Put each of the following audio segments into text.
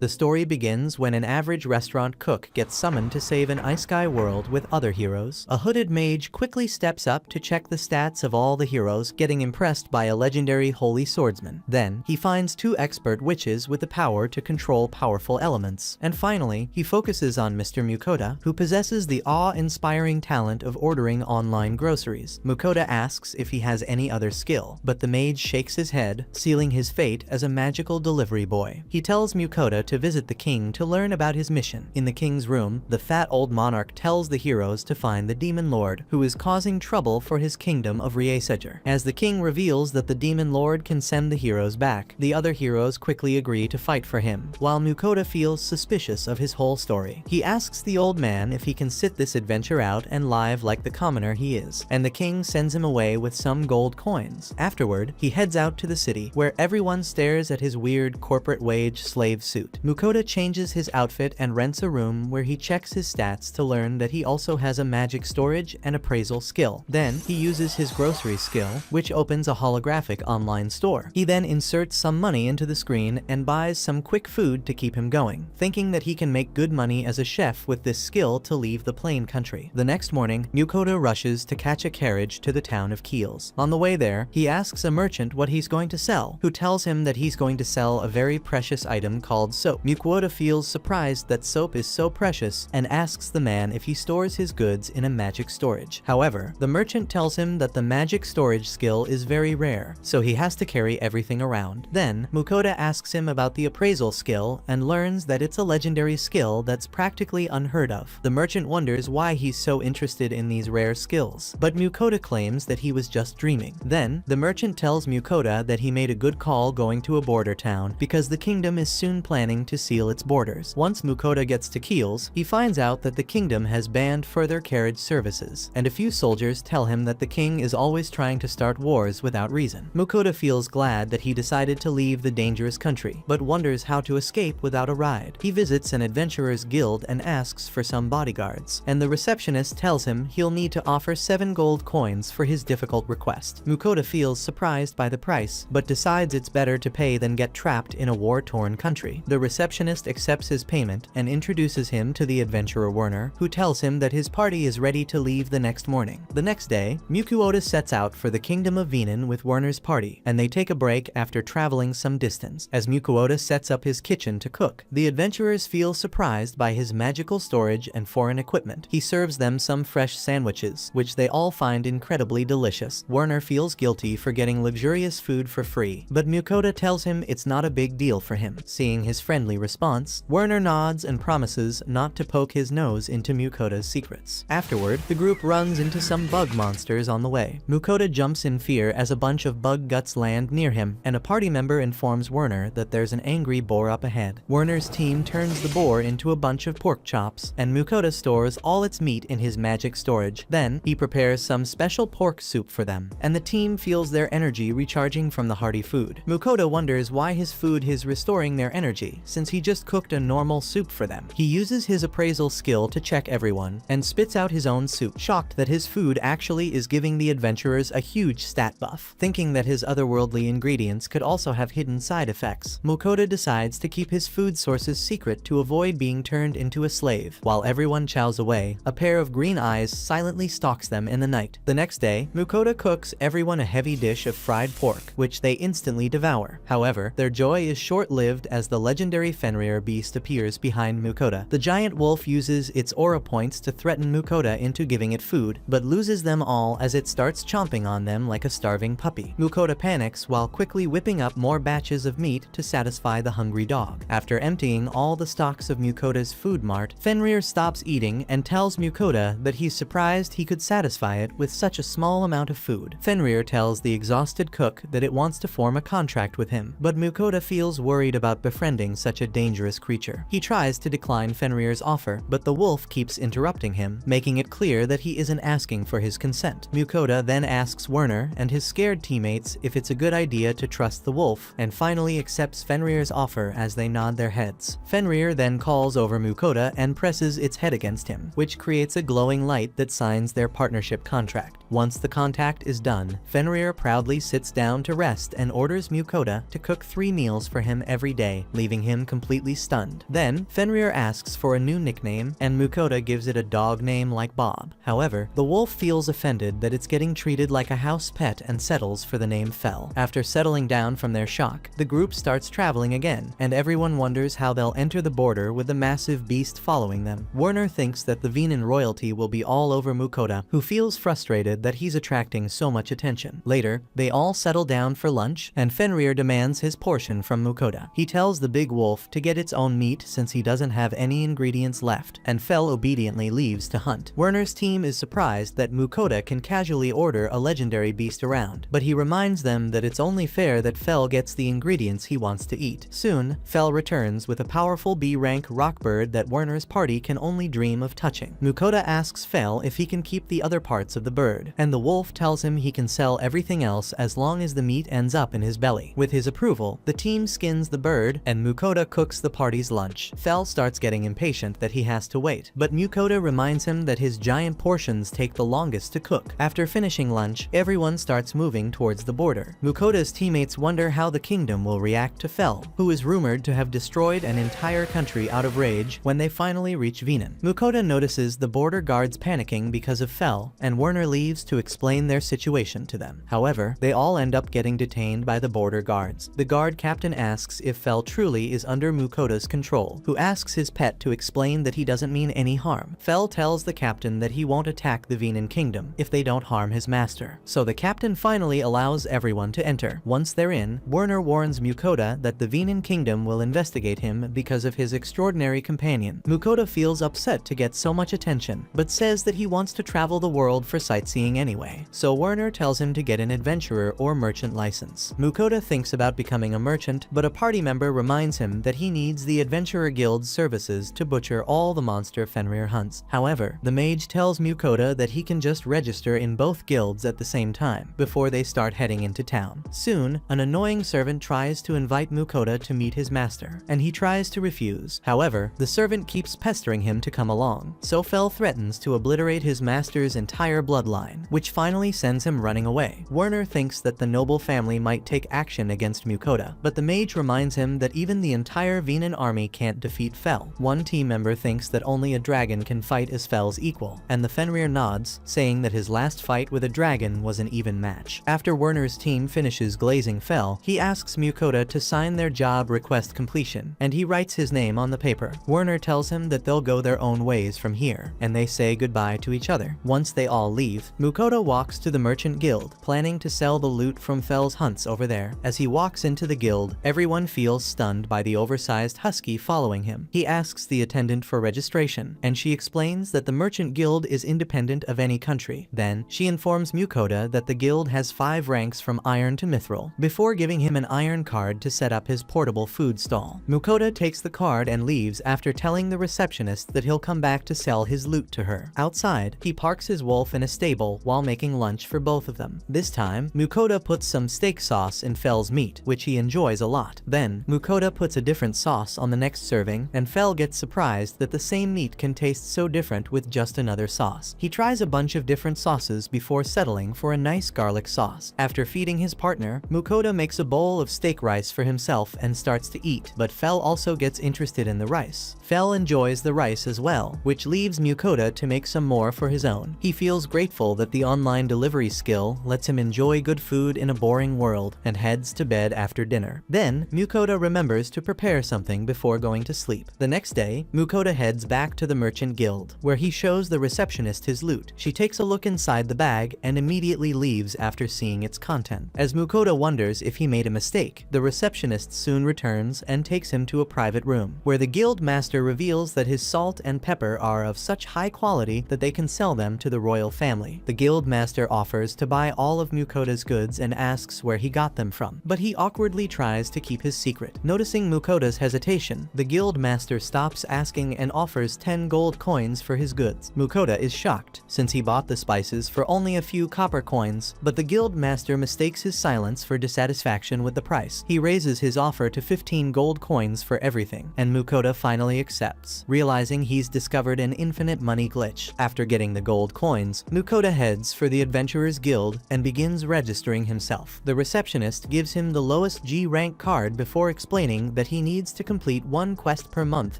The story begins when an average restaurant cook gets summoned to save an ice-sky world with other heroes. A hooded mage quickly steps up to check the stats of all the heroes, getting impressed by a legendary holy swordsman. Then, he finds 2 expert witches with the power to control powerful elements. And finally, he focuses on Mr. Mukoda, who possesses the awe-inspiring talent of ordering online groceries. Mukoda asks if he has any other skill, but the mage shakes his head, sealing his fate as a magical delivery boy. He tells Mukoda to visit the king to learn about his mission. In the king's room, the fat old monarch tells the heroes to find the demon lord, who is causing trouble for his kingdom of Rieseger. As the king reveals that the demon lord can send the heroes back, the other heroes quickly agree to fight for him, while Mukoda feels suspicious of his whole story. He asks the old man if he can sit this adventure out and live like the commoner he is, and the king sends him away with some gold coins. Afterward, he heads out to the city, where everyone stares at his weird corporate wage slave suit. Mukoda changes his outfit and rents a room where he checks his stats to learn that he also has a magic storage and appraisal skill. Then, he uses his grocery skill, which opens a holographic online store. He then inserts some money into the screen and buys some quick food to keep him going, thinking that he can make good money as a chef with this skill to leave the plain country. The next morning, Mukoda rushes to catch a carriage to the town of Keels. On the way there, he asks a merchant what he's going to sell, who tells him that he's going to sell a very precious item called soap. Mukoda feels surprised that soap is so precious and asks the man if he stores his goods in a magic storage. However, the merchant tells him that the magic storage skill is very rare, so he has to carry everything around. Then, Mukoda asks him about the appraisal skill and learns that it's a legendary skill that's practically unheard of. The merchant wonders why he's so interested in these rare skills, but Mukoda claims that he was just dreaming. Then, the merchant tells Mukoda that he made a good call going to a border town because the kingdom is soon planning to seal its borders. Once Mukoda gets to Keels, he finds out that the kingdom has banned further carriage services, and a few soldiers tell him that the king is always trying to start wars without reason. Mukoda feels glad that he decided to leave the dangerous country, but wonders how to escape without a ride. He visits an adventurer's guild and asks for some bodyguards, and the receptionist tells him he'll need to offer 7 gold coins for his difficult request. Mukoda feels surprised by the price, but decides it's better to pay than get trapped in a war-torn country. The receptionist accepts his payment and introduces him to the adventurer Werner, who tells him that his party is ready to leave the next morning. The next day, Mukoda sets out for the kingdom of Venan with Werner's party, and they take a break after traveling some distance. As Mukoda sets up his kitchen to cook, the adventurers feel surprised by his magical storage and foreign equipment. He serves them some fresh sandwiches, which they all find incredibly delicious. Werner feels guilty for getting luxurious food for free, but Mukoda tells him it's not a big deal for him. Seeing his friendly response, Werner nods and promises not to poke his nose into Mukoda's secrets. Afterward, the group runs into some bug monsters on the way. Mukoda jumps in fear as a bunch of bug guts land near him, and a party member informs Werner that there's an angry boar up ahead. Werner's team turns the boar into a bunch of pork chops, and Mukoda stores all its meat in his magic storage. Then, he prepares some special pork soup for them, and the team feels their energy recharging from the hearty food. Mukoda wonders why his food is restoring their energy, since he just cooked a normal soup for them. He uses his appraisal skill to check everyone, and spits out his own soup, shocked that his food actually is giving the adventurers a huge stat buff. Thinking that his otherworldly ingredients could also have hidden side effects, Mukoda decides to keep his food sources secret to avoid being turned into a slave. While everyone chows away, a pair of green eyes silently stalks them in the night. The next day, Mukoda cooks everyone a heavy dish of fried pork, which they instantly devour. However, their joy is short-lived as the legendary Fenrir beast appears behind Mukoda. The giant wolf uses its aura points to threaten Mukoda into giving it food, but loses them all as it starts chomping on them like a starving puppy. Mukoda panics while quickly whipping up more batches of meat to satisfy the hungry dog. After emptying all the stocks of Mukoda's food mart, Fenrir stops eating and tells Mukoda that he's surprised he could satisfy it with such a small amount of food. Fenrir tells the exhausted cook that it wants to form a contract with him, but Mukoda feels worried about befriending such a dangerous creature. He tries to decline Fenrir's offer, but the wolf keeps interrupting him, making it clear that he isn't asking for his consent. Mukoda then asks Werner and his scared teammates if it's a good idea to trust the wolf, and finally accepts Fenrir's offer as they nod their heads. Fenrir then calls over Mukoda and presses its head against him, which creates a glowing light that signs their partnership contract. Once the contact is done, Fenrir proudly sits down to rest and orders Mukoda to cook 3 meals for him every day, leaving him him completely stunned. Then, Fenrir asks for a new nickname, and Mukoda gives it a dog name like Bob. However, the wolf feels offended that it's getting treated like a house pet and settles for the name Fel. After settling down from their shock, the group starts traveling again, and everyone wonders how they'll enter the border with the massive beast following them. Werner thinks that the Venan royalty will be all over Mukoda, who feels frustrated that he's attracting so much attention. Later, they all settle down for lunch, and Fenrir demands his portion from Mukoda. He tells the big wolf to get its own meat since he doesn't have any ingredients left, and Fel obediently leaves to hunt. Werner's team is surprised that Mukoda can casually order a legendary beast around, but he reminds them that it's only fair that Fel gets the ingredients he wants to eat. Soon, Fel returns with a powerful B-rank rock bird that Werner's party can only dream of touching. Mukoda asks Fel if he can keep the other parts of the bird, and the wolf tells him he can sell everything else as long as the meat ends up in his belly. With his approval, the team skins the bird, and Mukoda cooks the party's lunch. Fel starts getting impatient that he has to wait, but Mukoda reminds him that his giant portions take the longest to cook. After finishing lunch, everyone starts moving towards the border. Mukoda's teammates wonder how the kingdom will react to Fel, who is rumored to have destroyed an entire country out of rage when they finally reach Venan. Mukoda notices the border guards panicking because of Fel, and Werner leaves to explain their situation to them. However, they all end up getting detained by the border guards. The guard captain asks if Fel truly is under Mukoda's control, who asks his pet to explain that he doesn't mean any harm. Fel tells the captain that he won't attack the Venan kingdom if they don't harm his master. So the captain finally allows everyone to enter. Once they're in, Werner warns Mukoda that the Venan kingdom will investigate him because of his extraordinary companion. Mukoda feels upset to get so much attention, but says that he wants to travel the world for sightseeing anyway. So Werner tells him to get an adventurer or merchant license. Mukoda thinks about becoming a merchant, but a party member reminds him that he needs the Adventurer Guild's services to butcher all the monster Fenrir hunts. However, the mage tells Mukoda that he can just register in both guilds at the same time before they start heading into town. Soon, an annoying servant tries to invite Mukoda to meet his master, and he tries to refuse. However, the servant keeps pestering him to come along, so Fel threatens to obliterate his master's entire bloodline, which finally sends him running away. Werner thinks that the noble family might take action against Mukoda, but the mage reminds him that even the entire Venan army can't defeat Fel. One team member thinks that only a dragon can fight as Fel's equal, and the Fenrir nods, saying that his last fight with a dragon was an even match. After Werner's team finishes glazing Fel, he asks Mukoda to sign their job request completion, and he writes his name on the paper. Werner tells him that they'll go their own ways from here, and they say goodbye to each other. Once they all leave, Mukoda walks to the merchant guild, planning to sell the loot from Fel's hunts over there. As he walks into the guild, everyone feels stunned by the oversized husky following him. He asks the attendant for registration, and she explains that the merchant guild is independent of any country. Then, she informs Mukoda that the guild has 5 ranks from iron to mithril, before giving him an iron card to set up his portable food stall. Mukoda takes the card and leaves after telling the receptionist that he'll come back to sell his loot to her. Outside, he parks his wolf in a stable while making lunch for both of them. This time, Mukoda puts some steak sauce in Fel's meat, which he enjoys a lot. Then, Mukoda puts a different sauce on the next serving, and Fel gets surprised that the same meat can taste so different with just another sauce. He tries a bunch of different sauces before settling for a nice garlic sauce. After feeding his partner, Mukoda makes a bowl of steak rice for himself and starts to eat, but Fel also gets interested in the rice. Fel enjoys the rice as well, which leaves Mukoda to make some more for his own. He feels grateful that the online delivery skill lets him enjoy good food in a boring world, and heads to bed after dinner. Then, Mukoda remembers to prepare something before going to sleep. The next day, Mukoda heads back to the merchant guild, where he shows the receptionist his loot. She takes a look inside the bag and immediately leaves after seeing its content. As Mukoda wonders if he made a mistake, the receptionist soon returns and takes him to a private room, where the guild master reveals that his salt and pepper are of such high quality that they can sell them to the royal family. The guild master offers to buy all of Mukoda's goods and asks where he got them from, but he awkwardly tries to keep his secret. Noticing Mukoda's hesitation, the guild master stops asking and offers 10 gold coins for his goods. Mukoda is shocked, since he bought the spices for only a few copper coins, but the guild master mistakes his silence for dissatisfaction with the price. He raises his offer to 15 gold coins for everything, and Mukoda finally accepts, realizing he's discovered an infinite money glitch. After getting the gold coins, Mukoda heads for the Adventurers Guild and begins registering himself. The receptionist gives him the lowest G rank card before explaining saying that he needs to complete one quest per month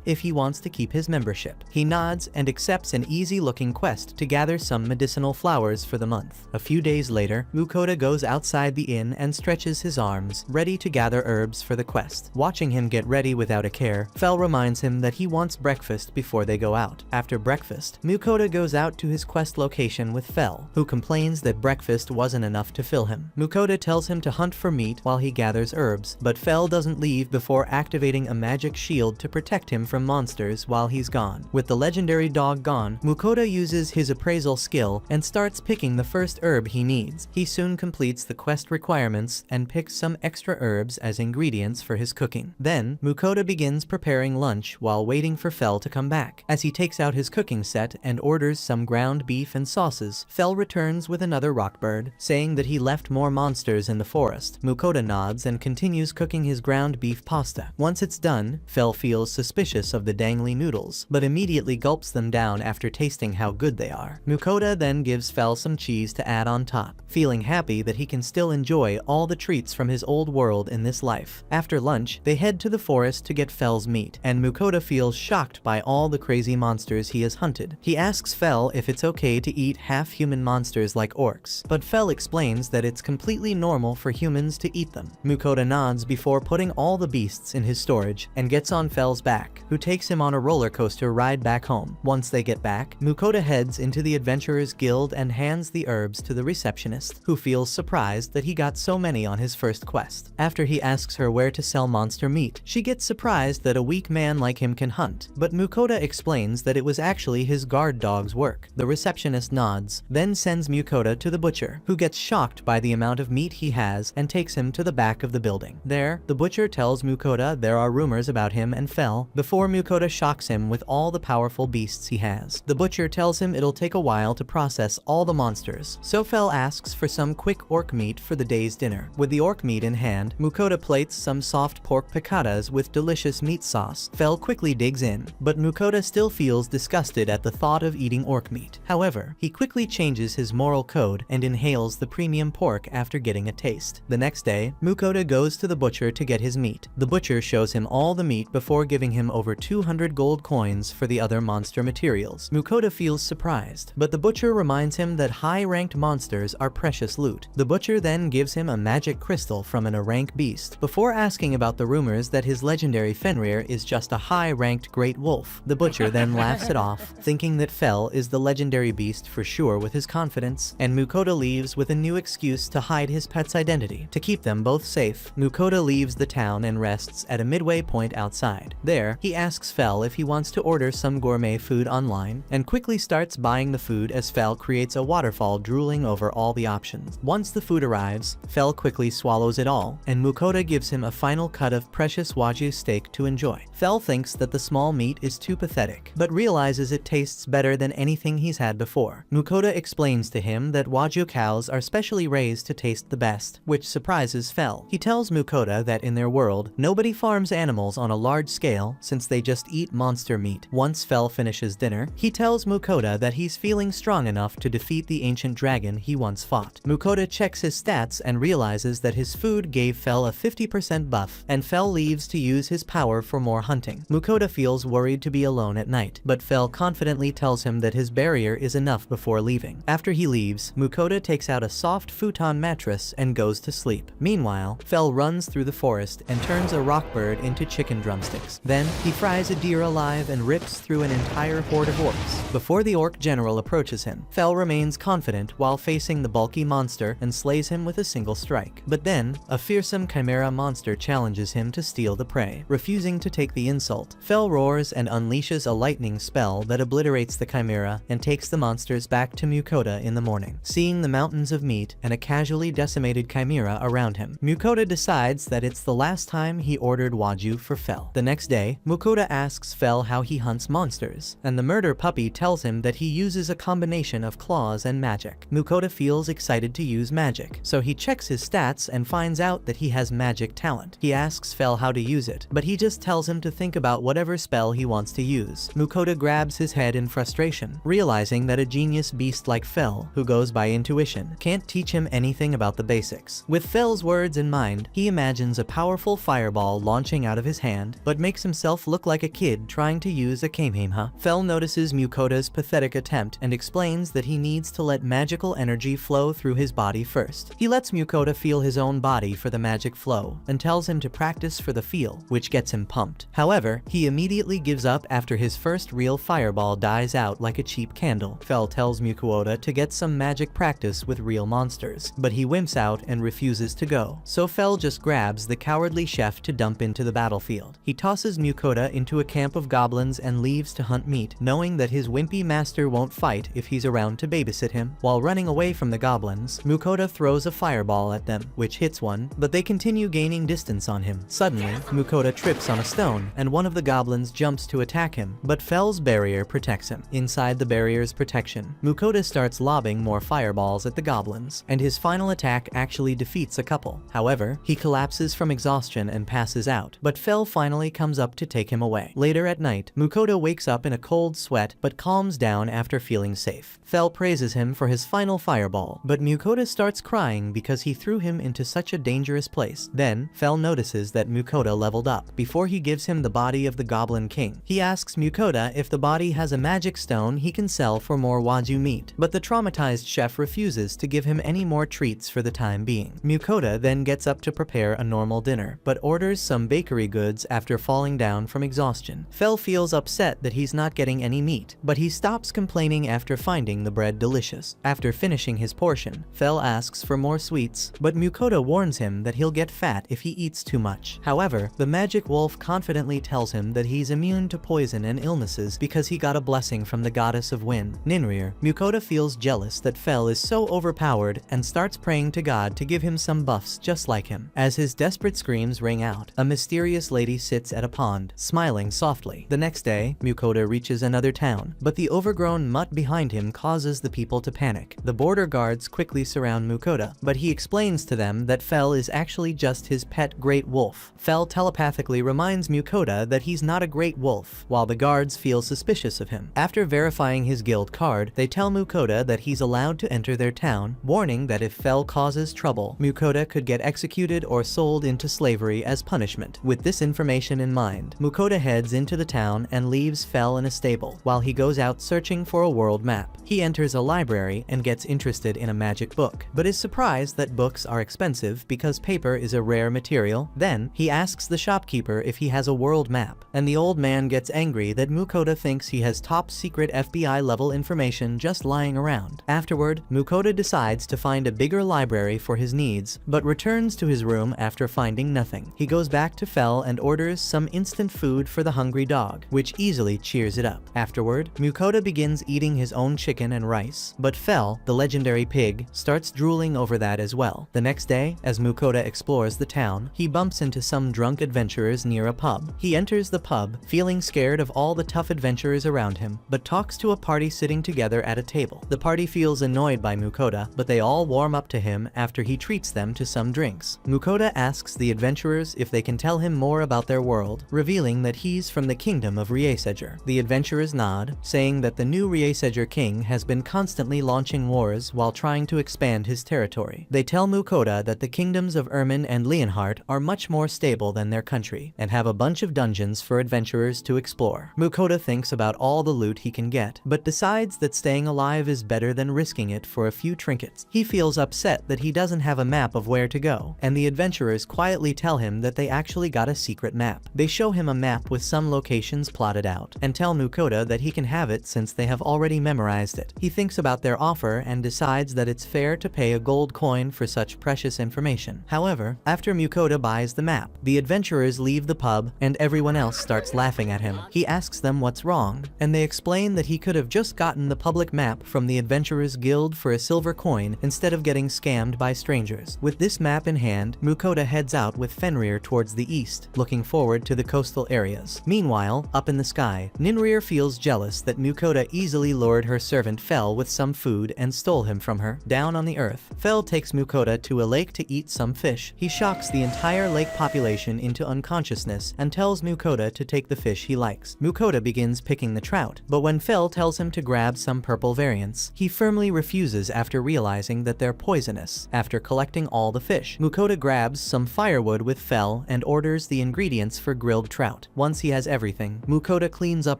if he wants to keep his membership. He nods and accepts an easy-looking quest to gather some medicinal flowers for the month. A few days later, Mukoda goes outside the inn and stretches his arms, ready to gather herbs for the quest. Watching him get ready without a care, Fel reminds him that he wants breakfast before they go out. After breakfast, Mukoda goes out to his quest location with Fel, who complains that breakfast wasn't enough to fill him. Mukoda tells him to hunt for meat while he gathers herbs, but Fel doesn't leave before activating a magic shield to protect him from monsters while he's gone. With the legendary dog gone, Mukoda uses his appraisal skill and starts picking the first herb he needs. He soon completes the quest requirements and picks some extra herbs as ingredients for his cooking. Then, Mukoda begins preparing lunch while waiting for Fel to come back. As he takes out his cooking set and orders some ground beef and sauces, Fel returns with another rockbird, saying that he left more monsters in the forest. Mukoda nods and continues cooking his ground beef pasta. Once it's done, Fel feels suspicious of the dangly noodles, but immediately gulps them down after tasting how good they are. Mukoda then gives Fel some cheese to add on top, feeling happy that he can still enjoy all the treats from his old world in this life. After lunch, they head to the forest to get Fel's meat, and Mukoda feels shocked by all the crazy monsters he has hunted. He asks Fel if it's okay to eat half-human monsters like orcs, but Fel explains that it's completely normal for humans to eat them. Mukoda nods before putting all the beasts in his storage and gets on Fel's back, who takes him on a roller coaster ride back home. Once they get back, Mukoda heads into the Adventurers Guild and hands the herbs to the receptionist, who feels surprised that he got so many on his first quest. After he asks her where to sell monster meat, she gets surprised that a weak man like him can hunt, but Mukoda explains that it was actually his guard dog's work. The receptionist nods, then sends Mukoda to the butcher, who gets shocked by the amount of meat he has and takes him to the back of the building. There, the butcher tells Mukoda there are rumors about him and Fel, before Mukoda shocks him with all the powerful beasts he has. The butcher tells him it'll take a while to process all the monsters, so Fel asks for some quick orc meat for the day's dinner. With the orc meat in hand, Mukoda plates some soft pork picadas with delicious meat sauce. Fel quickly digs in, but Mukoda still feels disgusted at the thought of eating orc meat. However, he quickly changes his moral code and inhales the premium pork after getting a taste. The next day, Mukoda goes to the butcher to get his meat. The butcher shows him all the meat before giving him over 200 gold coins for the other monster materials. Mukoda feels surprised, but the butcher reminds him that high-ranked monsters are precious loot. The butcher then gives him a magic crystal from an rank beast, before asking about the rumors that his legendary Fenrir is just a high-ranked great wolf. The butcher then laughs it off, thinking that Fel is the legendary beast for sure with his confidence, and Mukoda leaves with a new excuse to hide his pet's identity. To keep them both safe, Mukoda leaves the town and rests at a midway point outside. There, he asks Fel if he wants to order some gourmet food online, and quickly starts buying the food as Fel creates a waterfall drooling over all the options. Once the food arrives, Fel quickly swallows it all, and Mukoda gives him a final cut of precious Wagyu steak to enjoy. Fel thinks that the small meat is too pathetic, but realizes it tastes better than anything he's had before. Mukoda explains to him that Wagyu cows are specially raised to taste the best, which surprises Fel. He tells Mukoda that in their world, nobody farms animals on a large scale since they just eat monster meat. Once Fel finishes dinner, he tells Mukoda that he's feeling strong enough to defeat the ancient dragon he once fought. Mukoda checks his stats and realizes that his food gave Fel a 50% buff, and Fel leaves to use his power for more hunting. Mukoda feels worried to be alone at night, but Fel confidently tells him that his barrier is enough before leaving. After he leaves, Mukoda takes out a soft futon mattress and goes to sleep. Meanwhile, Fel runs through the forest and turns a rockbird into chicken drumsticks. Then, he fries a deer alive and rips through an entire horde of orcs. Before the orc general approaches him, Fel remains confident while facing the bulky monster and slays him with a single strike. But then, a fearsome chimera monster challenges him to steal the prey. Refusing to take the insult, Fel roars and unleashes a lightning spell that obliterates the chimera and takes the monsters back to Mukoda in the morning. Seeing the mountains of meat and a casually decimated chimera around him, Mukoda decides that it's the last time he ordered Wagyu for Fel. The next day, Mukoda asks Fel how he hunts monsters, and the murder puppy tells him that he uses a combination of claws and magic. Mukoda feels excited to use magic, so he checks his stats and finds out that he has magic talent. He asks Fel how to use it, but he just tells him to think about whatever spell he wants to use. Mukoda grabs his head in frustration, realizing that a genius beast like Fel, who goes by intuition, can't teach him anything about the basics. With Fel's words in mind, he imagines a powerful fireball fireball launching out of his hand, but makes himself look like a kid trying to use a kamehameha. Fel notices Mukota's pathetic attempt and explains that he needs to let magical energy flow through his body first. He lets Mukota feel his own body for the magic flow and tells him to practice for the feel, which gets him pumped. However, he immediately gives up after his first real fireball dies out like a cheap candle. Fel tells Mukota to get some magic practice with real monsters, but he wimps out and refuses to go. So Fel just grabs the cowardly chef to dump into the battlefield. He tosses Mukota into a camp of goblins and leaves to hunt meat, knowing that his wimpy master won't fight if he's around to babysit him. While running away from the goblins, Mukota throws a fireball at them, which hits one, but they continue gaining distance on him. Suddenly, Mukota trips on a stone, and one of the goblins jumps to attack him, but Fel's barrier protects him. Inside the barrier's protection, Mukota starts lobbing more fireballs at the goblins, and his final attack actually defeats a couple. However, he collapses from exhaustion and passes out, but Fel finally comes up to take him away. Later at night, Mukota wakes up in a cold sweat but calms down after feeling safe. Fel praises him for his final fireball, but Mukota starts crying because he threw him into such a dangerous place. Then, Fel notices that Mukota leveled up. Before he gives him the body of the Goblin King, he asks Mukota if the body has a magic stone he can sell for more wagyu meat, but the traumatized chef refuses to give him any more treats for the time being. Mukota then gets up to prepare a normal dinner, but orders some bakery goods after falling down from exhaustion. Fel feels upset that he's not getting any meat, but he stops complaining after finding the bread delicious. After finishing his portion, Fel asks for more sweets, but Mukota warns him that he'll get fat if he eats too much. However, the magic wolf confidently tells him that he's immune to poison and illnesses because he got a blessing from the goddess of wind, Ninrir. Mukota feels jealous that Fel is so overpowered and starts praying to God to give him some buffs just like him. As his desperate screams ring out, a mysterious lady sits at a pond, smiling softly. The next day, Mukota reaches another town, but the overgrown mutt behind him causes the people to panic. The border guards quickly surround Mukota, but he explains to them that Fel is actually just his pet great wolf. Fel telepathically reminds Mukota that he's not a great wolf, while the guards feel suspicious of him. After verifying his guild card, they tell Mukota that he's allowed to enter their town, warning that if Fel causes trouble, Mukota could get executed or sold into slavery as punishment. With this information in mind, Mukota heads into the town and leaves Fel in a stable, while he goes out searching for a world map. He enters a library and gets interested in a magic book, but is surprised that books are expensive because paper is a rare material. Then, he asks the shopkeeper if he has a world map, and the old man gets angry that Mukota thinks he has top secret FBI level information just lying around. Afterward, Mukota decides to find a bigger library for his needs, but returns to his room after finding nothing. He goes back to Fel and orders some instant food for the hungry dog, which easily cheers it up. Afterward, Mukota begins eating his own chicken and rice, but Fel, the legendary pig, starts drooling over that as well. The next day, as Mukota explores the town, he bumps into some drunk adventurers near a pub. He enters the pub, feeling scared of all the tough adventurers around him, but talks to a party sitting together at a table. The party feels annoyed by Mukota, but they all warm up to him after he treats them to some drinks. Mukota asks the adventurers if they can tell him more about their world, revealing that he's from the kingdom of Rieseger. The adventurers nod, saying that the new Rieseger king has been constantly launching wars while trying to expand his territory. They tell Mukota that the kingdoms of Ermin and Leonhardt are much more stable than their country, and have a bunch of dungeons for adventurers to explore. Mukota thinks about all the loot he can get, but decides that staying alive is better than risking it for a few trinkets. He feels upset that he doesn't have a map of where to go, and the adventurers quietly tell him that they actually got a secret map. They show him a map with some locations plotted out, and tell Mukota that he can have it since they have already memorized it. He thinks about their offer and decides that it's fair to pay a gold coin for such precious information. However, after Mukota buys the map, the adventurers leave the pub and everyone else starts laughing at him. He asks them what's wrong, and they explain that he could have just gotten the public map from the Adventurers Guild for a silver coin instead of getting scammed by strangers. With this map in hand, Mukota heads out with Fenrir towards the east, looking forward to the coastal areas. Meanwhile, up in the sky, Ninrir feels jealous that Mukota easily lured her servant Fel with some food and stole him from her. Down on the earth, Fel takes Mukota to a lake to eat some fish. He shocks the entire lake population into unconsciousness and tells Mukota to take the fish he likes. Mukota begins picking the trout, but when Fel tells him to grab some purple variants, he firmly refuses after realizing that they're poisonous. After collecting all the fish, Mukota grabs some firewood with Fel Fel and orders the ingredients for grilled trout. Once he has everything, Mukoda cleans up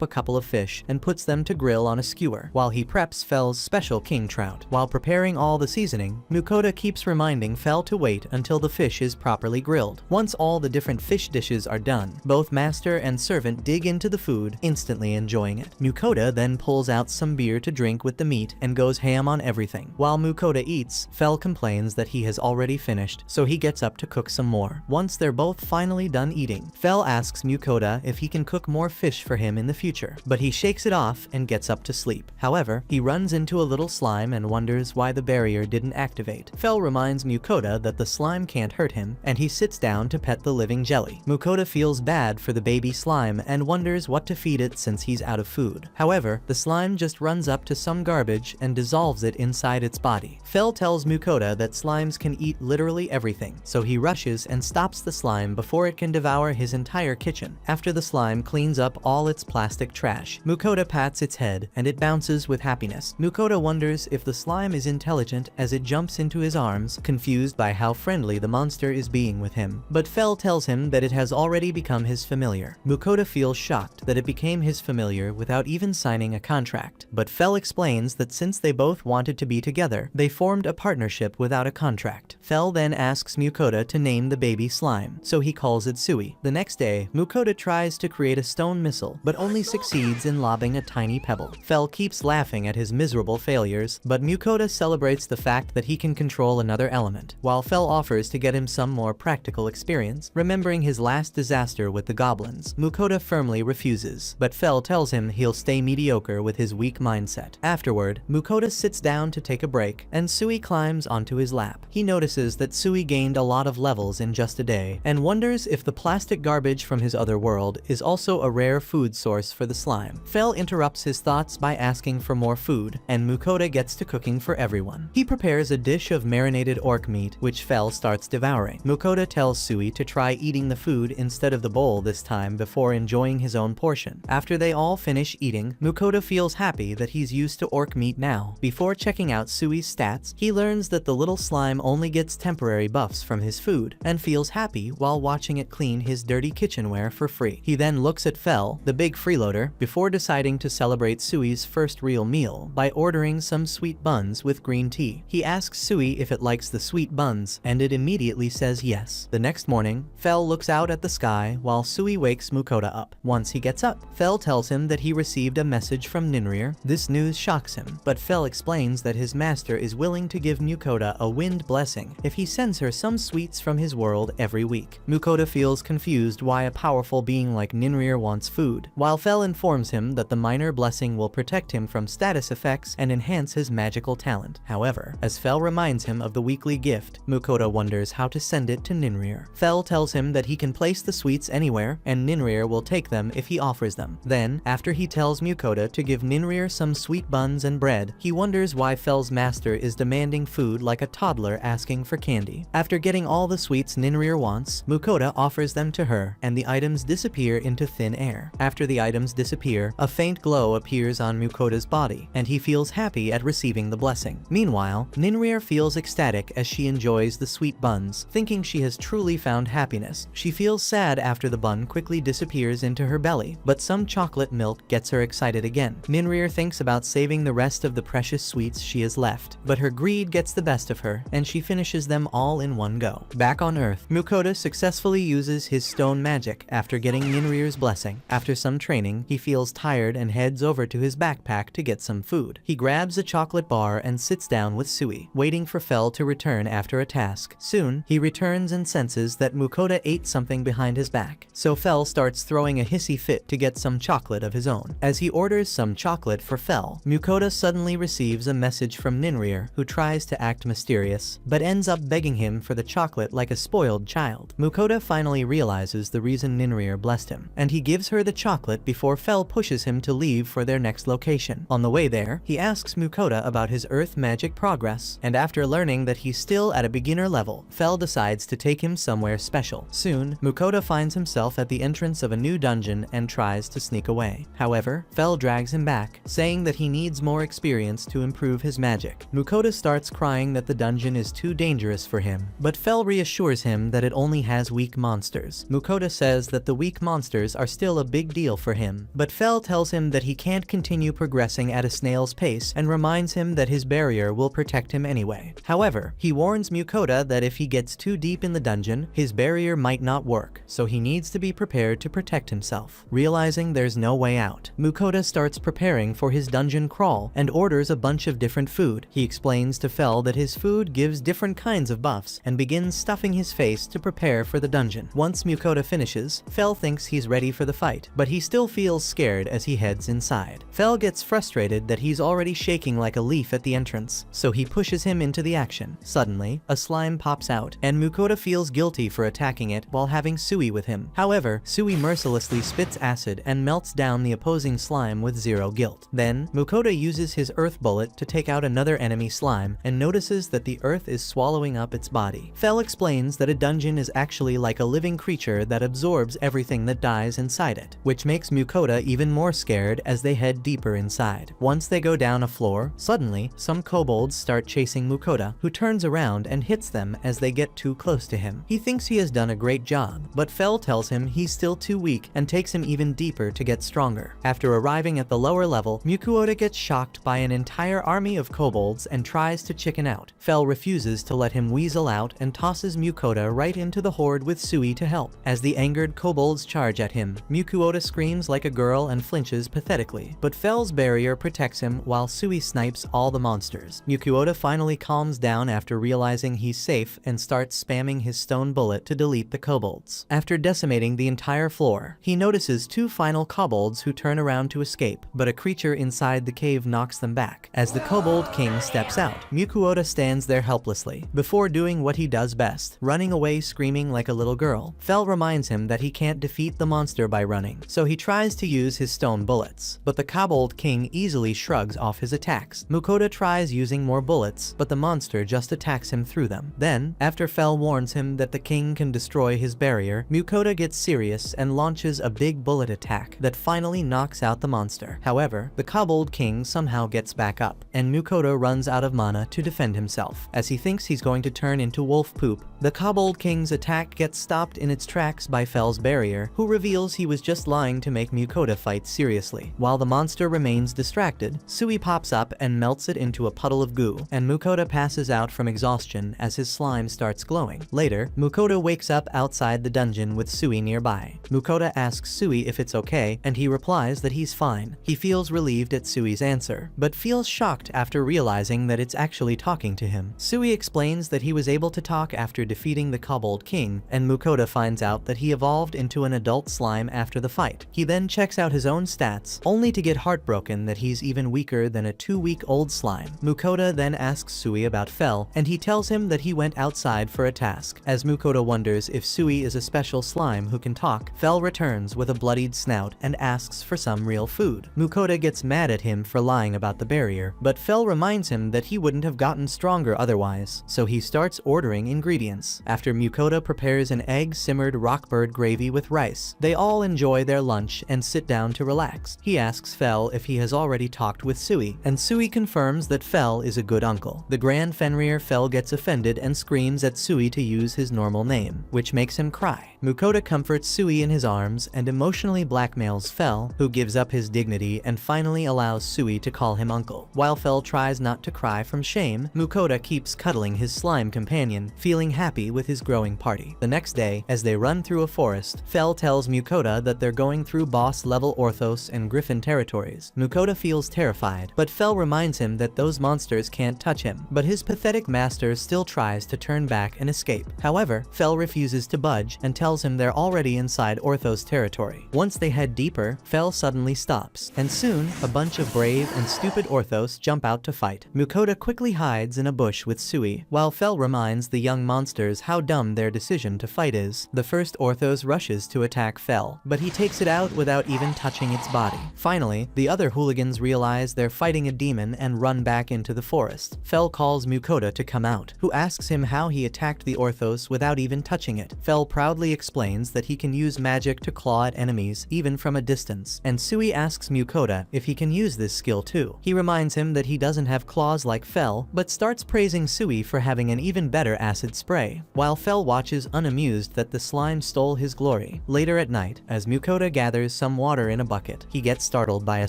a couple of fish and puts them to grill on a skewer, while he preps Fel's special king trout. While preparing all the seasoning, Mukoda keeps reminding Fel to wait until the fish is properly grilled. Once all the different fish dishes are done, both master and servant dig into the food, instantly enjoying it. Mukoda then pulls out some beer to drink with the meat and goes ham on everything. While Mukoda eats, Fel complains that he has already finished, so he gets up to cook some more. Once they're both finally done eating, Fel asks Mukoda if he can cook more fish for him in the future, but he shakes it off and gets up to sleep. However, he runs into a little slime and wonders why the barrier didn't activate. Fel reminds Mukoda that the slime can't hurt him, and he sits down to pet the living jelly. Mukoda feels bad for the baby slime and wonders what to feed it since he's out of food. However, the slime just runs up to some garbage and dissolves it inside its body. Fel tells Mukoda that slimes can eat literally everything, so he rushes and stops the slime before it can devour his entire kitchen. After the slime cleans up all its plastic trash, Mukoda pats its head and it bounces with happiness. Mukoda wonders if the slime is intelligent as it jumps into his arms, confused by how friendly the monster is being with him. But Fel tells him that it has already become his familiar. Mukoda feels shocked that it became his familiar without even signing a contract. But Fel explains that since they both wanted to be together, they formed a partnership without a contract. Fel then asks Mukoda to name the baby slime, so he calls it Sui. The next day, Mukoda tries to create a stone missile, but only succeeds in lobbing a tiny pebble. Fel keeps laughing at his miserable failures, but Mukoda celebrates the fact that he can control another element. While Fel offers to get him some more practical experience, remembering his last disaster with the goblins, Mukoda firmly refuses, but Fel tells him he'll stay mediocre with his weak mindset. Afterward, Mukoda sits down to take a break, and Sui climbs onto his lap. He notices that Sui gained a lot of levels in just a day, and wonders if the plastic garbage from his other world is also a rare food source for the slime. Fel interrupts his thoughts by asking for more food, and Mukoda gets to cooking for everyone. He prepares a dish of marinated orc meat, which Fel starts devouring. Mukoda tells Sui to try eating the food instead of the bowl this time before enjoying his own portion. After they all finish eating, Mukoda feels happy that he's used to orc meat now. Before checking out Sui's stats, he learns that the little slime only gets temporary buffs from his food, and feels happy while watching it clean his dirty kitchenware for free. He then looks at Fel, the big freeloader, before deciding to celebrate Sui's first real meal by ordering some sweet buns with green tea. He asks Sui if it likes the sweet buns, and it immediately says yes. The next morning, Fel looks out at the sky while Sui wakes Mukoda up. Once he gets up, Fel tells him that he received a message from Ninrir. This news shocks him, but Fel explains that his master is willing to give Mukoda a wind blessing if he sends her some sweets from his world every week. Mukoda feels confused why a powerful being like Ninrir wants food, while Fel informs him that the minor blessing will protect him from status effects and enhance his magical talent. However, as Fel reminds him of the weekly gift, Mukoda wonders how to send it to Ninrir. Fel tells him that he can place the sweets anywhere, and Ninrir will take them if he offers them. Then, after he tells Mukoda to give Ninrir some sweet buns and bread, he wonders why Fel's master is demanding food like a toddler asking for candy. After getting all the sweets Ninrir wants, Mukoda offers them to her, and the items disappear into thin air. After the items disappear, a faint glow appears on Mukoda's body, and he feels happy at receiving the blessing. Meanwhile, Ninrir feels ecstatic as she enjoys the sweet buns, thinking she has truly found happiness. She feels sad after the bun quickly disappears into her belly, but some chocolate milk gets her excited again. Ninrir thinks about saving the rest of the precious sweets she has left, but her greed gets the best of her, and she finishes them all in one go. Back on Earth, Mukoda successfully uses his stone magic after getting Ninrir's blessing. After some training, he feels tired and heads over to his backpack to get some food. He grabs a chocolate bar and sits down with Sui, waiting for Fel to return after a task. Soon, he returns and senses that Mukoda ate something behind his back, so Fel starts throwing a hissy fit to get some chocolate of his own. As he orders some chocolate for Fel, Mukoda suddenly receives a message from Ninrir, who tries to act mysterious, but ends up begging him for the chocolate like a spoiled child. Mukoda finally realizes the reason Ninrir blessed him, and he gives her the chocolate before Fel pushes him to leave for their next location. On the way there, he asks Mukoda about his earth magic progress, and after learning that he's still at a beginner level, Fel decides to take him somewhere special. Soon, Mukoda finds himself at the entrance of a new dungeon and tries to sneak away. However, Fel drags him back, saying that he needs more experience to improve his magic. Mukoda starts crying that the dungeon is too dangerous for him, but Fel reassures him that it only only has weak monsters. Mukoda says that the weak monsters are still a big deal for him, but Fel tells him that he can't continue progressing at a snail's pace and reminds him that his barrier will protect him anyway. However, he warns Mukoda that if he gets too deep in the dungeon, his barrier might not work, so he needs to be prepared to protect himself. Realizing there's no way out, Mukoda starts preparing for his dungeon crawl and orders a bunch of different food. He explains to Fel that his food gives different kinds of buffs and begins stuffing his face to prepare for the dungeon. Once Mukoda finishes, Fel thinks he's ready for the fight, but he still feels scared as he heads inside. Fel gets frustrated that he's already shaking like a leaf at the entrance, so he pushes him into the action. Suddenly, a slime pops out, and Mukoda feels guilty for attacking it while having Sui with him. However, Sui mercilessly spits acid and melts down the opposing slime with zero guilt. Then, Mukoda uses his earth bullet to take out another enemy slime and notices that the earth is swallowing up its body. Fel explains that a dungeon is actually like a living creature that absorbs everything that dies inside it, which makes Mukoda even more scared as they head deeper inside. Once they go down a floor, suddenly, some kobolds start chasing Mukoda, who turns around and hits them as they get too close to him. He thinks he has done a great job, but Fel tells him he's still too weak and takes him even deeper to get stronger. After arriving at the lower level, Mukoda gets shocked by an entire army of kobolds and tries to chicken out. Fel refuses to let him weasel out and tosses Mukoda right into the horde with Sui to help. As the angered kobolds charge at him, Mukoda screams like a girl and flinches pathetically, but Fel's barrier protects him while Sui snipes all the monsters. Mukoda finally calms down after realizing he's safe and starts spamming his stone bullet to delete the kobolds. After decimating the entire floor, he notices two final kobolds who turn around to escape, but a creature inside the cave knocks them back. As the kobold king steps out, Mukoda stands there helplessly, before doing what he does best, running away screaming like a little girl. Fel reminds him that he can't defeat the monster by running, so he tries to use his stone bullets, but the kobold king easily shrugs off his attacks. Mukoda tries using more bullets, but the monster just attacks him through them. Then, after Fel warns him that the king can destroy his barrier, Mukoda gets serious and launches a big bullet attack that finally knocks out the monster. However, the kobold king somehow gets back up, and Mukoda runs out of mana to defend himself. As he thinks he's going to turn into wolf poop, the kobold king's attack gets stopped in its tracks by Fel's barrier, who reveals he was just lying to make Mukoda fight seriously. While the monster remains distracted, Sui pops up and melts it into a puddle of goo, and Mukoda passes out from exhaustion as his slime starts glowing. Later, Mukoda wakes up outside the dungeon with Sui nearby. Mukoda asks Sui if it's okay, and he replies that he's fine. He feels relieved at Sui's answer, but feels shocked after realizing that it's actually talking to him. Sui explains that he was able to talk after defeating the kobold king, and Mukoda finds out that he evolved into an adult slime after the fight. He then checks out his own stats, only to get heartbroken that he's even weaker than a 2-week-old slime. Mukoda then asks Sui about Fel, and he tells him that he went outside for a task. As Mukoda wonders if Sui is a special slime who can talk, Fel returns with a bloodied snout and asks for some real food. Mukoda gets mad at him for lying about the barrier, but Fel reminds him that he wouldn't have gotten stronger otherwise, so he starts ordering ingredients. After Mukoda prepares an egg-simmered rockbird gravy with rice, they all enjoy their lunch and sit down to relax. He asks Fel if he has already talked with Sui, and Sui confirms that Fel is a good uncle. The Grand Fenrir Fel gets offended and screams at Sui to use his normal name, which makes him cry. Mukoda comforts Sui in his arms and emotionally blackmails Fel, who gives up his dignity and finally allows Sui to call him uncle. While Fel tries not to cry from shame, Mukoda keeps cuddling his slime companion, feeling happy with his growing party. The next day, as they run through a forest, Fel tells Mukoda that they're going through boss-level Orthos and Griffin territories. Mukoda feels terrified, but Fel reminds him that those monsters can't touch him, but his pathetic master still tries to turn back and escape. However, Fel refuses to budge and tells him they're already inside Orthos territory. Once they head deeper, Fel suddenly stops, and soon, a bunch of brave and stupid Orthos jump out to fight. Mukoda quickly hides in a bush with Sui, while Fel reminds the young monsters how dumb their decision to fight is. The first Orthos rushes to attack Fel, but he takes it out without even touching its body. Finally, the other hooligans realize they're fighting a demon and run back into the forest. Fel calls Mukoda to come out, who asks him how he attacked the Orthos without even touching it. Fel proudly explains that he can use magic to claw at enemies, even from a distance, and Sui asks Mukoda if he can use this skill too. He reminds him that he doesn't have claws like Fel, but starts praising Sui for having an even better acid spray. While Fel watches which is unamused that the slime stole his glory. Later at night, as Mukoda gathers some water in a bucket, he gets startled by a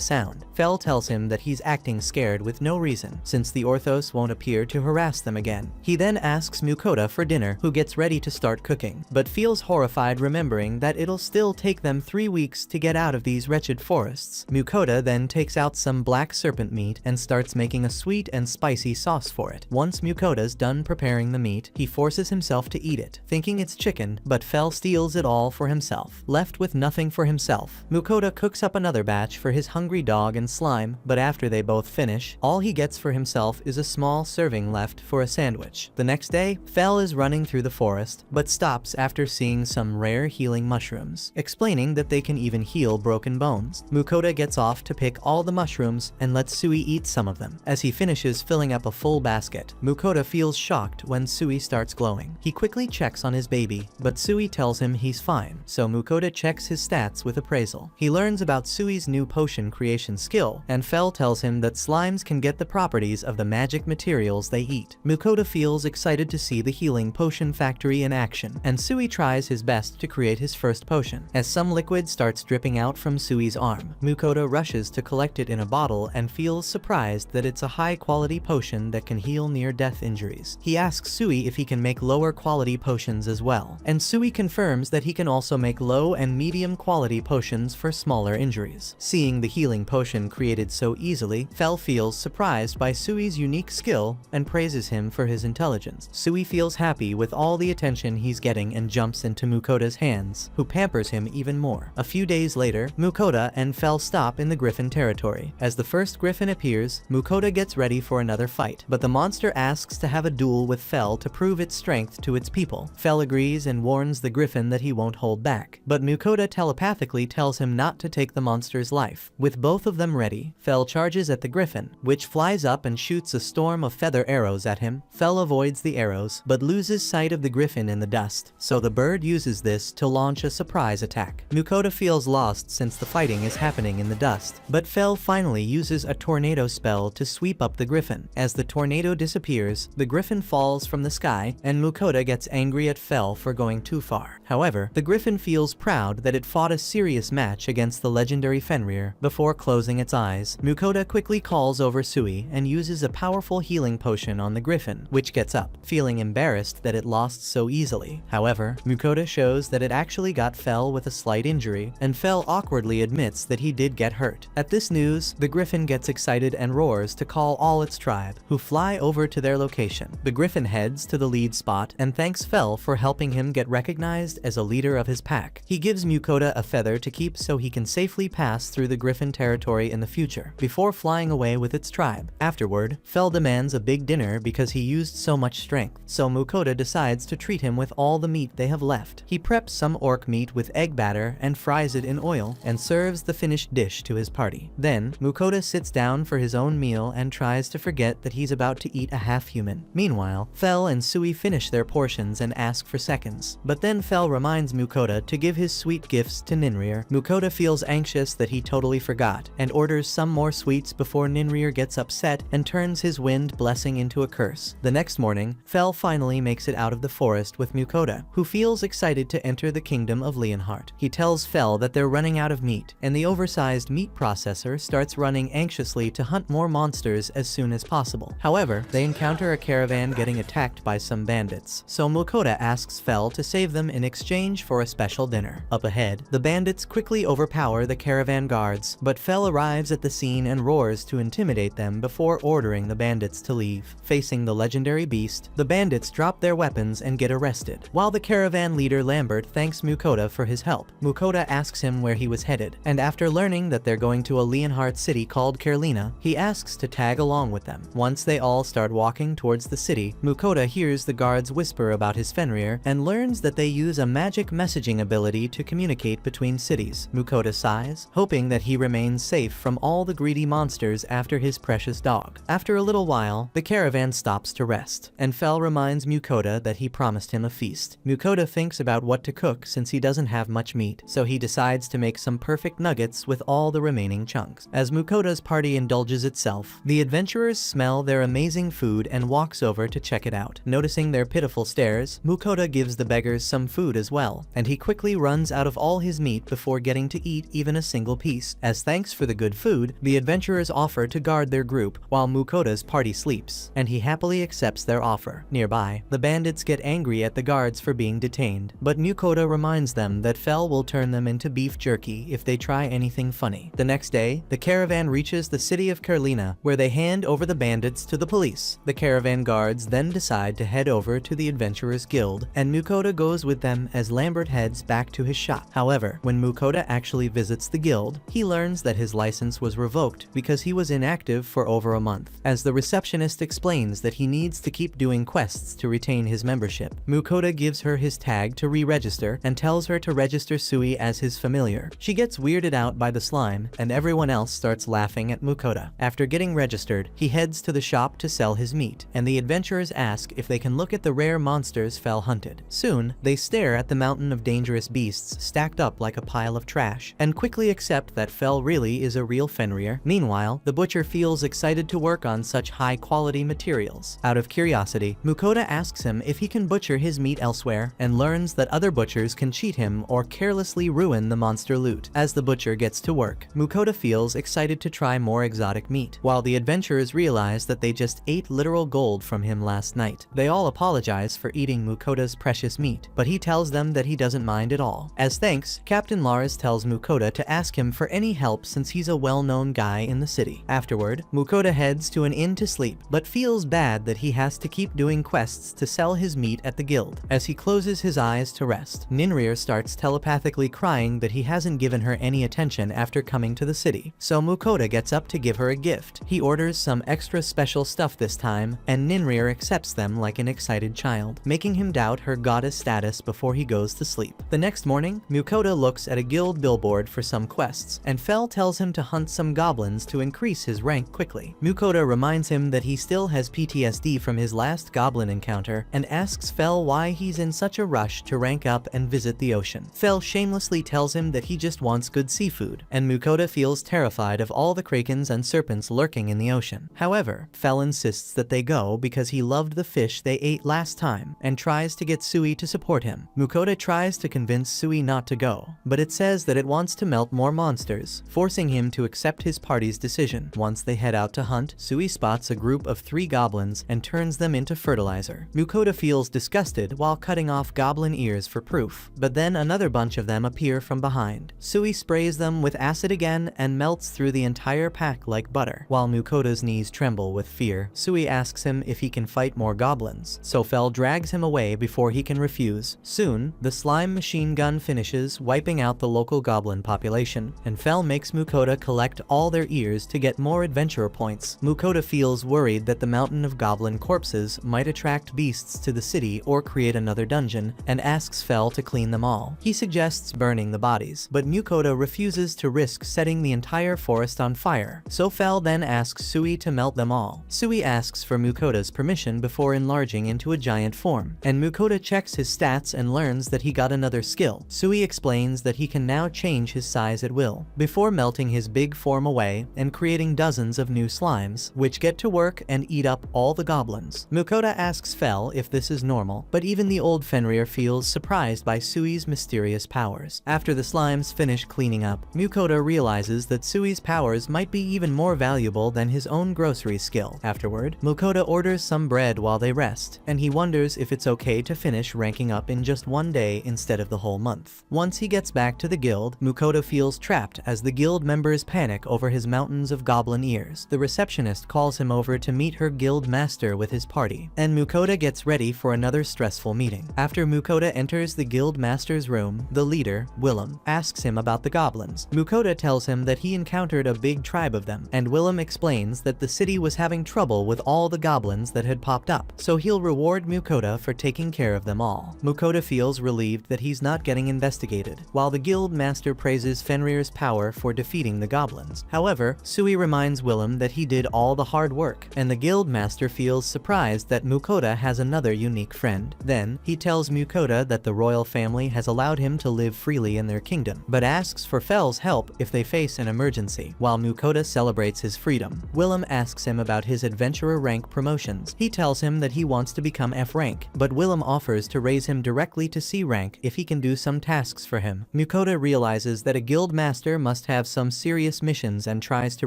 sound. Fel tells him that he's acting scared with no reason, since the Orthos won't appear to harass them again. He then asks Mukoda for dinner, who gets ready to start cooking, but feels horrified remembering that it'll still take them 3 weeks to get out of these wretched forests. Mukoda then takes out some black serpent meat and starts making a sweet and spicy sauce for it. Once Mukoda's done preparing the meat, he forces himself to eat it, thinking it's chicken, but Fel steals it all for himself. Left with nothing for himself, Mukoda cooks up another batch for his hungry dog and slime, but after they both finish, all he gets for himself is a small serving left for a sandwich. The next day, Fel is running through the forest, but stops after seeing some rare healing mushrooms, explaining that they can even heal broken bones. Mukoda gets off to pick all the mushrooms and lets Sui eat some of them. As he finishes filling up a full basket, Mukoda feels shocked when Sui starts glowing. He quickly checks on his baby, but Sui tells him he's fine, so Mukoda checks his stats with appraisal. He learns about Sui's new potion creation skill, and Fel tells him that slimes can get the properties of the magic materials they eat. Mukoda feels excited to see the healing potion factory in action, and Sui tries his best to create his first potion. As some liquid starts dripping out from Sui's arm, Mukoda rushes to collect it in a bottle and feels surprised that it's a high-quality potion that can heal near-death injuries. He asks Sui if he can make lower-quality potions as well, and Sui confirms that he can also make low and medium-quality potions for smaller injuries. Seeing the healing potion created so easily, Fel feels surprised by Sui's unique skill and praises him for his intelligence. Sui feels happy with all the attention he's getting and jumps into Mukoda's hands, who pampers him even more. A few days later, Mukoda and Fel stop in the griffin territory. As the first griffin appears, Mukoda gets ready for another fight, but the monster asks to have a duel with Fel to prove its strength to its people. Fel agrees and warns the griffin that he won't hold back, but Mukoda telepathically tells him not to take the monster's life. With both of them ready, Fel charges at the griffin, which flies up and shoots a storm of feather arrows at him. Fel avoids the arrows, but loses sight of the griffin in the dust, so the bird uses this to launch a surprise attack. Mukoda feels lost since the fighting is happening in the dust, but Fel finally uses a tornado spell to sweep up the griffin. As the tornado disappears, the griffin falls from the sky, and Mukoda gets angry at Fel for going too far. However, the griffin feels proud that it fought a serious match against the legendary Fenrir before closing its eyes. Mukoda quickly calls over Sui and uses a powerful healing potion on the griffin, which gets up, feeling embarrassed that it lost so easily. However, Mukoda shows that it actually got Fel with a slight injury, and Fel awkwardly admits that he did get hurt. At this news, the griffin gets excited and roars to call all its tribe, who fly over to their location. The griffin heads to the lead spot and thanks Fel for helping him get recognized as a leader of his pack. He gives Mukoda a feather to keep so he can safely pass through the griffin territory in the future, before flying away with its tribe. Afterward, Fel demands a big dinner because he used so much strength, so Mukoda decides to treat him with all the meat they have left. He preps some orc meat with egg batter and fries it in oil, and serves the finished dish to his party. Then, Mukoda sits down for his own meal and tries to forget that he's about to eat a half-human. Meanwhile, Fel and Sui finish their portions and ask for seconds, but then Fel reminds Mukoda to give his sweet gifts to Ninrir. Mukoda feels anxious that he totally forgot, and orders some more sweets before Ninrir gets upset and turns his wind blessing into a curse. The next morning, Fel finally makes it out of the forest with Mukoda, who feels excited to enter the kingdom of Leonhardt. He tells Fel that they're running out of meat, and the oversized meat processor starts running anxiously to hunt more monsters as soon as possible. However, they encounter a caravan getting attacked by some bandits, so Mukoda asks Fel to save them in exchange for a special dinner. Up ahead, the bandits quickly overpower the caravan guards, but Fel arrives at the scene and roars to intimidate them before ordering the bandits to leave. Facing the legendary beast, the bandits drop their weapons and get arrested, while the caravan leader Lambert thanks Mukoda for his help. Mukoda asks him where he was headed, and after learning that they're going to a Leonhardt city called Kerlina, he asks to tag along with them. Once they all start walking towards the city, Mukoda hears the guards whisper about his Fenrir and learns that they use a magic messaging ability to communicate between cities. Mukoda sighs, hoping that he remains safe from all the greedy monsters after his precious dog. After a little while, the caravan stops to rest, and Fel reminds Mukoda that he promised him a feast. Mukoda thinks about what to cook since he doesn't have much meat, so he decides to make some perfect nuggets with all the remaining chunks. As Mukoda's party indulges itself, the adventurers smell their amazing food and walks over to check it out. Noticing their pitiful stares, Mukoda gives the beggars some food as well, and he quickly runs out of all his meat before getting to eat even a single piece. As thanks for the good food, the adventurers offer to guard their group while Mukoda's party sleeps, and he happily accepts their offer. Nearby, the bandits get angry at the guards for being detained, but Mukoda reminds them that Fel will turn them into beef jerky if they try anything funny. The next day, the caravan reaches the city of Carlina, where they hand over the bandits to the police. The caravan guards then decide to head over to the Adventurers Guild, and Mukoda goes with them as Lambert heads back to his shop. However, when Mukoda actually visits the guild, he learns that his license was revoked because he was inactive for over a month, as the receptionist explains that he needs to keep doing quests to retain his membership. Mukoda gives her his tag to re-register and tells her to register Sui as his familiar. She gets weirded out by the slime, and everyone else starts laughing at Mukoda. After getting registered, he heads to the shop to sell his meat, and the adventurers ask if they can look at the rare monsters Fel hunted. Soon, they stare at the mountain of dangerous beasts stacked up like a pile of trash, and quickly accept that Fel really is a real Fenrir. Meanwhile, the butcher feels excited to work on such high-quality materials. Out of curiosity, Mukoda asks him if he can butcher his meat elsewhere, and learns that other butchers can cheat him or carelessly ruin the monster loot. As the butcher gets to work, Mukoda feels excited to try more exotic meat, while the adventurers realize that they just ate literal gold from him last night. They all apologize for eating Mukoda's precious meat, but he tells them that he doesn't mind at all. As thanks, Captain Lars tells Mukoda to ask him for any help since he's a well-known guy in the city. Afterward, Mukoda heads to an inn to sleep, but feels bad that he has to keep doing quests to sell his meat at the guild. As he closes his eyes to rest, Ninrir starts telepathically crying that he hasn't given her any attention after coming to the city, so Mukoda gets up to give her a gift. He orders some extra special stuff this time, and Ninrir accepts them like an excited child, making him doubt her goddess status before he goes to sleep. The next morning, Mukoda looks at a guild billboard for some quests, and Fel tells him to hunt some goblins to increase his rank quickly. Mukoda reminds him that he still has PTSD from his last goblin encounter, and asks Fel why he's in such a rush to rank up and visit the ocean. Fel shamelessly tells him that he just wants good seafood, and Mukoda feels terrified of all the krakens and serpents lurking in the ocean. However, Fel insists that they go because he loved the fish they ate last time, and tries to get Sui to support him. Mukoda tries to convince Sui not to go, but it says that it wants to melt more monsters, forcing him to accept his party's decision. Once they head out to hunt, Sui spots a group of 3 goblins and turns them into fertilizer. Mukoda feels disgusted while cutting off goblin ears for proof, but then another bunch of them appear from behind. Sui sprays them with acid again and melts through the entire pack like butter. While Mukoda's knees tremble with fear, Sui asks him if he can fight more goblins, so Fel drags him away before he can refuse. Soon, the slime machine gun finishes, wiping out the local goblin population, and Fel makes Mukoda collect all their ears to get more adventurer points. Mukoda feels worried that the mountain of goblin corpses might attract beasts to the city or create another dungeon, and asks Fel to clean them all. He suggests burning the bodies, but Mukoda refuses to risk setting the entire forest on fire, so Fel then asks Sui to melt them all. Sui asks for Mukoda's permission before enlarging into a giant form, and Mukoda checks his stats and learns that he got another skill. Sui explains that he can now change his size at will, before melting his big form away and creating dozens of new slimes, which get to work and eat up all the goblins. Mukoda asks Fel if this is normal, but even the old Fenrir feels surprised by Sui's mysterious powers. After the slimes finish cleaning up, Mukoda realizes that Sui's powers might be even more valuable than his own grocery skill. Afterward, Mukoda orders some bread while they rest, and he wonders if it's okay to finish ranking up in just one day instead of the whole month. Once he gets back to the guild, Mukoda feels trapped as the guild members panic over his mountains of goblin ears. The receptionist calls him over to meet her guild master with his party, and Mukoda gets ready for another stressful meeting. After Mukoda enters the guild master's room, the leader, Willem, asks him about the goblins. Mukoda tells him that he encountered a big tribe of them, and Willem explains that the city was having trouble with all the goblins that had popped up, so he'll reward Mukoda for taking care of them all. Mukoda feels relieved that he's not getting investigated, while the guild master praises Fenrir's power for defeating the goblins. However, Sui reminds Willem that he did all the hard work, and the guild master feels surprised that Mukoda has another unique friend. Then, he tells Mukoda that the royal family has allowed him to live freely in their kingdom, but asks for Fel's help if they face an emergency. While Mukoda celebrates his freedom, Willem asks him about his adventurer rank promotions. He tells him that he wants to become F rank, but Willem offers to raise him directly to C rank if he can do some tasks for him. Mukoda realizes that a guild master must have some serious missions and tries to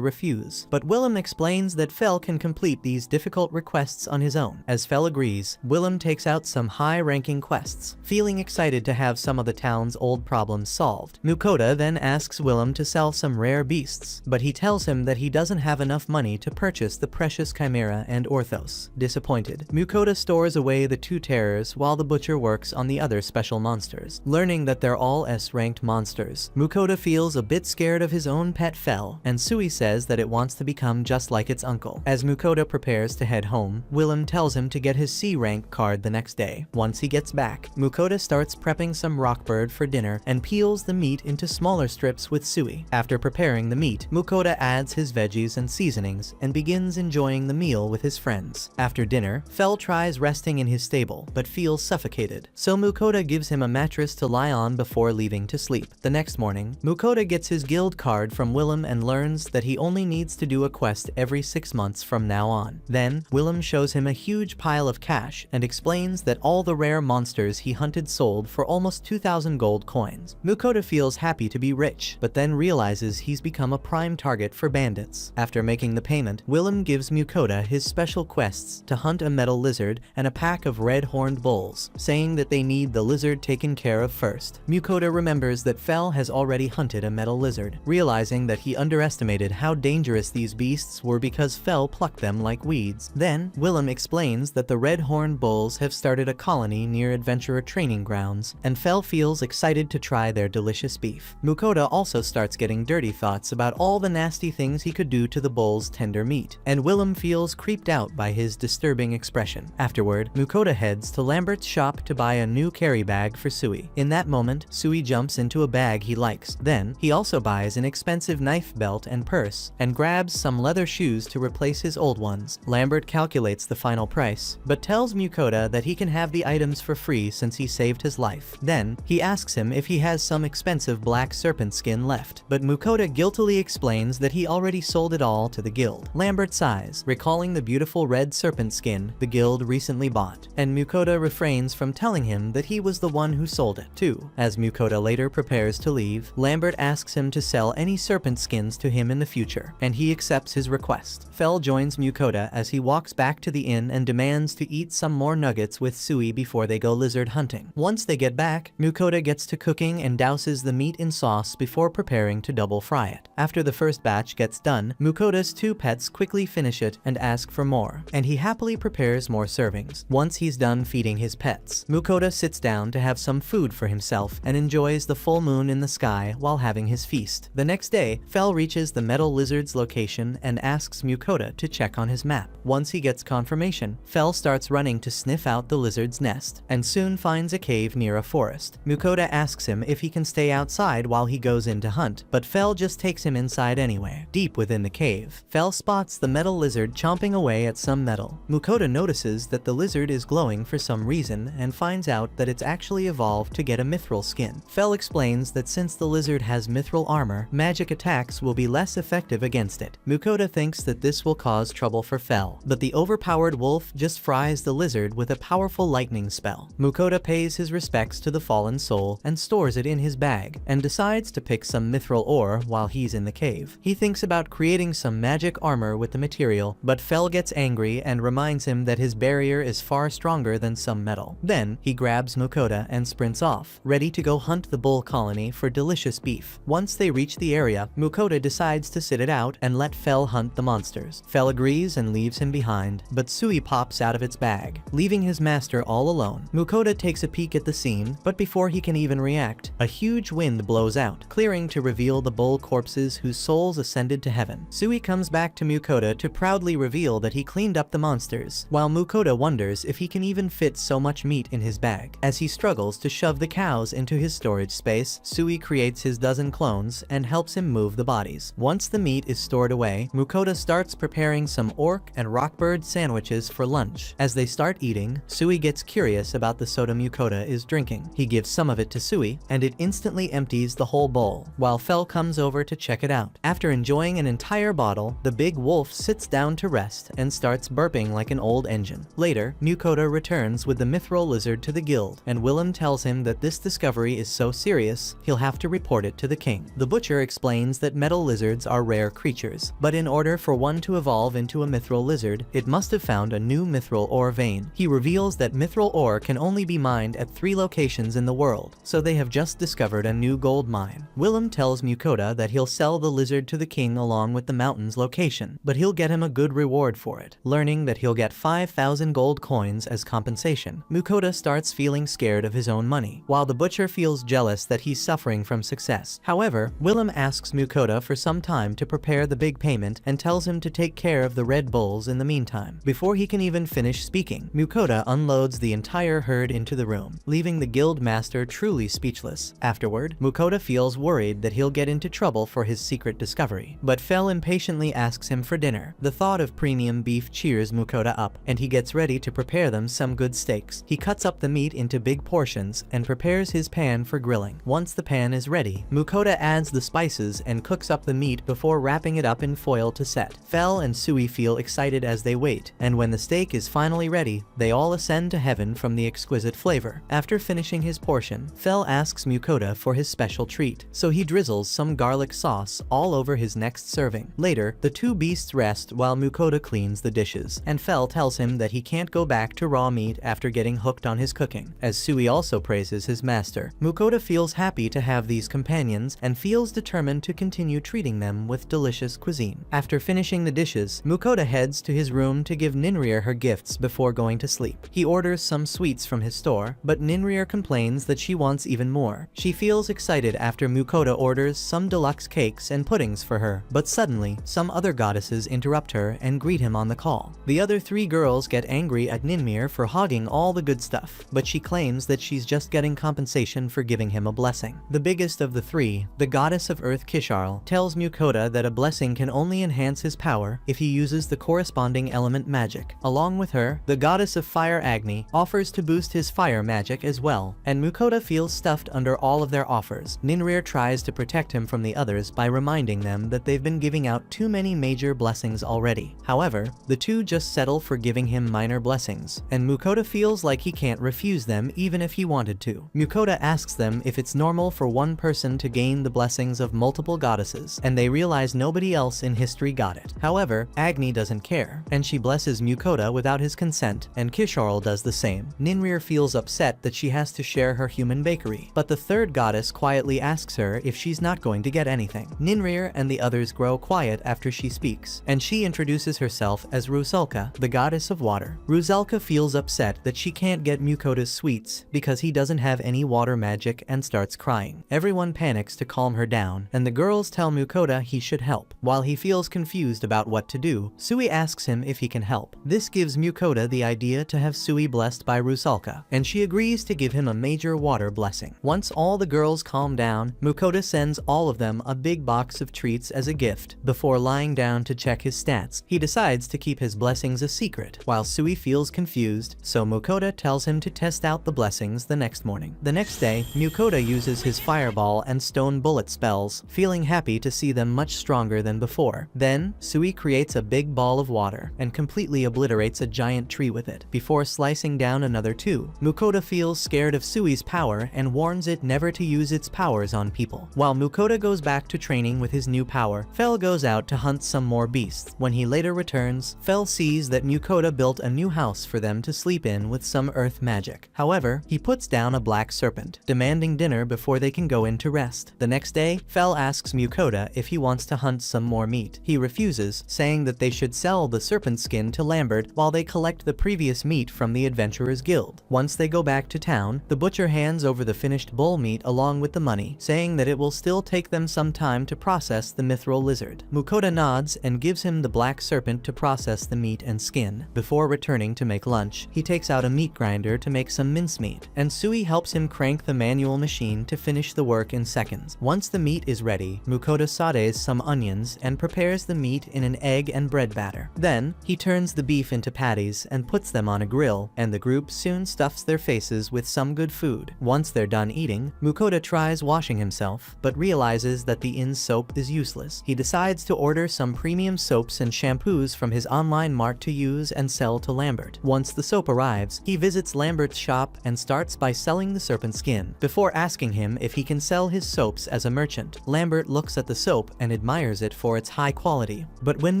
refuse, but Willem explains that Fel can complete these difficult requests on his own. As Fel agrees, Willem takes out some high-ranking quests, feeling excited to have some of the town's old problems solved. Mukoda then asks Willem to sell some rare beasts, but he tells him that he doesn't have enough money to purchase the precious Chimera and Orthos. Disappointed, Mukoda stores away the two terrors while the butcher works on the other special monsters. Learning that they're all S-ranked monsters, Mukoda feels a bit scared of his own pet Fel, and Sui says that it wants to become just like its uncle. As Mukoda prepares to head home, Willem tells him to get his C rank card the next day. Once he gets back, Mukoda starts prepping some rockbird for dinner and peels the meat into smaller strips with Sui. After preparing the meat, Mukoda adds his veggies and seasonings and begins enjoying the meal with his friends. After dinner, Fel tries resting in his stable, but feels suffocated, so Mukoda gives him a mattress to lie on before leaving to sleep. The next morning, Mukoda gets his guild card from Willem and learns that he only needs to do a quest every 6 months from now on. Then, Willem shows him a huge pile of cash and explains that all the rare monsters he hunted sold for almost 2,000 gold coins. Mukoda feels happy to be rich, but then realizes he's become a prime target for bandits. After making the payment, Willem gives Mukoda his special quests to hunt a metal lizard and a pack of red-horned bulls, saying that they need the lizard taken care of first. Mukoda remembers that Fel has already hunted a metal lizard, realizing that he underestimated how dangerous these beasts were because Fel plucked them like weeds. Then, Willem explains that the red-horned bulls have started a colony near adventurer training grounds, and Fel feels excited to try their delicious beef. Mukoda also starts getting dirty thoughts about all the nasty things he could do to the bull's tender meat, and Willem feels creeped out by his disturbing expression. Afterward, Mukoda heads to Lambert's shop to buy a new carry bag for Sui. In that moment, Sui jumps into a bag he likes. Then, he also buys an expensive knife belt and purse, and grabs some leather shoes to replace his old ones. Lambert calculates the final price, but tells Mukoda that he can have the items for free since he saved his life. Then, he asks him if he has some expensive black serpent skin left, but Mukoda guiltily explains that he already sold it all to the guild. Lambert sighs, recalling the beautiful red serpent skin the guild recently bought, and Mukoda refrains from telling him that he was the one who sold it, too. As Mukoda later prepares to leave, Lambert asks him to sell any serpent skins to him in the future, and he accepts his request. Fel joins Mukoda as he walks back to the inn and demands to eat some more nuggets with Sui before they go lizard hunting. Once they get back, Mukoda gets to cooking and douses the meat in sauce before preparing to double fry it. After the first batch gets done, Mukoda's two pets quickly finish it and ask for more, and he happily prepares more servings. Once he's done feeding his pets, Mukoda sits down to have some food for himself and enjoys the full moon in the sky while having his feast. The next day, Fel reaches the metal lizard's location and asks Mukoda to check on his map. Once he gets confirmation, Fel starts running to sniff out the lizard's nest, and soon finds a cave near a forest. Mukoda asks him if he can stay outside while he goes in to hunt, but Fel just takes him inside anyway. Deep within the cave, Fel spots the metal lizard chomping away at some metal. Mukoda notices that the lizard is glowing for some reason and finds out that it's actually evolved to get a mithril skin. Fel explains that since the lizard has mithril armor, magic attacks will be less effective against it. Mukoda thinks that this will cause trouble for Fel, but the overpowered wolf just fries the lizard with a powerful lightning spell. Mukoda pays his respects to the fallen soul and stores it in his bag, and decides to pick some mithril ore while he's in the cave. He thinks about creating some magic armor with the material, but Fel gets angry and reminds him that his barrier is far stronger than some metal. Then, he grabs Mukoda and sprints off, ready to go hunt the bull colony for delicious beef. Once they reach the area, Mukoda decides to sit it out and let Fel hunt the monsters. Fel agrees and leaves him behind, but Sui pops out of its bag, leaving his master all alone. Mukoda takes a peek at the scene, but before he can even react, a huge wind blows out, clearing to reveal the bull corpses whose souls ascended to heaven. Sui comes back to Mukoda to proudly reveal that he cleaned up the monsters, while Mukoda wonders if he can even fit so much meat in his bag. As he struggles to shove the cows into his storage space, Sui creates his dozen clones and helps him move the bodies. Once the meat is stored away, Mukoda starts preparing some orc and rockbird sandwiches for lunch. As they start eating, Sui gets curious about the soda Mukoda is drinking. He gives some of it to Sui, and it instantly empties the whole bowl, while Fel comes over to check it out. After enjoying an entire bottle, the big wolf sits down to rest and starts burping like an old engine. Later, Mukoda returns returns with the mithril lizard to the guild, and Willem tells him that this discovery is so serious, he'll have to report it to the king. The butcher explains that metal lizards are rare creatures, but in order for one to evolve into a mithril lizard, it must have found a new mithril ore vein. He reveals that mithril ore can only be mined at 3 locations in the world, so they have just discovered a new gold mine. Willem tells Mukoda that he'll sell the lizard to the king along with the mountain's location, but he'll get him a good reward for it. Learning that he'll get 5,000 gold coins as compensation, Mukoda starts feeling scared of his own money, while the butcher feels jealous that he's suffering from success. However, Willem asks Mukoda for some time to prepare the big payment and tells him to take care of the Red Bulls in the meantime. Before he can even finish speaking, Mukoda unloads the entire herd into the room, leaving the guild master truly speechless. Afterward, Mukoda feels worried that he'll get into trouble for his secret discovery, but Fel impatiently asks him for dinner. The thought of premium beef cheers Mukoda up, and he gets ready to prepare them some good steaks. He cuts up the meat into big portions and prepares his pan for grilling. Once the pan is ready, Mukoda adds the spices and cooks up the meat before wrapping it up in foil to set. Fel and Sui feel excited as they wait, and when the steak is finally ready, they all ascend to heaven from the exquisite flavor. After finishing his portion, Fel asks Mukoda for his special treat, so he drizzles some garlic sauce all over his next serving. Later, the two beasts rest while Mukoda cleans the dishes, and Fel tells him that he can't go back to raw meat after getting hooked on his cooking. As Sui also praises his master, Mukoda feels happy to have these companions and feels determined to continue treating them with delicious cuisine. After finishing the dishes, Mukoda heads to his room to give Ninrir her gifts before going to sleep. He orders some sweets from his store, but Ninrir complains that she wants even more. She feels excited after Mukoda orders some deluxe cakes and puddings for her, but suddenly, some other goddesses interrupt her and greet him on the call. The other 3 girls get angry at Ninrir for hogging all the good stuff, but she claims that she's just getting compensation for giving him a blessing. The biggest of the 3, the goddess of earth Kisharl, tells Mukoda that a blessing can only enhance his power if he uses the corresponding element magic. Along with her, the goddess of fire Agni offers to boost his fire magic as well, and Mukoda feels stuffed under all of their offers. Ninrir tries to protect him from the others by reminding them that they've been giving out too many major blessings already. However, the 2 just settle for giving him minor blessings, and Mukoda feels like he can't refuse them even if he wanted to. Mukoda asks them if it's normal for one person to gain the blessings of multiple goddesses, and they realize nobody else in history got it. However, Agni doesn't care, and she blesses Mukoda without his consent, and Kisharl does the same. Ninrir feels upset that she has to share her human bakery, but the 3rd goddess quietly asks her if she's not going to get anything. Ninrir and the others grow quiet after she speaks, and she introduces herself as Rusalka, the goddess of water. Rusalka feels upset that she can't get Mukoda's sweets because he doesn't have any water magic and starts crying. Everyone panics to calm her down, and the girls tell Mukoda he should help. While he feels confused about what to do, Sui asks him if he can help. This gives Mukoda the idea to have Sui blessed by Rusalka, and she agrees to give him a major water blessing. Once all the girls calm down, Mukoda sends all of them a big box of treats as a gift. Before lying down to check his stats, he decides to keep his blessings a secret, while Sui feels confused, so Mukoda tells him to test out the blessings the next morning. The next day, Mukoda uses his fireball and stone bullet spells, feeling happy to see them much stronger than before. Then, Sui creates a big ball of water and completely obliterates a giant tree with it. Before slicing down another 2, Mukoda feels scared of Sui's power and warns it never to use its powers on people. While Mukoda goes back to training with his new power, Fel goes out to hunt some more beasts. When he later returns, Fel sees that Mukoda built a new house for them to sleep in with some earth magic. However, he puts down a black serpent, demanding dinner before they can go in to rest. The next day, Fel asks Mukoda if he wants to hunt some more meat. He refuses, saying that they should sell the serpent skin to Lambert while they collect the previous meat from the Adventurers Guild. Once they go back to town, the butcher hands over the finished bull meat along with the money, saying that it will still take them some time to process the mithril lizard. Mukoda nods and gives him the black serpent to process the meat and skin. Before returning to make lunch, he takes out a meat grinder to make some mincemeat, and Sui helps him crank the manual machine to finish the work in seconds. Once the meat is ready, Mukoda sautés some onions and prepares the meat in an egg and bread batter. Then, he turns the beef into patties and puts them on a grill, and the group soon stuffs their faces with some good food. Once they're done eating, Mukoda tries washing himself, but realizes that the inn's soap is useless. He decides to order some premium soaps and shampoos from his online mart to use and sell to Lambert. Once the soap soap arrives, he visits Lambert's shop and starts by selling the serpent skin, before asking him if he can sell his soaps as a merchant. Lambert looks at the soap and admires it for its high quality. But when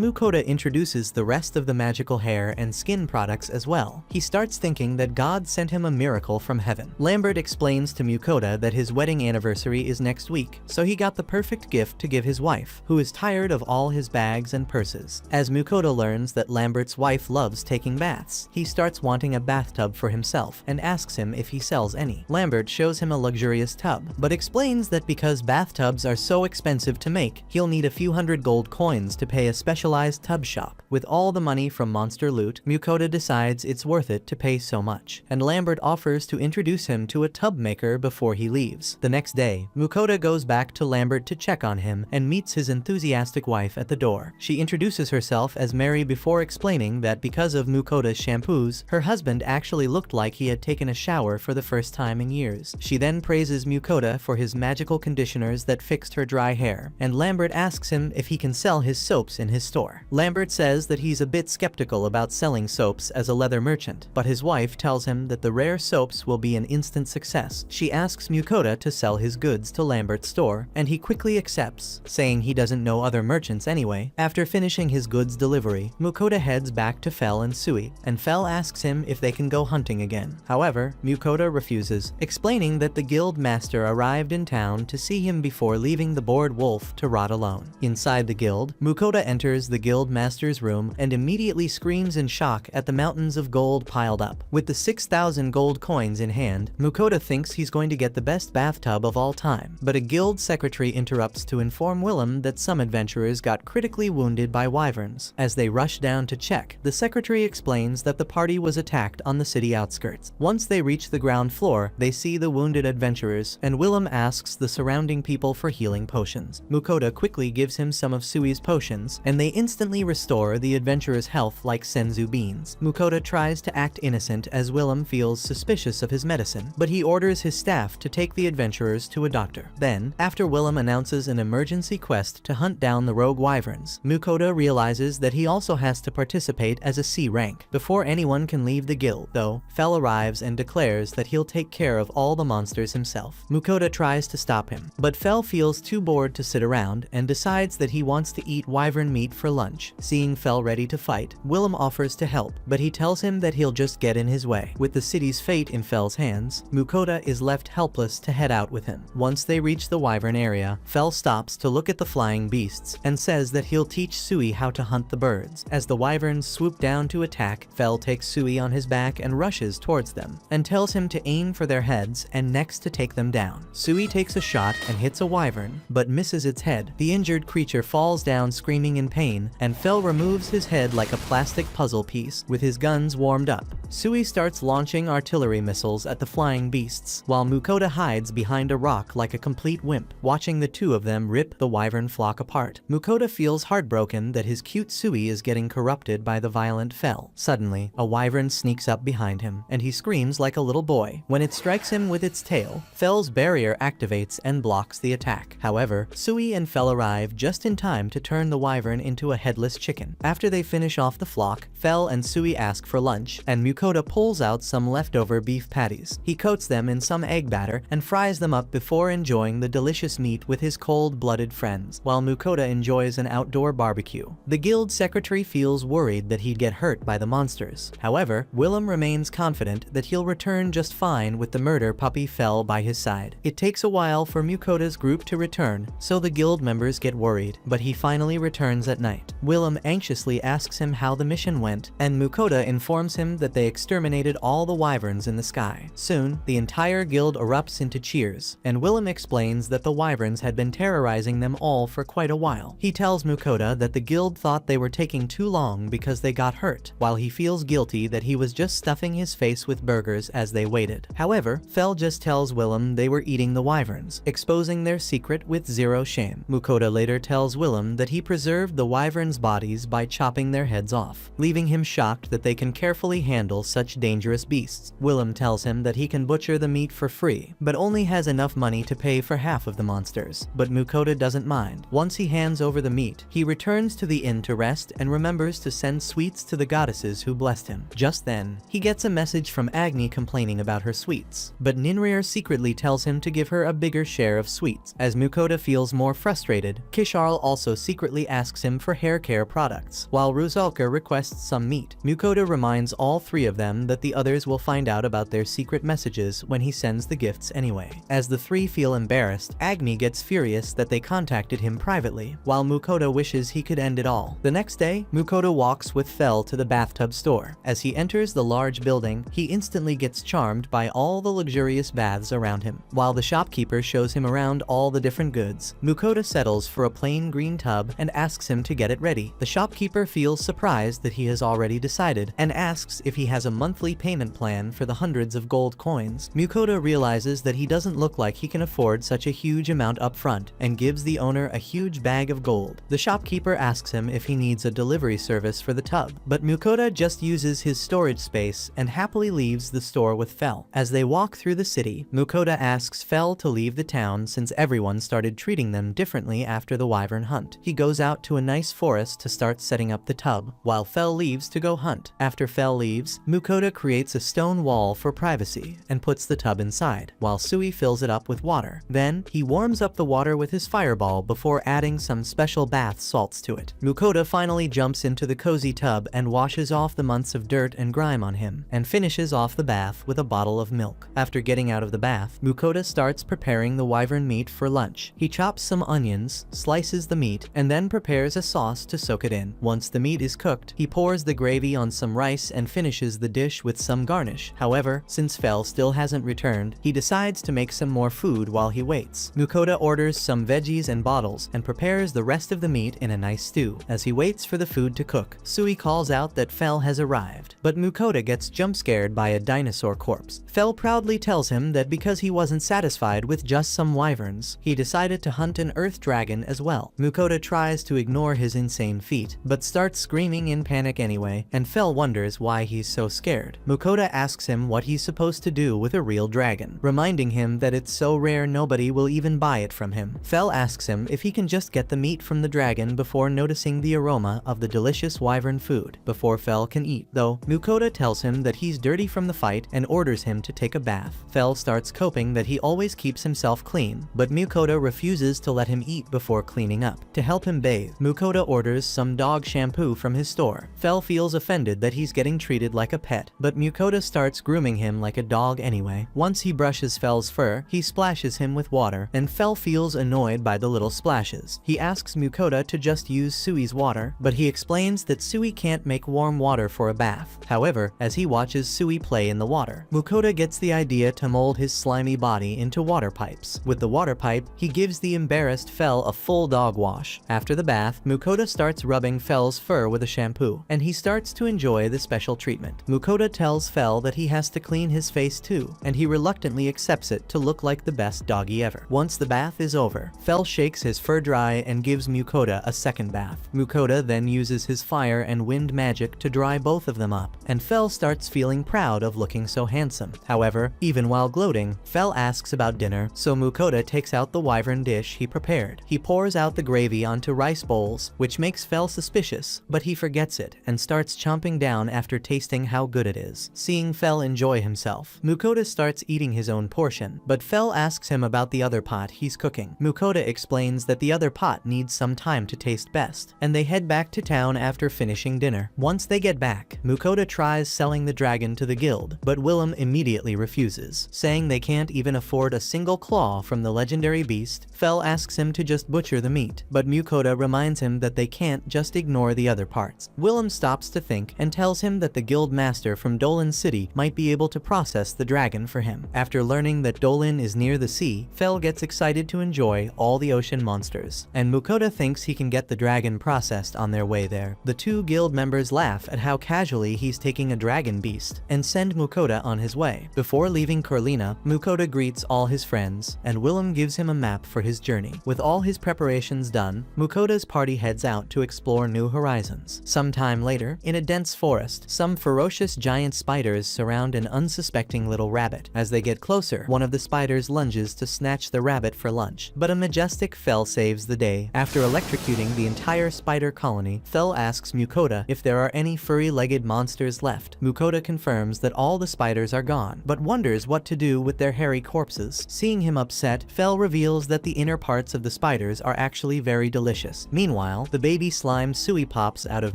Mukoda introduces the rest of the magical hair and skin products as well, he starts thinking that God sent him a miracle from heaven. Lambert explains to Mukoda that his wedding anniversary is next week, so he got the perfect gift to give his wife, who is tired of all his bags and purses. As Mukoda learns that Lambert's wife loves taking baths, he starts wanting a bathtub for himself and asks him if he sells any. Lambert shows him a luxurious tub, but explains that because bathtubs are so expensive to make, he'll need a few hundred gold coins to pay a specialized tub shop. With all the money from monster loot, Mukoda decides it's worth it to pay so much, and Lambert offers to introduce him to a tub maker before he leaves. The next day, Mukoda goes back to Lambert to check on him and meets his enthusiastic wife at the door. She introduces herself as Mary before explaining that because of Mukoda's shampoos, her husband actually looked like he had taken a shower for the first time in years. She then praises Mukoda for his magical conditioners that fixed her dry hair, and Lambert asks him if he can sell his soaps in his store. Lambert says that he's a bit skeptical about selling soaps as a leather merchant, but his wife tells him that the rare soaps will be an instant success. She asks Mukoda to sell his goods to Lambert's store, and he quickly accepts, saying he doesn't know other merchants anyway. After finishing his goods delivery, Mukoda heads back to Fel and Sui, and Fel asks him if they can go hunting again. However, Mukoda refuses, explaining that the guild master arrived in town to see him before leaving the bored wolf to rot alone. Inside the guild, Mukoda enters the guild master's room and immediately screams in shock at the mountains of gold piled up. With the 6,000 gold coins in hand, Mukoda thinks he's going to get the best bathtub of all time, but a guild secretary interrupts to inform Willem that some adventurers got critically wounded by wyverns. As they rush down to check, the secretary explains that the party was attacked on the city outskirts. Once they reach the ground floor, they see the wounded adventurers, and Willem asks the surrounding people for healing potions. Mukoda quickly gives him some of Sui's potions, and they instantly restore the adventurer's health like senzu beans. Mukoda tries to act innocent as Willem feels suspicious of his medicine, but he orders his staff to take the adventurers to a doctor. Then, after Willem announces an emergency quest to hunt down the rogue wyverns, Mukoda realizes that he also has to participate as a C rank before anyone can leave the guild, though Fel arrives and declares that he'll take care of all the monsters himself. Mukoda tries to stop him, but Fel feels too bored to sit around and decides that he wants to eat wyvern meat for lunch. Seeing Fel ready to fight, Willem offers to help, but he tells him that he'll just get in his way. With the city's fate in Fel's hands, Mukoda is left helpless to head out with him. Once they reach the wyvern area, Fel stops to look at the flying beasts and says that he'll teach Sui how to hunt the birds. As the wyverns swoop down to attack, Fel takes Sui on his back and rushes towards them, and tells him to aim for their heads and necks to take them down. Sui takes a shot and hits a wyvern, but misses its head. The injured creature falls down screaming in pain, and Fel removes his head like a plastic puzzle piece, with his guns warmed up. Sui starts launching artillery missiles at the flying beasts, while Mukoda hides behind a rock like a complete wimp, watching the two of them rip the wyvern flock apart. Mukoda feels heartbroken that his cute Sui is getting corrupted by the violent Fel. Suddenly, a wyvern sneaks up behind him, and he screams like a little boy. When it strikes him with its tail, Fel's barrier activates and blocks the attack. However, Sui and Fel arrive just in time to turn the wyvern into a headless chicken. After they finish off the flock, Fel and Sui ask for lunch, and Mukoda pulls out some leftover beef patties. He coats them in some egg batter and fries them up before enjoying the delicious meat with his cold-blooded friends, while Mukoda enjoys an outdoor barbecue. The guild secretary feels worried that he'd get hurt by the monsters. However, Willem remains confident that he'll return just fine with the murder puppy Fel by his side. It takes a while for Mukoda's group to return, so the guild members get worried, but he finally returns at night. Willem anxiously asks him how the mission went, and Mukoda informs him that they exterminated all the wyverns in the sky. Soon, the entire guild erupts into cheers, and Willem explains that the wyverns had been terrorizing them all for quite a while. He tells Mukoda that the guild thought they were taking too long because they got hurt, while he feels guilty that he was just stuffing his face with burgers as they waited. However, Fel just tells Willem they were eating the wyverns, exposing their secret with zero shame. Mukoda later tells Willem that he preserved the wyverns' bodies by chopping their heads off, leaving him shocked that they can carefully handle handle such dangerous beasts. Willem tells him that he can butcher the meat for free, but only has enough money to pay for half of the monsters. But Mukoda doesn't mind. Once he hands over the meat, he returns to the inn to rest and remembers to send sweets to the goddesses who blessed him. Just then, he gets a message from Agni complaining about her sweets, but Ninrir secretly tells him to give her a bigger share of sweets. As Mukoda feels more frustrated, Kisharl also secretly asks him for hair care products, while Ruzalka requests some meat. Mukoda reminds all three of them that the others will find out about their secret messages when he sends the gifts anyway. As the three feel embarrassed, Agni gets furious that they contacted him privately, while Mukoda wishes he could end it all. The next day, Mukoda walks with Fel to the bathtub store. As he enters the large building, he instantly gets charmed by all the luxurious baths around him. While the shopkeeper shows him around all the different goods, Mukoda settles for a plain green tub and asks him to get it ready. The shopkeeper feels surprised that he has already decided and asks if he has a monthly payment plan for the hundreds of gold coins. Mukoda realizes that he doesn't look like he can afford such a huge amount up front and gives the owner a huge bag of gold. The shopkeeper asks him if he needs a delivery service for the tub, but Mukoda just uses his storage space and happily leaves the store with Fel. As they walk through the city, Mukoda asks Fel to leave the town since everyone started treating them differently after the wyvern hunt. He goes out to a nice forest to start setting up the tub, while Fel leaves to go hunt. After Fel leaves, Mukoda creates a stone wall for privacy and puts the tub inside, while Sui fills it up with water. Then, he warms up the water with his fireball before adding some special bath salts to it. Mukoda finally jumps into the cozy tub and washes off the months of dirt and grime on him, and finishes off the bath with a bottle of milk. After getting out of the bath, Mukoda starts preparing the wyvern meat for lunch. He chops some onions, slices the meat, and then prepares a sauce to soak it in. Once the meat is cooked, he pours the gravy on some rice and finishes the dish with some garnish. However, since Fel still hasn't returned, he decides to make some more food while he waits. Mukoda orders some veggies and bottles and prepares the rest of the meat in a nice stew. As he waits for the food to cook, Sui calls out that Fel has arrived, but Mukoda gets jump scared by a dinosaur corpse. Fel proudly tells him that because he wasn't satisfied with just some wyverns, he decided to hunt an earth dragon as well. Mukoda tries to ignore his insane feat, but starts screaming in panic anyway, and Fel wonders why he's so scared. Mukoda asks him what he's supposed to do with a real dragon, reminding him that it's so rare nobody will even buy it from him. Fel asks him if he can just get the meat from the dragon before noticing the aroma of the delicious wyvern food before Fel can eat, though Mukoda tells him that he's dirty from the fight and orders him to take a bath. Fel starts coping that he always keeps himself clean, but Mukoda refuses to let him eat before cleaning up. To help him bathe, Mukoda orders some dog shampoo from his store. Fel feels offended that he's getting treated like a pet, but Mukoda starts grooming him like a dog anyway. Once he brushes Fel's fur, he splashes him with water, and Fel feels annoyed by the little splashes. He asks Mukoda to just use Sui's water, but he explains that Sui can't make warm water for a bath. However, as he watches Sui play in the water, Mukoda gets the idea to mold his slimy body into water pipes. With the water pipe, he gives the embarrassed Fel a full dog wash. After the bath, Mukoda starts rubbing Fel's fur with a shampoo, and he starts to enjoy the special treatment. Mukoda tells Fel that he has to clean his face too, and he reluctantly accepts it to look like the best doggy ever. Once the bath is over, Fel shakes his fur dry and gives Mukoda a second bath. Mukoda then uses his fire and wind magic to dry both of them up, and Fel starts feeling proud of looking so handsome. However, even while gloating, Fel asks about dinner, so Mukoda takes out the wyvern dish he prepared. He pours out the gravy onto rice bowls, which makes Fel suspicious, but he forgets it and starts chomping down after tasting how good it is. Seeing Fel enjoy himself, Mukoda starts eating his own portion, but Fel asks him about the other pot he's cooking. Mukoda explains that the other pot needs some time to taste best, and they head back to town after finishing dinner. Once they get back, Mukoda tries selling the dragon to the guild, but Willem immediately refuses, saying they can't even afford a single claw from the legendary beast. Fel asks him to just butcher the meat, but Mukoda reminds him that they can't just ignore the other parts. Willem stops to think and tells him that the guild master from Dolan City might be able to process the dragon for him. After learning that Dolan is near the sea, Fel gets excited to enjoy all the ocean monsters, and Mukoda thinks he can get the dragon processed on their way there. The two guild members laugh at how casually he's taking a dragon beast, and send Mukoda on his way. Before leaving Corlina, Mukoda greets all his friends, and Willem gives him a map for his journey. With all his preparations done, Mukoda's party heads out to explore new horizons. Sometime later, in a dense forest, some ferocious Ferocious giant spiders surround an unsuspecting little rabbit. As they get closer, one of the spiders lunges to snatch the rabbit for lunch, but a majestic Fel saves the day. After electrocuting the entire spider colony, Fel asks Mukoda if there are any furry-legged monsters left. Mukoda confirms that all the spiders are gone, but wonders what to do with their hairy corpses. Seeing him upset, Fel reveals that the inner parts of the spiders are actually very delicious. Meanwhile, the baby slime Sui pops out of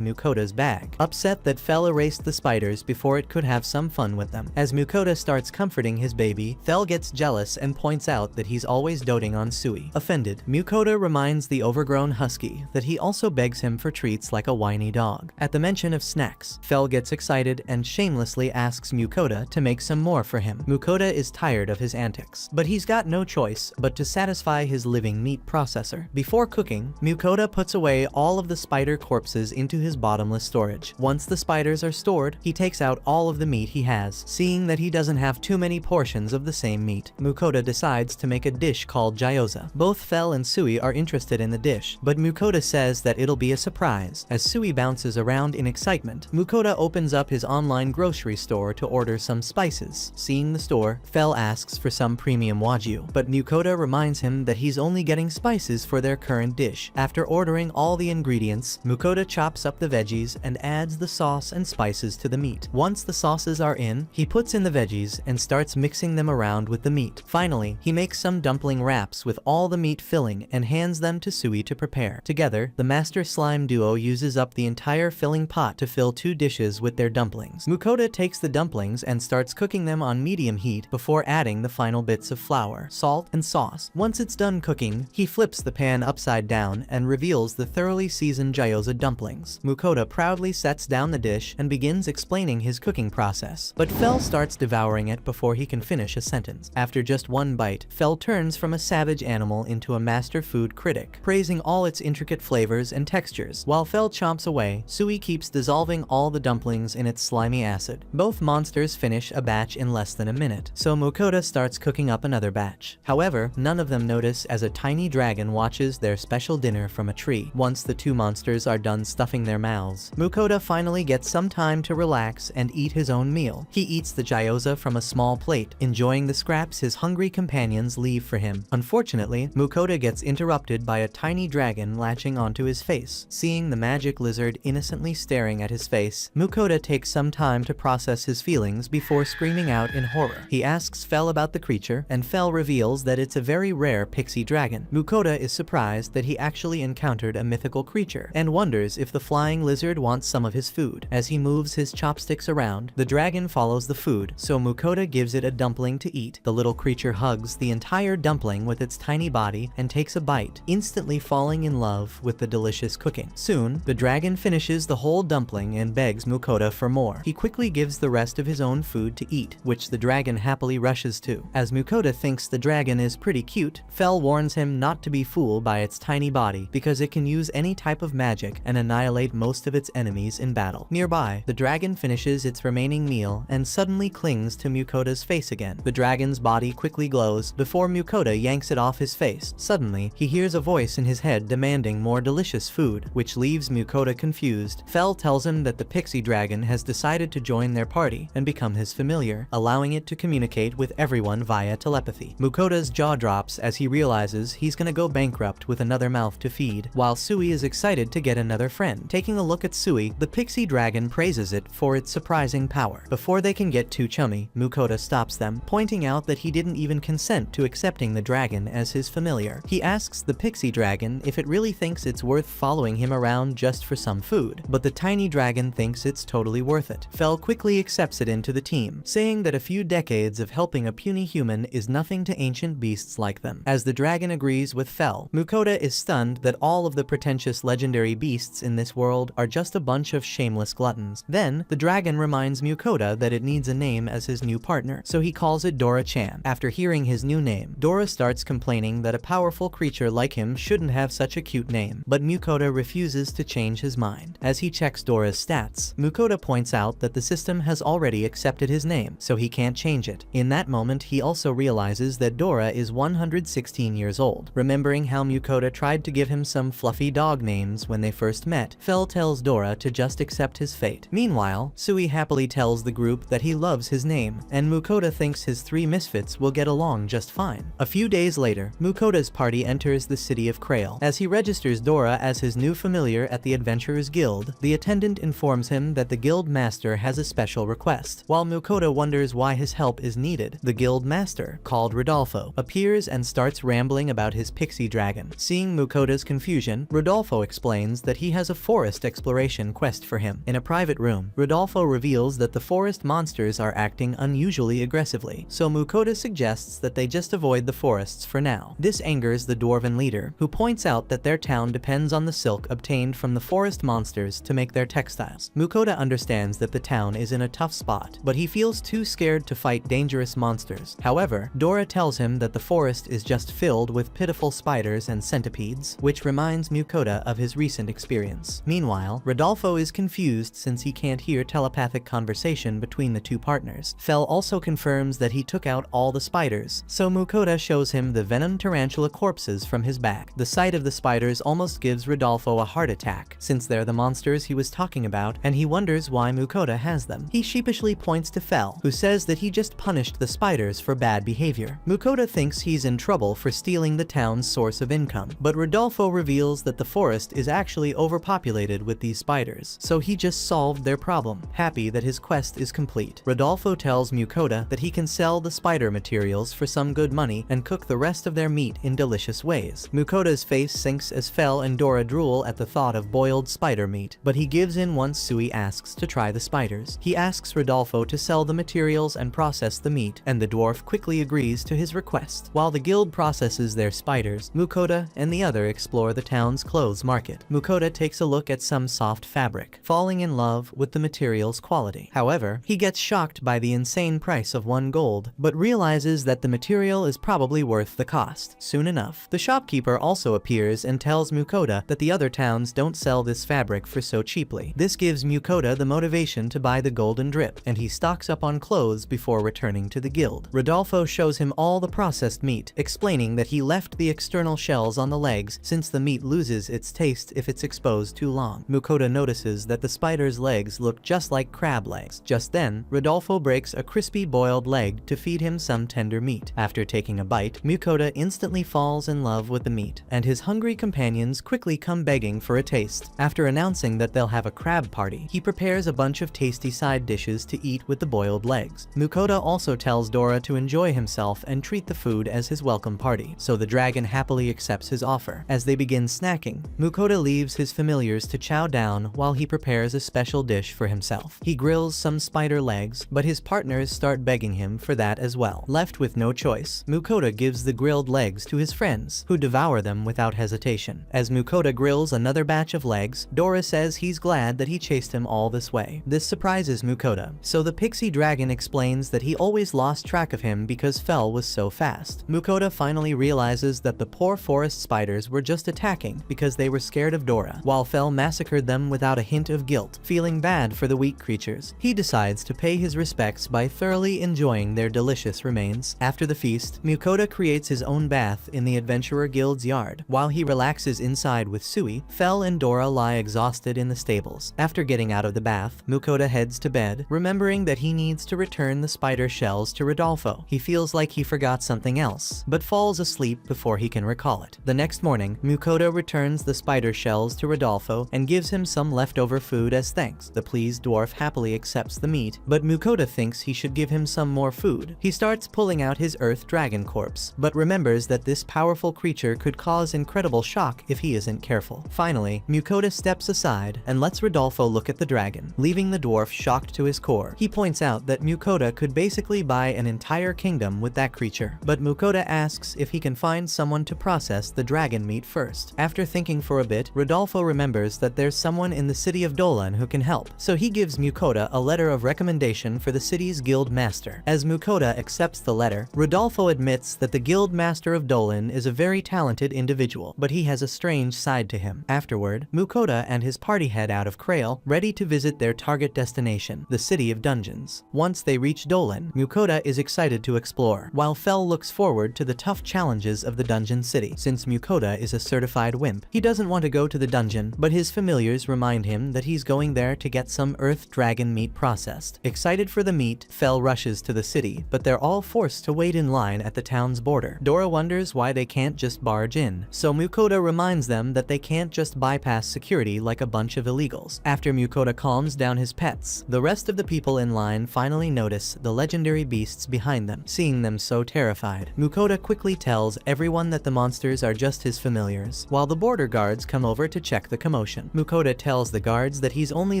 Mukoda's bag, upset that Fel erased the spiders before it could have some fun with them. As Mukoda starts comforting his baby, Fel gets jealous and points out that he's always doting on Sui. Offended, Mukoda reminds the overgrown husky that he also begs him for treats like a whiny dog. At the mention of snacks, Fel gets excited and shamelessly asks Mukoda to make some more for him. Mukoda is tired of his antics, but he's got no choice but to satisfy his living meat processor. Before cooking, Mukoda puts away all of the spider corpses into his bottomless storage. Once the spiders are stored, he takes out all of the meat he has. Seeing that he doesn't have too many portions of the same meat, Mukoda decides to make a dish called gyoza. Both Fel and Sui are interested in the dish, but Mukoda says that it'll be a surprise. As Sui bounces around in excitement, Mukoda opens up his online grocery store to order some spices. Seeing the store, Fel asks for some premium wagyu, but Mukoda reminds him that he's only getting spices for their current dish. After ordering all the ingredients, Mukoda chops up the veggies and adds the sauce and spices to the meat. Once the sauces are in, he puts in the veggies and starts mixing them around with the meat. Finally, he makes some dumpling wraps with all the meat filling and hands them to Sui to prepare. Together, the master slime duo uses up the entire filling pot to fill 2 dishes with their dumplings. Mukoda takes the dumplings and starts cooking them on medium heat before adding the final bits of flour, salt, and sauce. Once it's done cooking, he flips the pan upside down and reveals the thoroughly seasoned gyoza dumplings. Mukoda proudly sets down the dish and begins explaining his cooking process, but Fel starts devouring it before he can finish a sentence. After just one bite, Fel turns from a savage animal into a master food critic, praising all its intricate flavors and textures. While Fel chomps away, Sui keeps dissolving all the dumplings in its slimy acid. Both monsters finish a batch in less than a minute, so Mukoda starts cooking up another batch. However, none of them notice as a tiny dragon watches their special dinner from a tree. Once the 2 monsters are done stuffing their mouths, Mukoda finally gets some time to relax and eat his own meal. He eats the gyoza from a small plate, enjoying the scraps his hungry companions leave for him. Unfortunately, Mukoda gets interrupted by a tiny dragon latching onto his face. Seeing the magic lizard innocently staring at his face, Mukoda takes some time to process his feelings before screaming out in horror. He asks Fel about the creature, and Fel reveals that it's a very rare pixie dragon. Mukoda is surprised that he actually encountered a mythical creature, and wonders if the flying lizard wants some of his food. As he moves his chopsticks around, the dragon follows the food, so Mukoda gives it a dumpling to eat. The little creature hugs the entire dumpling with its tiny body and takes a bite, instantly falling in love with the delicious cooking. Soon, the dragon finishes the whole dumpling and begs Mukoda for more. He quickly gives the rest of his own food to eat, which the dragon happily rushes to. As Mukoda thinks the dragon is pretty cute, Fel warns him not to be fooled by its tiny body because it can use any type of magic and annihilate most of its enemies in battle. Nearby, the dragon finishes its remaining meal and suddenly clings to Mukoda's face again. The dragon's body quickly glows before Mukoda yanks it off his face. Suddenly, he hears a voice in his head demanding more delicious food, which leaves Mukoda confused. Fel tells him that the pixie dragon has decided to join their party and become his familiar, allowing it to communicate with everyone via telepathy. Mukoda's jaw drops as he realizes he's gonna go bankrupt with another mouth to feed, while Sui is excited to get another friend. Taking a look at Sui, the pixie dragon praises it for its surprising power. Before they can get too chummy, Mukoda stops them, pointing out that he didn't even consent to accepting the dragon as his familiar. He asks the pixie dragon if it really thinks it's worth following him around just for some food, but the tiny dragon thinks it's totally worth it. Fel quickly accepts it into the team, saying that a few decades of helping a puny human is nothing to ancient beasts like them. As the dragon agrees with Fel, Mukoda is stunned that all of the pretentious legendary beasts in this world are just a bunch of shameless gluttons. Then, the dragon reminds Mukoda that it needs a name as his new partner, so he calls it Dora-chan. After hearing his new name, Dora starts complaining that a powerful creature like him shouldn't have such a cute name, but Mukoda refuses to change his mind. As he checks Dora's stats, Mukoda points out that the system has already accepted his name, so he can't change it. In that moment, he also realizes that Dora is 116 years old. Remembering how Mukoda tried to give him some fluffy dog names when they first met, Fel tells Dora to just accept his fate. Meanwhile, Meanwhile, Sui happily tells the group that he loves his name, and Mukoda thinks his 3 misfits will get along just fine. A few days later, Mukoda's party enters the city of Krail. As he registers Dora as his new familiar at the Adventurers Guild, the attendant informs him that the guild master has a special request. While Mukoda wonders why his help is needed, the guild master, called Rodolfo, appears and starts rambling about his pixie dragon. Seeing Mukoda's confusion, Rodolfo explains that he has a forest exploration quest for him. In a private room, Rodolfo reveals that the forest monsters are acting unusually aggressively, so Mukoda suggests that they just avoid the forests for now. This angers the dwarven leader, who points out that their town depends on the silk obtained from the forest monsters to make their textiles. Mukoda understands that the town is in a tough spot, but he feels too scared to fight dangerous monsters. However, Dora tells him that the forest is just filled with pitiful spiders and centipedes, which reminds Mukoda of his recent experience. Meanwhile, Rodolfo is confused since he can't hear telepathic conversation between the two partners. Fel also confirms that he took out all the spiders, so Mukoda shows him the venom tarantula corpses from his back. The sight of the spiders almost gives Rodolfo a heart attack, since they're the monsters he was talking about, and he wonders why Mukoda has them. He sheepishly points to Fel, who says that he just punished the spiders for bad behavior. Mukoda thinks he's in trouble for stealing the town's source of income, but Rodolfo reveals that the forest is actually overpopulated with these spiders, so he just solved their problem, happy that his quest is complete. Rodolfo tells Mukoda that he can sell the spider materials for some good money and cook the rest of their meat in delicious ways. Mukoda's face sinks as Fel and Dora drool at the thought of boiled spider meat, but he gives in once Sui asks to try the spiders. He asks Rodolfo to sell the materials and process the meat, and the dwarf quickly agrees to his request. While the guild processes their spiders, Mukoda and the other explore the town's clothes market. Mukoda takes a look at some soft fabric, falling in love with the material's quality. However, he gets shocked by the insane price of 1 gold, but realizes that the material is probably worth the cost. Soon enough, the shopkeeper also appears and tells Mukoda that the other towns don't sell this fabric for so cheaply. This gives Mukoda the motivation to buy the golden drip, and he stocks up on clothes before returning to the guild. Rodolfo shows him all the processed meat, explaining that he left the external shells on the legs since the meat loses its taste if it's exposed too long. Mukoda notices that the spider's legs look just like crab legs. Just then, Rodolfo breaks a crispy boiled leg to feed him some tender meat. After taking a bite, Mukoda instantly falls in love with the meat, and his hungry companions quickly come begging for a taste. After announcing that they'll have a crab party, he prepares a bunch of tasty side dishes to eat with the boiled legs. Mukoda also tells Dora to enjoy himself and treat the food as his welcome party, so the dragon happily accepts his offer. As they begin snacking, Mukoda leaves his familiars to chow down while he prepares a special dish for himself. He grills some spider legs, but his partners start begging him for that as well. Left with no choice, Mukoda gives the grilled legs to his friends, who devour them without hesitation. As Mukoda grills another batch of legs, Dora says he's glad that he chased him all this way. This surprises Mukoda, so the pixie dragon explains that he always lost track of him because Fel was so fast. Mukoda finally realizes that the poor forest spiders were just attacking because they were scared of Dora, while Fel massacred them without a hint of guilt. Feeling bad for the weak creatures, he decides to pay his respects by thoroughly enjoying their delicious remains. After the feast, Mukoda creates his own bath in the Adventurer Guild's yard. While he relaxes inside with Sui, Fel and Dora lie exhausted in the stables. After getting out of the bath, Mukoda heads to bed, remembering that he needs to return the spider shells to Rodolfo. He feels like he forgot something else, but falls asleep before he can recall it. The next morning, Mukoda returns the spider shells to Rodolfo and gives him some leftover food as thanks. The pleased dwarf happily accepts the meat, but Mukoda thinks he should give him some more food. He starts pulling out his earth dragon corpse, but remembers that this powerful creature could cause incredible shock if he isn't careful. Finally, Mukoda steps aside and lets Rodolfo look at the dragon, leaving the dwarf shocked to his core. He points out that Mukoda could basically buy an entire kingdom with that creature, but Mukoda asks if he can find someone to process the dragon meat first. After thinking for a bit, Rodolfo remembers that there's someone in the city of Dolan who can help, so he gives Mukoda a letter of recommendation for the city's guild master. As Mukoda accepts the letter, Rodolfo admits that the guild master of Dolan is a very talented individual, but he has a strange side to him. Afterward, Mukoda and his party head out of Krail, ready to visit their target destination, the City of Dungeons. Once they reach Dolan, Mukoda is excited to explore, while Fel looks forward to the tough challenges of the dungeon city. Since Mukoda is a certified wimp, he doesn't want to go to the dungeon, but his familiars remind him that he's going there to get some some earth dragon meat processed. Excited for the meat, Fel rushes to the city, but they're all forced to wait in line at the town's border. Dora wonders why they can't just barge in, so Mukoda reminds them that they can't just bypass security like a bunch of illegals. After Mukoda calms down his pets, the rest of the people in line finally notice the legendary beasts behind them. Seeing them so terrified, Mukoda quickly tells everyone that the monsters are just his familiars, while the border guards come over to check the commotion. Mukoda tells the guards that he's only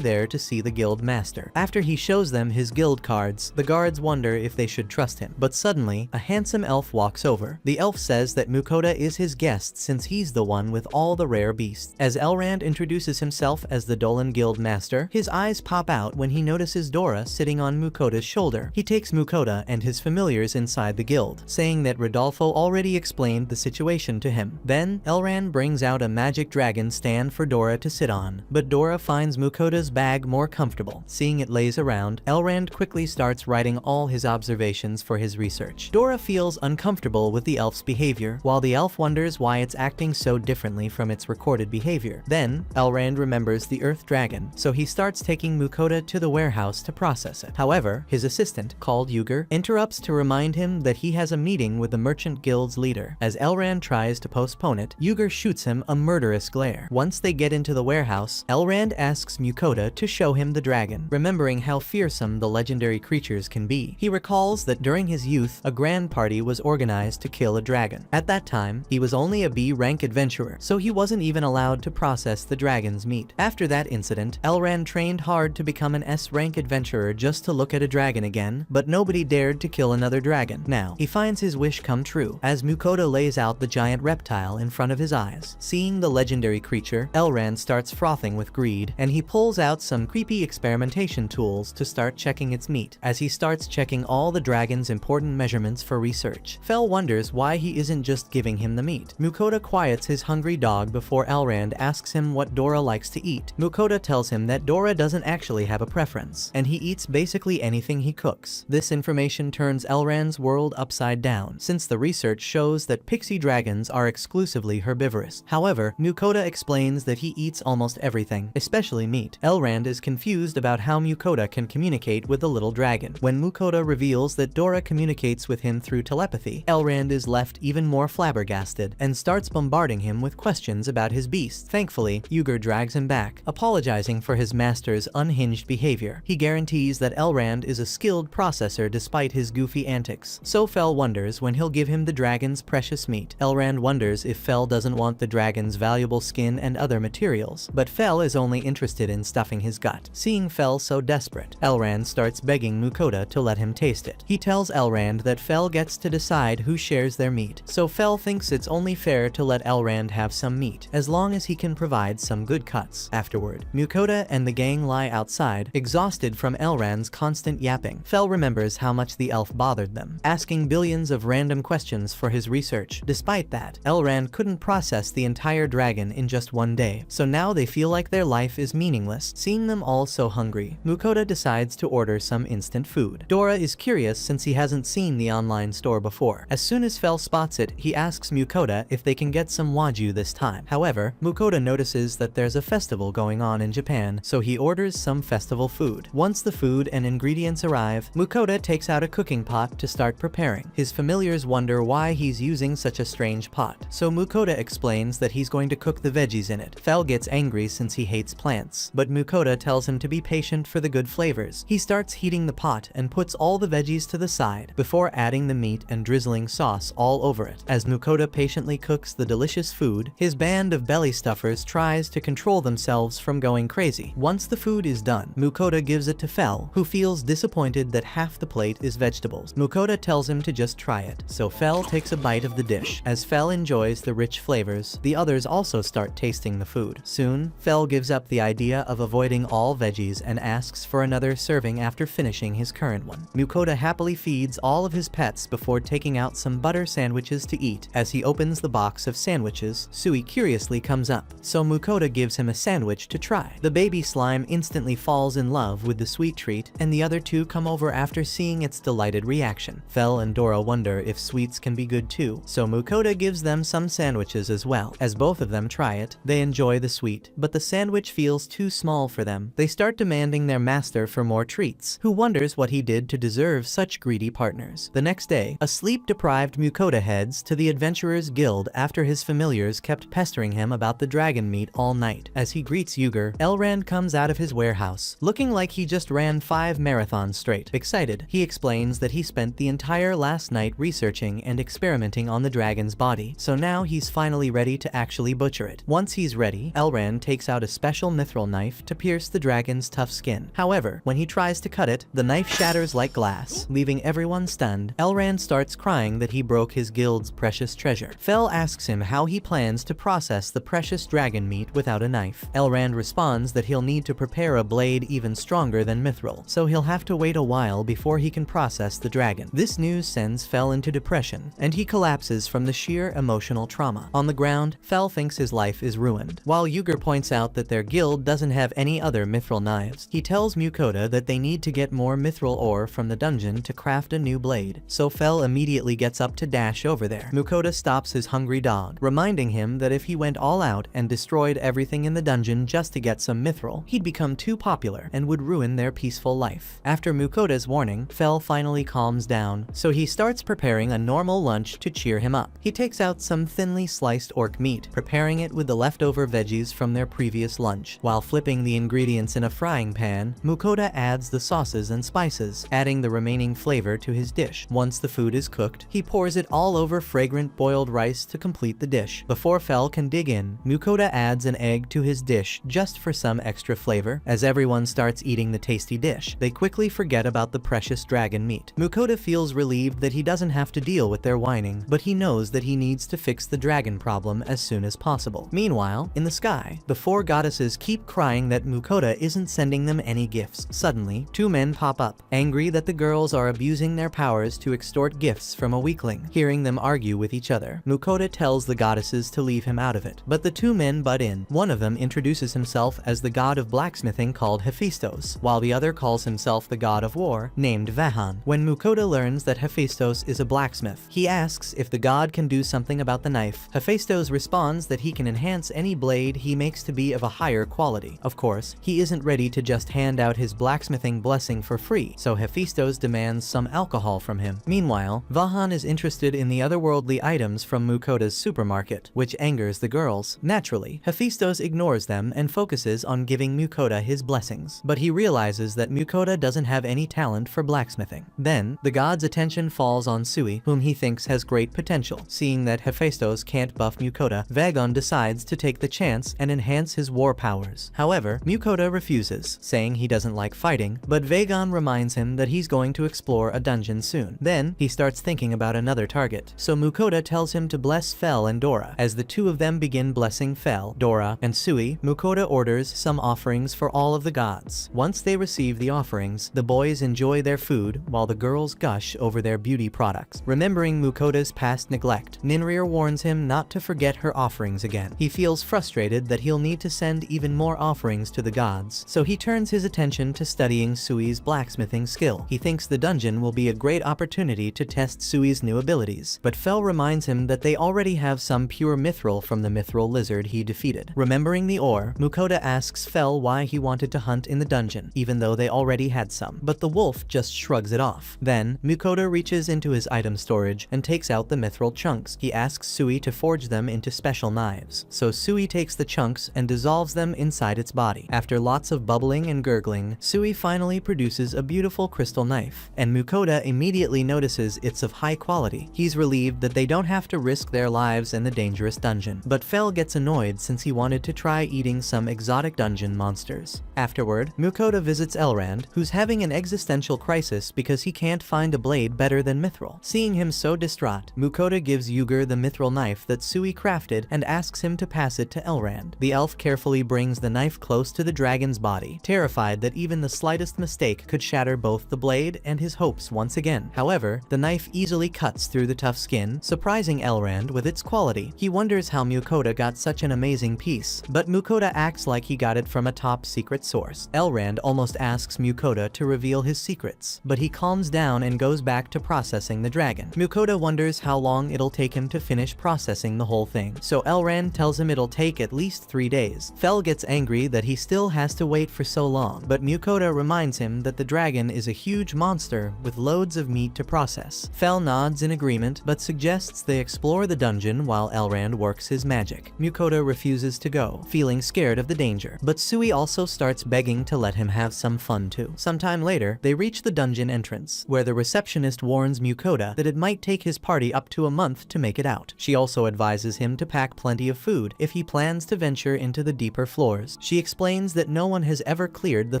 there to see the guild master. After he shows them his guild cards, the guards wonder if they should trust him. But suddenly, a handsome elf walks over. The elf says that Mukoda is his guest since he's the one with all the rare beasts. As Elrond introduces himself as the Dolan guild master, his eyes pop out when he notices Dora sitting on Mukoda's shoulder. He takes Mukoda and his familiars inside the guild, saying that Rodolfo already explained the situation to him. Then, Elrond brings out a magic dragon stand for Dora to sit on, but Dora finds Mukoda's bag more comfortable. Seeing it lays around, Elrond quickly starts writing all his observations for his research. Dora feels uncomfortable with the elf's behavior, while the elf wonders why it's acting so differently from its recorded behavior. Then, Elrond remembers the earth dragon, so he starts taking Mukoda to the warehouse to process it. However, his assistant, called Uger, interrupts to remind him that he has a meeting with the merchant guild's leader. As Elrond tries to postpone it, Uger shoots him a murderous glare. Once they get into the warehouse, Elrond asks Mukoda to show him the dragon, remembering how fearsome the legendary creatures can be. He recalls that during his youth, a grand party was organized to kill a dragon. At that time, he was only a B-rank adventurer, so he wasn't even allowed to process the dragon's meat. After that incident, Elrond trained hard to become an S-rank adventurer just to look at a dragon again, but nobody dared to kill another dragon. Now, he finds his wish come true, as Mukoda lays out the giant reptile in front of his eyes. Seeing the legendary creature, Elrond starts frothing with greed, and he pulls out some creepy experimentation tools to start checking its meat. As he starts checking all the dragon's important measurements for research, Fel wonders why he isn't just giving him the meat. Mukoda quiets his hungry dog before Elrond asks him what Dora likes to eat. Mukoda tells him that Dora doesn't actually have a preference, and he eats basically anything he cooks. This information turns Elrond's world upside down, since the research shows that pixie dragons are exclusively herbivorous. However, Mukoda explains that he eats almost everything, especially meat. Elrond is confused about how Mukoda can communicate with the little dragon. When Mukoda reveals that Dora communicates with him through telepathy, Elrond is left even more flabbergasted and starts bombarding him with questions about his beast. Thankfully, Uger drags him back, apologizing for his master's unhinged behavior. He guarantees that Elrond is a skilled processor despite his goofy antics. So Fel wonders when he'll give him the dragon's precious meat. Elrond wonders if Fel doesn't want the dragon's valuable skin and other materials, but Fel is only interested in stuffing his gut. Seeing Fel so desperate, Elrond starts begging Mukoda to let him taste it. He tells Elrond that Fel gets to decide who shares their meat, so Fel thinks it's only fair to let Elrond have some meat, as long as he can provide some good cuts. Afterward, Mukoda and the gang lie outside, exhausted from Elrond's constant yapping. Fel remembers how much the elf bothered them, asking billions of random questions for his research. Despite that, Elrond couldn't process the entire dragon in just one day, so now they feel like their life is meaningless. Seeing them all so hungry, Mukoda decides to order some instant food. Dora is curious since he hasn't seen the online store before. As soon as Fel spots it, he asks Mukoda if they can get some wagyu this time. However, Mukoda notices that there's a festival going on in Japan, so he orders some festival food. Once the food and ingredients arrive, Mukoda takes out a cooking pot to start preparing. His familiars wonder why he's using such a strange pot, so Mukoda explains that he's going to cook the veggies in it. Fel gets angry since he hates plants, but Mukoda tells him to be patient for the good flavors. He starts heating the pot and puts all the veggies to the side, before adding the meat and drizzling sauce all over it. As Mukoda patiently cooks the delicious food, his band of belly stuffers tries to control themselves from going crazy. Once the food is done, Mukoda gives it to Fel, who feels disappointed that half the plate is vegetables. Mukoda tells him to just try it, so Fel takes a bite of the dish. As Fel enjoys the rich flavors, the others also start tasting the food. Soon, Fel gives up the idea of avoiding all veggies and asks for another serving after finishing his current one. Mukoda happily feeds all of his pets before taking out some butter sandwiches to eat. As he opens the box of sandwiches, Sui curiously comes up, so Mukoda gives him a sandwich to try. The baby slime instantly falls in love with the sweet treat, and the other two come over after seeing its delighted reaction. Fel and Dora wonder if sweets can be good too, so Mukoda gives them some sandwiches as well. As both of them try it, they enjoy the sweet, but the sandwich feels too small for them, They start demanding their master for more treats, who wonders what he did to deserve such greedy partners. The next day, a sleep-deprived Mukoda heads to the Adventurers Guild after his familiars kept pestering him about the dragon meat all night. As he greets Yuger, Elrond comes out of his warehouse, looking like he just ran 5 marathons straight. Excited, he explains that he spent the entire last night researching and experimenting on the dragon's body, so now he's finally ready to actually butcher it. Once he's ready, Elrond takes out a special mithril knife to pierce the dragon's tough skin. However, when he tries to cut it, the knife shatters like glass, leaving everyone stunned. Elrond starts crying that he broke his guild's precious treasure. Fel asks him how he plans to process the precious dragon meat without a knife. Elrond responds that he'll need to prepare a blade even stronger than mithril, so he'll have to wait a while before he can process the dragon. This news sends Fel into depression, and he collapses from the sheer emotional trauma. On the ground, Fel thinks his life is ruined. While Yuger points out that their guild doesn't have any other mithril knives, he tells Mukoda that they need to get more mithril ore from the dungeon to craft a new blade, so Fel immediately gets up to dash over there. Mukoda stops his hungry dog, reminding him that if he went all out and destroyed everything in the dungeon just to get some mithril, he'd become too popular and would ruin their peaceful life. After Mukoda's warning, Fel finally calms down, so he starts preparing a normal lunch to cheer him up. He takes out some thinly sliced orc meat, preparing it with the leftover veggies from their previous lunch. While flipping the ingredients in a frying pan, Mukoda adds the sauces and spices, adding the remaining flavor to his dish. Once the food is cooked, he pours it all over fragrant boiled rice to complete the dish. Before Fel can dig in, Mukoda adds an egg to his dish just for some extra flavor. As everyone starts eating the tasty dish, they quickly forget about the precious dragon meat. Mukoda feels relieved that he doesn't have to deal with their whining, but he knows that he needs to fix the dragon problem as soon as possible. Meanwhile, in the sky, the 4 goddesses keep crying that Mukoda isn't sending them any gifts. Suddenly, 2 men pop up, angry that the girls are abusing their powers to extort gifts from a weakling. Hearing them argue with each other, Mukoda tells the goddesses to leave him out of it, but the 2 men butt in. One of them introduces himself as the god of blacksmithing called Hephaestus, while the other calls himself the god of war, named Vahan. When Mukoda learns that Hephaestus is a blacksmith, he asks if the god can do something about the knife. Hephaestus responds that he can enhance any blade he makes to be of a higher quality. Of course, he isn't ready to just hand out his blacksmithing blessing for free, so Hephaestus demands some alcohol from him. Meanwhile, Vahan is interested in the otherworldly items from Mukoda's supermarket, which angers the girls. Naturally, Hephaestus ignores them and focuses on giving Mukoda his blessings, but he realizes that Mukoda doesn't have any talent for blacksmithing. Then, the god's attention falls on Sui, whom he thinks has great potential. Seeing that Hephaestus can't buff Mukoda, Vagon decides to take the chance and enhance his war powers. However, Mukoda refuses, saying he doesn't like fighting, but Vagon reminds him that he's going to explore a dungeon soon. Then, he starts thinking about another target, so Mukoda tells him to bless Fel and Dora. As the 2 of them begin blessing Fel, Dora, and Sui, Mukoda orders some offerings for all of the gods. Once they receive the offerings, the boys enjoy their food while the girls gush over their beauty products. Remembering Mukoda's past neglect, Ninrir warns him not to forget her offerings again. He feels frustrated that he'll need to send even more offerings to the gods, so he turns his attention to studying Sui's blacksmithing skill. He thinks the dungeon will be a great opportunity to test Sui's new abilities, but Fel reminds him that they already have some pure mithril from the mithril lizard he defeated. Remembering the ore, Mukoda asks Fel why he wanted to hunt in the dungeon, even though they already had some, but the wolf just shrugs it off. Then, Mukoda reaches into his item storage and takes out the mithril chunks. He asks Sui to forge them into special knives, so Sui takes the chunks and dissolves them inside its body. After lots of bubbling and gurgling, Sui finally produces a beautiful crystal knife, and Mukoda immediately notices it's of high quality. He's relieved that they don't have to risk their lives in the dangerous dungeon, but Fel gets annoyed since he wanted to try eating some exotic dungeon monsters. Afterward, Mukoda visits Elrond, who's having an existential crisis because he can't find a blade better than mithril. Seeing him so distraught, Mukoda gives Yuger the mithril knife that Sui crafted and asks him to pass it to Elrond. The elf carefully brings the knife close to the dragon's body, terrified that even the slightest mistake could shatter both the blade and his hopes once again. However, the knife easily cuts through the tough skin, surprising Elrond with its quality. He wonders how Mukoda got such an amazing piece, but Mukoda acts like he got it from a top secret source. Elrond almost asks Mukoda to reveal his secrets, but he calms down and goes back to processing the dragon. Mukoda wonders how long it'll take him to finish processing the whole thing, so Elrond tells him it'll take at least 3 days. Fel gets angry that he still has has to wait for so long, but Mukoda reminds him that the dragon is a huge monster with loads of meat to process. Fel nods in agreement, but suggests they explore the dungeon while Elrond works his magic. Mukoda refuses to go, feeling scared of the danger, but Sui also starts begging to let him have some fun too. Sometime later, they reach the dungeon entrance, where the receptionist warns Mukoda that it might take his party up to a month to make it out. She also advises him to pack plenty of food if he plans to venture into the deeper floors. She explains that no one has ever cleared the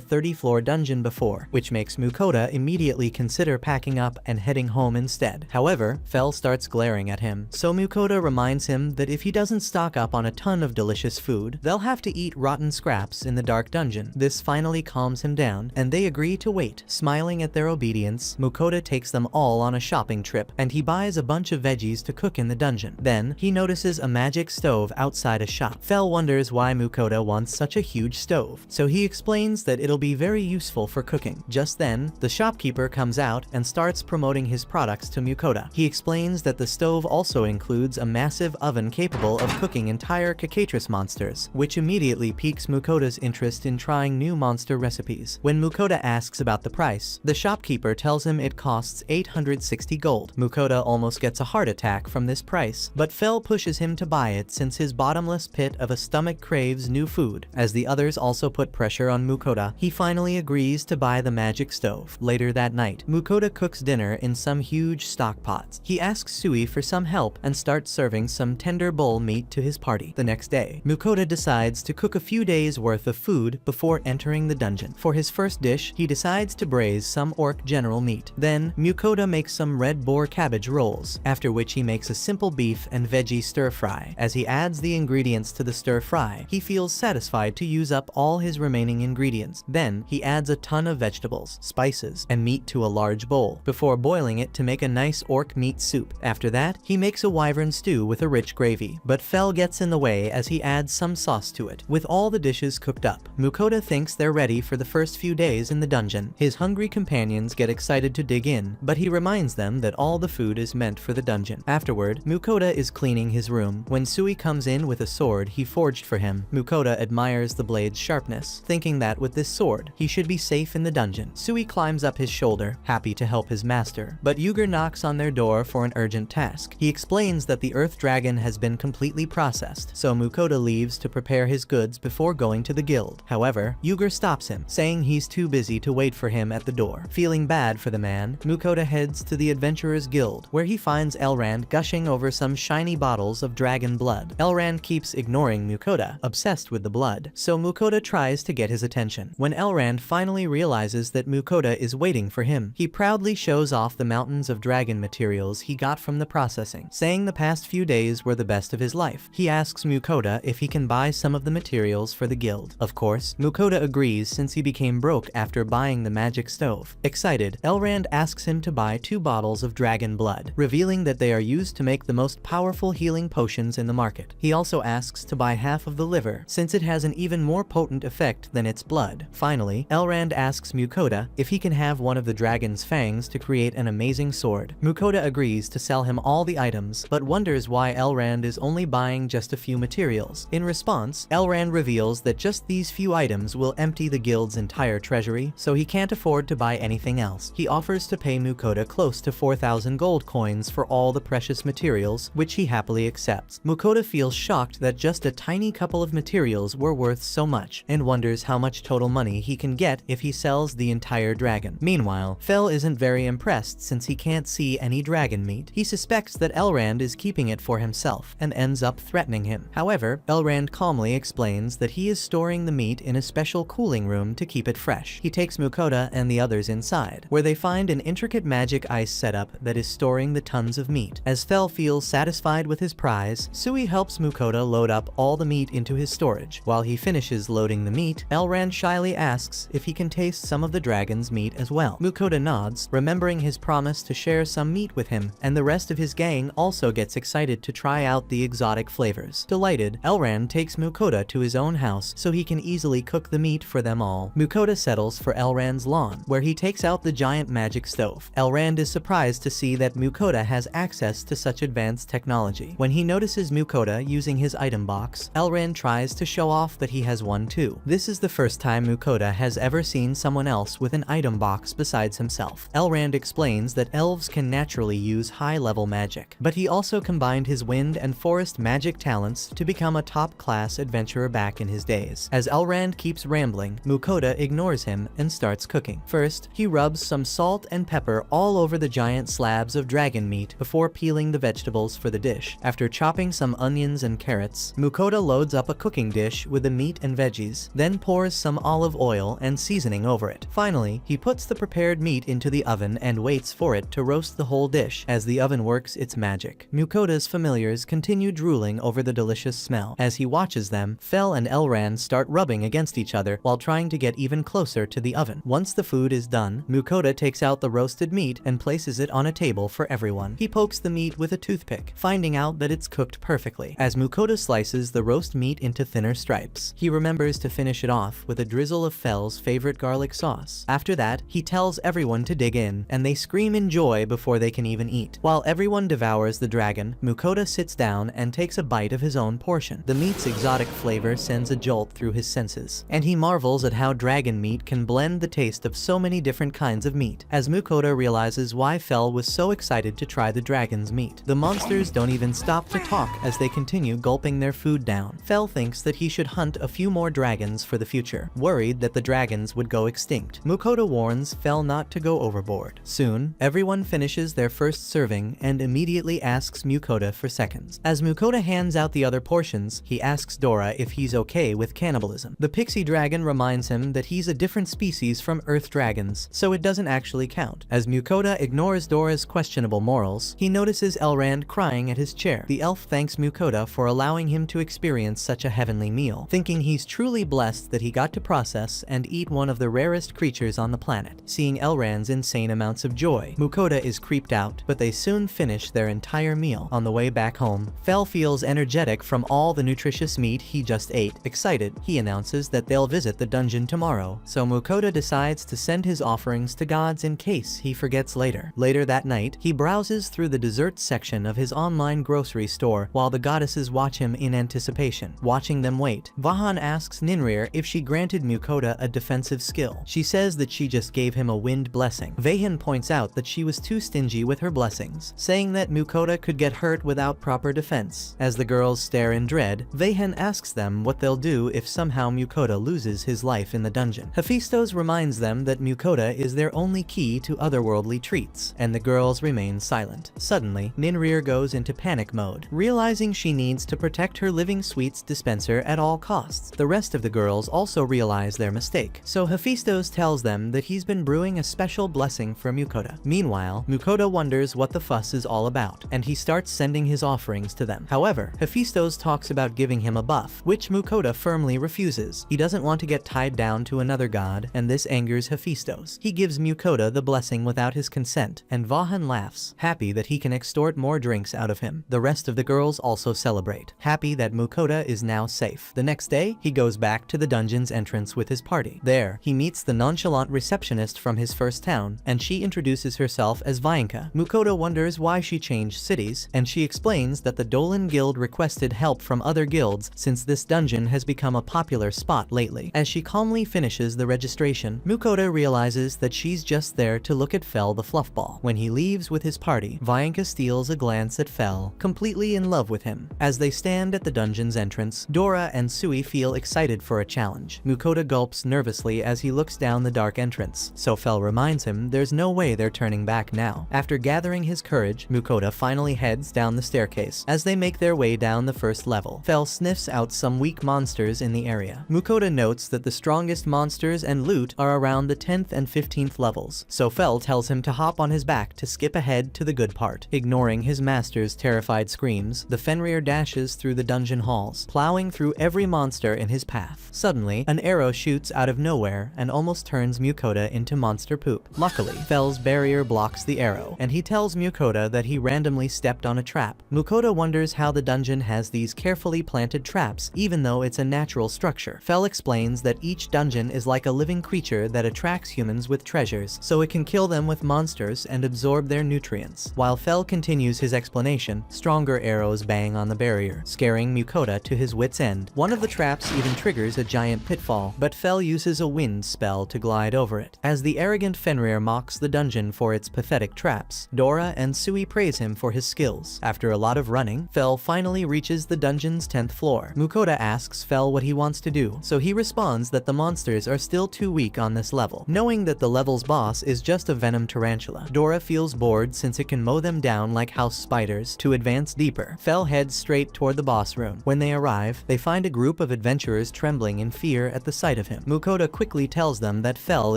30-floor dungeon before, which makes Mukoda immediately consider packing up and heading home instead. However, Fel starts glaring at him, so Mukoda reminds him that if he doesn't stock up on a ton of delicious food, they'll have to eat rotten scraps in the dark dungeon. This finally calms him down, and they agree to wait. Smiling at their obedience, Mukoda takes them all on a shopping trip, and he buys a bunch of veggies to cook in the dungeon. Then, he notices a magic stove outside a shop. Fel wonders why Mukoda wants such a huge stove, so he explains that it'll be very useful for cooking. Just then, the shopkeeper comes out and starts promoting his products to Mukoda. He explains that the stove also includes a massive oven capable of cooking entire cacatris monsters, which immediately piques Mukoda's interest in trying new monster recipes. When Mukoda asks about the price, the shopkeeper tells him it costs 860 gold. Mukoda almost gets a heart attack from this price, but Fel pushes him to buy it since his bottomless pit of a stomach craves new food. As the others also put pressure on Mukoda, he finally agrees to buy the magic stove. Later that night, Mukoda cooks dinner in some huge stock pots. He asks Sui for some help and starts serving some tender bull meat to his party. The next day, Mukoda decides to cook a few days worth of food before entering the dungeon. For his first dish, he decides to braise some orc general meat. Then, Mukoda makes some red boar cabbage rolls, after which he makes a simple beef and veggie stir-fry. As he adds the ingredients to the stir-fry, he feels satisfied to use up all his remaining ingredients. Then, he adds a ton of vegetables, spices, and meat to a large bowl, before boiling it to make a nice orc meat soup. After that, he makes a wyvern stew with a rich gravy, but Fel gets in the way as he adds some sauce to it. With all the dishes cooked up, Mukoda thinks they're ready for the first few days in the dungeon. His hungry companions get excited to dig in, but he reminds them that all the food is meant for the dungeon. Afterward, Mukoda is cleaning his room when Sui comes in with a sword he forged for him. Mukoda admires the blade's sharpness, thinking that with this sword, he should be safe in the dungeon. Sui climbs up his shoulder, happy to help his master, but Uger knocks on their door for an urgent task. He explains that the earth dragon has been completely processed, so Mukoda leaves to prepare his goods before going to the guild. However, Uger stops him, saying he's too busy to wait for him at the door. Feeling bad for the man, Mukoda heads to the Adventurers Guild, where he finds Elrond gushing over some shiny bottles of dragon blood. Elrond keeps ignoring Mukoda, obsessed with the blood, so Mukoda tries to get his attention. When Elrond finally realizes that Mukoda is waiting for him, he proudly shows off the mountains of dragon materials he got from the processing, saying the past few days were the best of his life. He asks Mukoda if he can buy some of the materials for the guild. Of course, Mukoda agrees since he became broke after buying the magic stove. Excited, Elrond asks him to buy 2 bottles of dragon blood, revealing that they are used to make the most powerful healing potions in the market. He also asks to buy half of the liver, since it has an even more potent effect than its blood. Finally, Elrond asks Mukoda if he can have one of the dragon's fangs to create an amazing sword. Mukoda agrees to sell him all the items, but wonders why Elrond is only buying just a few materials. In response, Elrond reveals that just these few items will empty the guild's entire treasury, so he can't afford to buy anything else. He offers to pay Mukoda close to 4,000 gold coins for all the precious materials, which he happily accepts. Mukoda feels shocked that just a tiny couple of materials were worth so much, and wonders how much total money he can get if he sells the entire dragon. Meanwhile, Fel isn't very impressed since he can't see any dragon meat. He suspects that Elrond is keeping it for himself, and ends up threatening him. However, Elrond calmly explains that he is storing the meat in a special cooling room to keep it fresh. He takes Mukoda and the others inside, where they find an intricate magic ice setup that is storing the tons of meat. As Fel feels satisfied with his prize, Sui helps Mukoda load up all the meat into his storage. While he finishes loading the meat, Elrond shyly asks if he can taste some of the dragon's meat as well. Mukoda nods, remembering his promise to share some meat with him, and the rest of his gang also gets excited to try out the exotic flavors. Delighted, Elrond takes Mukoda to his own house so he can easily cook the meat for them all. Mukoda settles for Elrond's lawn, where he takes out the giant magic stove. Elrond is surprised to see that Mukoda has access to such advanced technology. When he notices Mukoda using his item box, Elrond tries to show off that he has one too. too. This is the first time Mukoda has ever seen someone else with an item box besides himself. Elrond explains that elves can naturally use high-level magic, but he also combined his wind and forest magic talents to become a top-class adventurer back in his days. As Elrond keeps rambling, Mukoda ignores him and starts cooking. First, he rubs some salt and pepper all over the giant slabs of dragon meat before peeling the vegetables for the dish. After chopping some onions and carrots, Mukoda loads up a cooking dish with the meat and veggies, then pours some olive oil and seasoning over it. Finally, he puts the prepared meat into the oven and waits for it to roast the whole dish as the oven works its magic. Mukoda's familiars continue drooling over the delicious smell. As he watches them, Fel and Elrond start rubbing against each other while trying to get even closer to the oven. Once the food is done, Mukoda takes out the roasted meat and places it on a table for everyone. He pokes the meat with a toothpick, finding out that it's cooked perfectly. As Mukoda slices the roast meat into thinner stripes, he remembers to finish it off with a drizzle of Fel's favorite garlic sauce. After that, he tells everyone to dig in, and they scream in joy before they can even eat. While everyone devours the dragon, Mukoda sits down and takes a bite of his own portion. The meat's exotic flavor sends a jolt through his senses, and he marvels at how dragon meat can blend the taste of so many different kinds of meat. As Mukoda realizes why Fel was so excited to try the dragon's meat, the monsters don't even stop to talk as they continue gulping their food down. Fel thinks that he should hunt a few more dragons for the future, worried that the dragons would go extinct. Mukoda warns Fel not to go overboard. Soon, everyone finishes their first serving and immediately asks Mukoda for seconds. As Mukoda hands out the other portions, he asks Dora if he's okay with cannibalism. The pixie dragon reminds him that he's a different species from earth dragons, so it doesn't actually count. As Mukoda ignores Dora's questionable morals, he notices Elrond crying at his chair. The elf thanks Mukoda for allowing him to experience such a heavenly meal, thinking he's truly blessed that he got to process and eat one of the rarest creatures on the planet. Seeing Elrond's insane amounts of joy, Mukoda is creeped out, but they soon finish their entire meal. On the way back home, Fel feels energetic from all the nutritious meat he just ate. Excited, he announces that they'll visit the dungeon tomorrow, so Mukoda decides to send his offerings to gods in case he forgets later. Later that night, he browses through the dessert section of his online grocery store while the goddesses watch him in anticipation. Watching them wait, Vahan asks Ninrir if she granted Mukoda a defensive skill. She says that she just gave him a wind blessing. Vahan points out that she was too stingy with her blessings, saying that Mukoda could get hurt without proper defense. As the girls stare in dread, Vahan asks them what they'll do if somehow Mukoda loses his life in the dungeon. Hephaestus reminds them that Mukoda is their only key to otherworldly treats, and the girls remain silent. Suddenly, Ninrir goes into panic mode, realizing she needs to protect her living sweets dispenser at all costs. The rest of the girls also realize their mistake, so Hephaestus tells them that he's been brewing a special blessing for Mukoda. Meanwhile, Mukoda wonders what the fuss is all about, and he starts sending his offerings to them. However, Hephaestus talks about giving him a buff, which Mukoda firmly refuses. He doesn't want to get tied down to another god, and this angers Hephaestus. He gives Mukoda the blessing without his consent, and Vahan laughs, happy that he can extort more drinks out of him. The rest of the girls also celebrate, happy that Mukoda is now safe. The next day, he goes back to the dungeon's entrance with his party. There, he meets the nonchalant receptionist from his first town, and she introduces herself as Vainka. Mukoda wonders why she changed cities, and she explains that the Dolan Guild requested help from other guilds since this dungeon has become a popular spot lately. As she calmly finishes the registration, Mukoda realizes that she's just there to look at Fel the Fluffball. When he leaves with his party, Vainka steals a glance at Fel, completely in love with him. As they stand at the dungeon's entrance, Dora and Sui feel excited for a challenge. Mukoda gulps nervously as he looks down the dark entrance, so Fel reminds him there's no way they're turning back now. After gathering his courage, Mukoda finally heads down the staircase. As they make their way down the first level, Fel sniffs out some weak monsters in the area. Mukoda notes that the strongest monsters and loot are around the 10th and 15th levels, so Fel tells him to hop on his back to skip ahead to the good part. Ignoring his master's terrified screams, the Fenrir dashes through the dungeon halls, plowing through every monster in his path. Suddenly, an arrow shoots out of nowhere and almost turns Mukoda into monster poop. Luckily, Fel's barrier blocks the arrow, and he tells Mukoda that he randomly stepped on a trap. Mukoda wonders how the dungeon has these carefully planted traps, even though it's a natural structure. Fel explains that each dungeon is like a living creature that attracts humans with treasures, so it can kill them with monsters and absorb their nutrients. While Fel continues his explanation, stronger arrows bang on the barrier, scaring Mukoda to his wit's end. One of the traps even triggers enters a giant pitfall, but Fel uses a wind spell to glide over it. As the arrogant Fenrir mocks the dungeon for its pathetic traps, Dora and Sui praise him for his skills. After a lot of running, Fel finally reaches the dungeon's 10th floor. Mukoda asks Fel what he wants to do, so he responds that the monsters are still too weak on this level. Knowing that the level's boss is just a venom tarantula, Dora feels bored since it can mow them down like house spiders. To advance deeper, Fel heads straight toward the boss room. When they arrive, they find a group of adventurers trembling in fear at the sight of him. Mukoda quickly tells them that Fel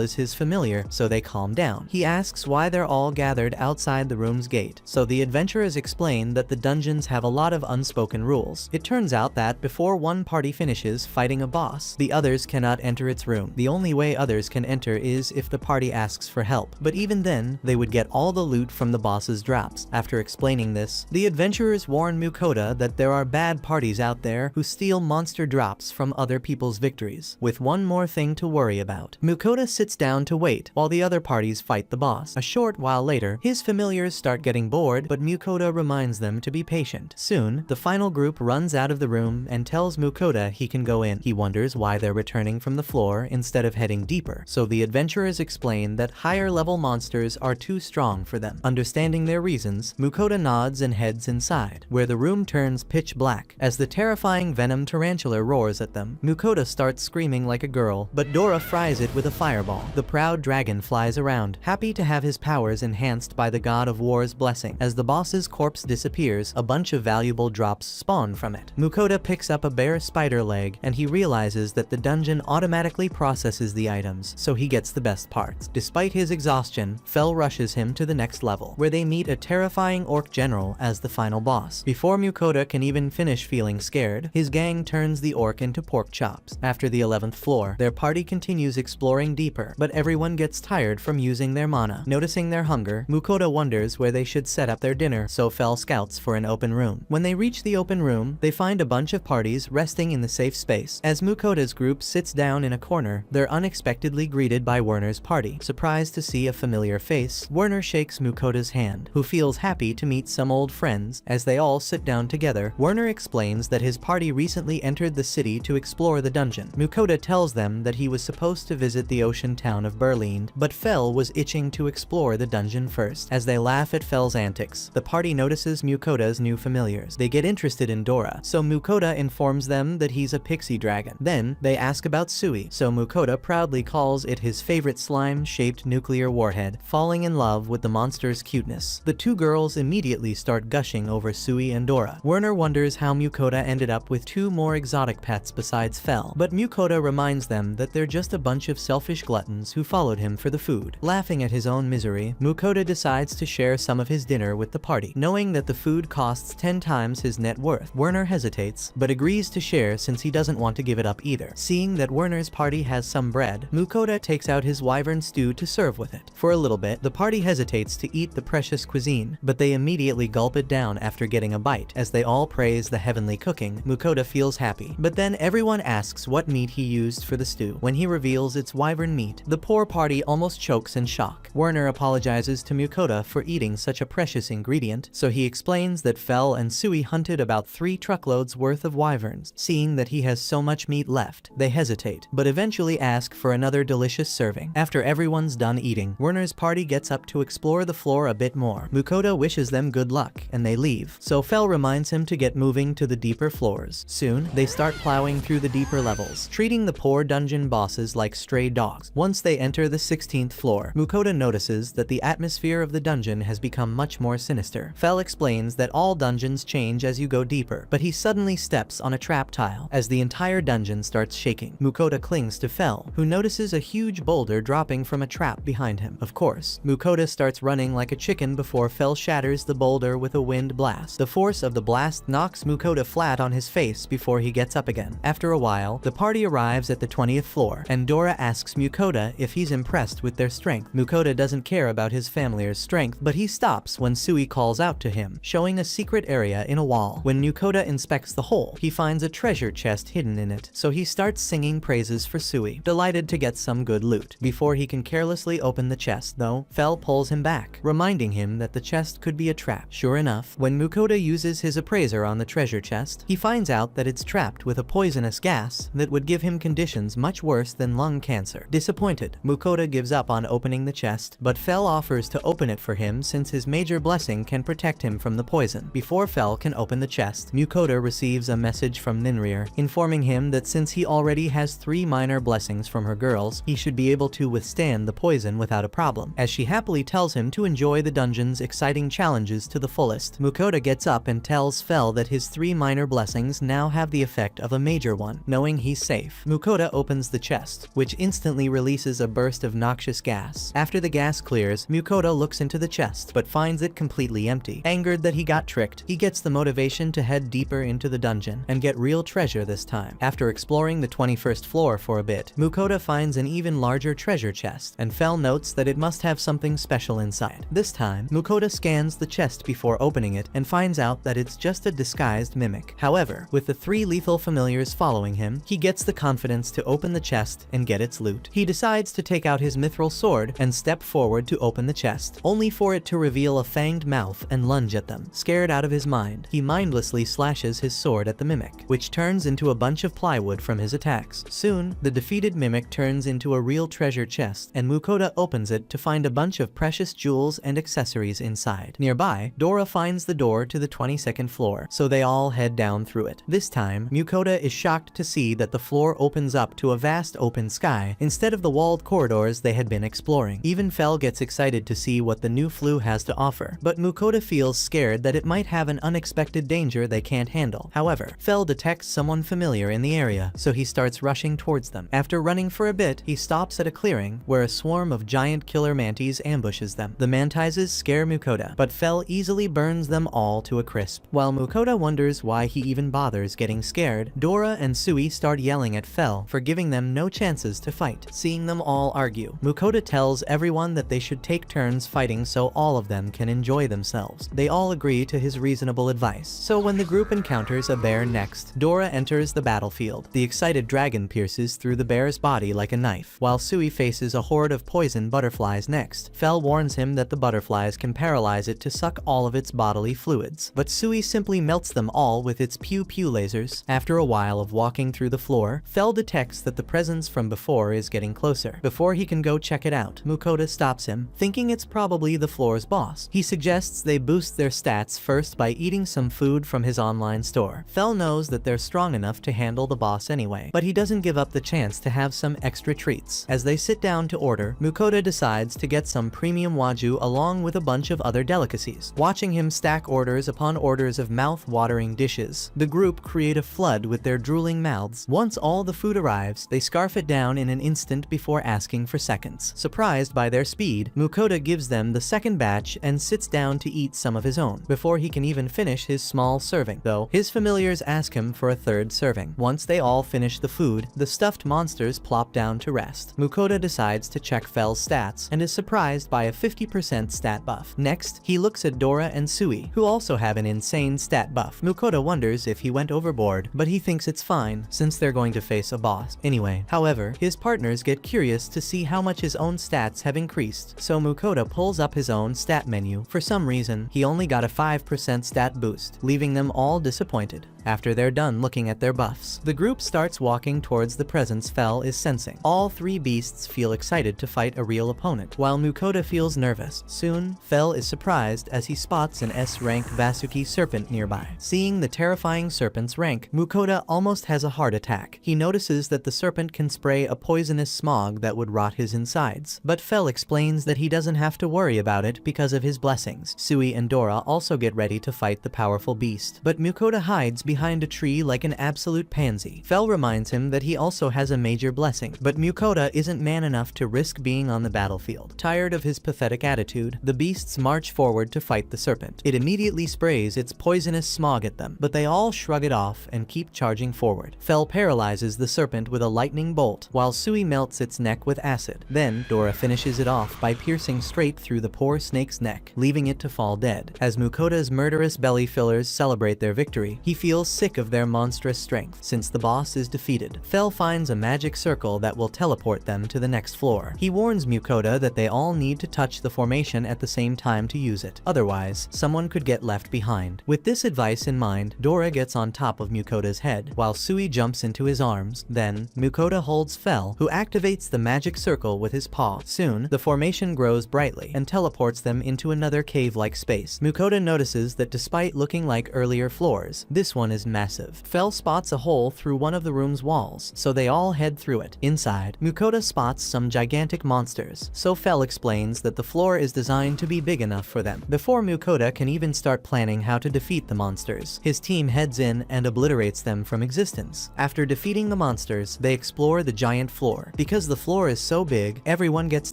is his familiar, so they calm down. He asks why they're all gathered outside the room's gate, so the adventurers explain that the dungeons have a lot of unspoken rules. It turns out that before one party finishes fighting a boss, the others cannot enter its room. The only way others can enter is if the party asks for help, but even then, they would get all the loot from the boss's drops. After explaining this, the adventurers warn Mukoda that there are bad parties out there who steal monster drops from other people's victories, with one more thing to worry about. Mukoda sits down to wait while the other parties fight the boss. A short while later, his familiars start getting bored, but Mukoda reminds them to be patient. Soon, the final group runs out of the room and tells Mukoda he can go in. He wonders why they're returning from the floor instead of heading deeper, so the adventurers explain that higher level monsters are too strong for them. Understanding their reasons, Mukoda nods and heads inside, where the room turns pitch black. As the terrifying venom tarantula roars at them, Mukoda starts screaming like a girl, but Dora fries it with a fireball. The proud dragon flies around, happy to have his powers enhanced by the god of war's blessing. As the boss's corpse disappears, a bunch of valuable drops spawn from it. Mukoda picks up a bare spider leg, and he realizes that the dungeon automatically processes the items, so he gets the best parts. Despite his exhaustion, Fel rushes him to the next level, where they meet a terrifying orc general as the final boss. Before Mukoda can even finish feeling scared, his gang turns the orc into pork chops. After the 11th floor, their party continues exploring deeper, but everyone gets tired from using their mana. Noticing their hunger, Mukoda wonders where they should set up their dinner, so Fel scouts for an open room. When they reach the open room, they find a bunch of parties resting in the safe space. As Mukoda's group sits down in a corner, they're unexpectedly greeted by Werner's party. Surprised to see a familiar face, Werner shakes Mukoda's hand, who feels happy to meet some old friends. As they all sit down together, Werner explains that his party recently entered the city to explore the dungeon. Mukoda tells them that he was supposed to visit the ocean town of Berlin, but Fel was itching to explore the dungeon first. As they laugh at Fel's antics, the party notices Mukoda's new familiars. They get interested in Dora, so Mukoda informs them that he's a pixie dragon. Then, they ask about Sui, so Mukoda proudly calls it his favorite slime-shaped nuclear warhead, falling in love with the monster's cuteness. The two girls immediately start gushing over Sui and Dora. Werner wonders how Mukoda ended up with two more exotic pets besides Fel, but Mukoda reminds them that they're just a bunch of selfish gluttons who followed him for the food. Laughing at his own misery, Mukoda decides to share some of his dinner with the party. Knowing that the food costs 10 times his net worth, Werner hesitates, but agrees to share since he doesn't want to give it up either. Seeing that Werner's party has some bread, Mukoda takes out his wyvern stew to serve with it. For a little bit, the party hesitates to eat the precious cuisine, but they immediately gulp it down after getting a bite. As they all praise the heavenly cooking, Mukoda feels happy. But then everyone asks what meat he used for the stew. When he reveals it's wyvern meat, the poor party almost chokes in shock. Werner apologizes to Mukoda for eating such a precious ingredient, so he explains that Fel and Sui hunted about 3 truckloads worth of wyverns. Seeing that he has so much meat left, they hesitate, but eventually ask for another delicious serving. After everyone's done eating, Werner's party gets up to explore the floor a bit more. Mukoda wishes them good luck, and they leave, so Fel reminds him to get moving to the deeper floors. Soon, they start plowing through the deeper levels, treating the poor dungeon bosses like stray dogs. Once they enter the 16th floor, Mukoda notices that the atmosphere of the dungeon has become much more sinister. Fel explains that all dungeons change as you go deeper, but he suddenly steps on a trap tile as the entire dungeon starts shaking. Mukoda clings to Fel, who notices a huge boulder dropping from a trap behind him. Of course, Mukoda starts running like a chicken before Fel shatters the boulder with a wind blast. The force of the blast knocks Mukoda flat on his face before he gets up again. After a while, the party arrives at the 20th floor, and Dora asks Mukoda if he's impressed with their strength. Mukoda doesn't care about his family's strength, but he stops when Sui calls out to him, showing a secret area in a wall. When Mukoda inspects the hole, he finds a treasure chest hidden in it, so he starts singing praises for Sui, delighted to get some good loot. Before he can carelessly open the chest, though, Fel pulls him back, reminding him that the chest could be a trap. Sure enough, when Mukoda uses his appraiser on the treasure chest, he finds out that it's trapped with a poisonous gas gas that would give him conditions much worse than lung cancer. Disappointed, Mukoda gives up on opening the chest, but Fel offers to open it for him since his major blessing can protect him from the poison. Before Fel can open the chest, Mukoda receives a message from Ninrir, informing him that since he already has 3 minor blessings from her girls, he should be able to withstand the poison without a problem, as she happily tells him to enjoy the dungeon's exciting challenges to the fullest. Mukoda gets up and tells Fel that his 3 minor blessings now have the effect of a major one. Knowing he's safe, Mukoda opens the chest, which instantly releases a burst of noxious gas. After the gas clears, Mukoda looks into the chest, but finds it completely empty. Angered that he got tricked, he gets the motivation to head deeper into the dungeon and get real treasure this time. After exploring the 21st floor for a bit, Mukoda finds an even larger treasure chest, and Fel notes that it must have something special inside. This time, Mukoda scans the chest before opening it and finds out that it's just a disguised mimic. However, with the 3 lethal familiars following him, he gets the confidence to open the chest and get its loot. He decides to take out his mithril sword and step forward to open the chest, only for it to reveal a fanged mouth and lunge at them. Scared out of his mind, he mindlessly slashes his sword at the mimic, which turns into a bunch of plywood from his attacks. Soon, the defeated mimic turns into a real treasure chest, and Mukoda opens it to find a bunch of precious jewels and accessories inside. Nearby, Dora finds the door to the 22nd floor, so they all head down through it. This time, Mukoda is shocked to see that the floor opens up to a vast open sky instead of the walled corridors they had been exploring. Even Fel gets excited to see what the new flue has to offer, but Mukoda feels scared that it might have an unexpected danger they can't handle. However, Fel detects someone familiar in the area, so he starts rushing towards them. After running for a bit, he stops at a clearing where a swarm of giant killer manties ambushes them. The mantises scare Mukoda, but Fel easily burns them all to a crisp. While Mukoda wonders why he even bothers getting scared, Dora and Sui start yelling at Fel for giving them no chances to fight. Seeing them all argue, Mukoda tells everyone that they should take turns fighting so all of them can enjoy themselves. They all agree to his reasonable advice. So when the group encounters a bear next, Dora enters the battlefield. The excited dragon pierces through the bear's body like a knife, while Sui faces a horde of poison butterflies next. Fel warns him that the butterflies can paralyze it to suck all of its bodily fluids, but Sui simply melts them all with its pew-pew lasers. After a while of walking through the floor, Fel detects that the presence from before is getting closer. Before he can go check it out, Mukoda stops him, thinking it's probably the floor's boss. He suggests they boost their stats first by eating some food from his online store. Fel knows that they're strong enough to handle the boss anyway, but he doesn't give up the chance to have some extra treats. As they sit down to order, Mukoda decides to get some premium wagyu along with a bunch of other delicacies. Watching him stack orders upon orders of mouth-watering dishes, the group create a flood with their drooling mouths. Once all the food arrives, they scarf it down in an instant before asking for seconds. Surprised by their speed, Mukoda gives them the second batch and sits down to eat some of his own, before he can even finish his small serving, though his familiars ask him for a third serving. Once they all finish the food, the stuffed monsters plop down to rest. Mukoda decides to check Fel's stats and is surprised by a 50% stat buff. Next, he looks at Dora and Sui, who also have an insane stat buff. Mukoda wonders if he went overboard, but he thinks it's fine since they're going to face a boss anyway. However, his partners get curious to see how much his own stats have increased, so Mukoda pulls up his own stat menu. For some reason, he only got a 5% stat boost, leaving them all disappointed. After they're done looking at their buffs, the group starts walking towards the presence Fel is sensing. All 3 beasts feel excited to fight a real opponent, while Mukoda feels nervous. Soon, Fel is surprised as he spots an S-rank Vasuki serpent nearby. Seeing the terrifying serpent's rank, Mukoda almost has a heart attack. He notices that the serpent can spray a poisonous smog that would rot his insides, but Fel explains that he doesn't have to worry about it because of his blessings. Sui and Dora also get ready to fight the powerful beast, but Mukoda hides behind a tree like an absolute pansy. Fel reminds him that he also has a major blessing, but Mukoda isn't man enough to risk being on the battlefield. Tired of his pathetic attitude, the beasts march forward to fight the serpent. It immediately sprays its poisonous smog at them, but they all shrug it off and keep charging forward. Fel paralyzes the serpent with a lightning bolt, while Sui melts its neck with acid. Then, Dora finishes it off by piercing straight through the poor snake's neck, leaving it to fall dead. As Mukoda's murderous belly fillers celebrate their victory, he feels feels sick of their monstrous strength. Since the boss is defeated, Fel finds a magic circle that will teleport them to the next floor. He warns Mukoda that they all need to touch the formation at the same time to use it. Otherwise, someone could get left behind. With this advice in mind, Dora gets on top of Mukoda's head, while Sui jumps into his arms. Then, Mukoda holds Fel, who activates the magic circle with his paw. Soon, the formation grows brightly and teleports them into another cave-like space. Mukoda notices that despite looking like earlier floors, this one is massive. Fel spots a hole through one of the room's walls, so they all head through it. Inside, Mukoda spots some gigantic monsters, so Fel explains that the floor is designed to be big enough for them. Before Mukoda can even start planning how to defeat the monsters, his team heads in and obliterates them from existence. After defeating the monsters, they explore the giant floor. Because the floor is so big, everyone gets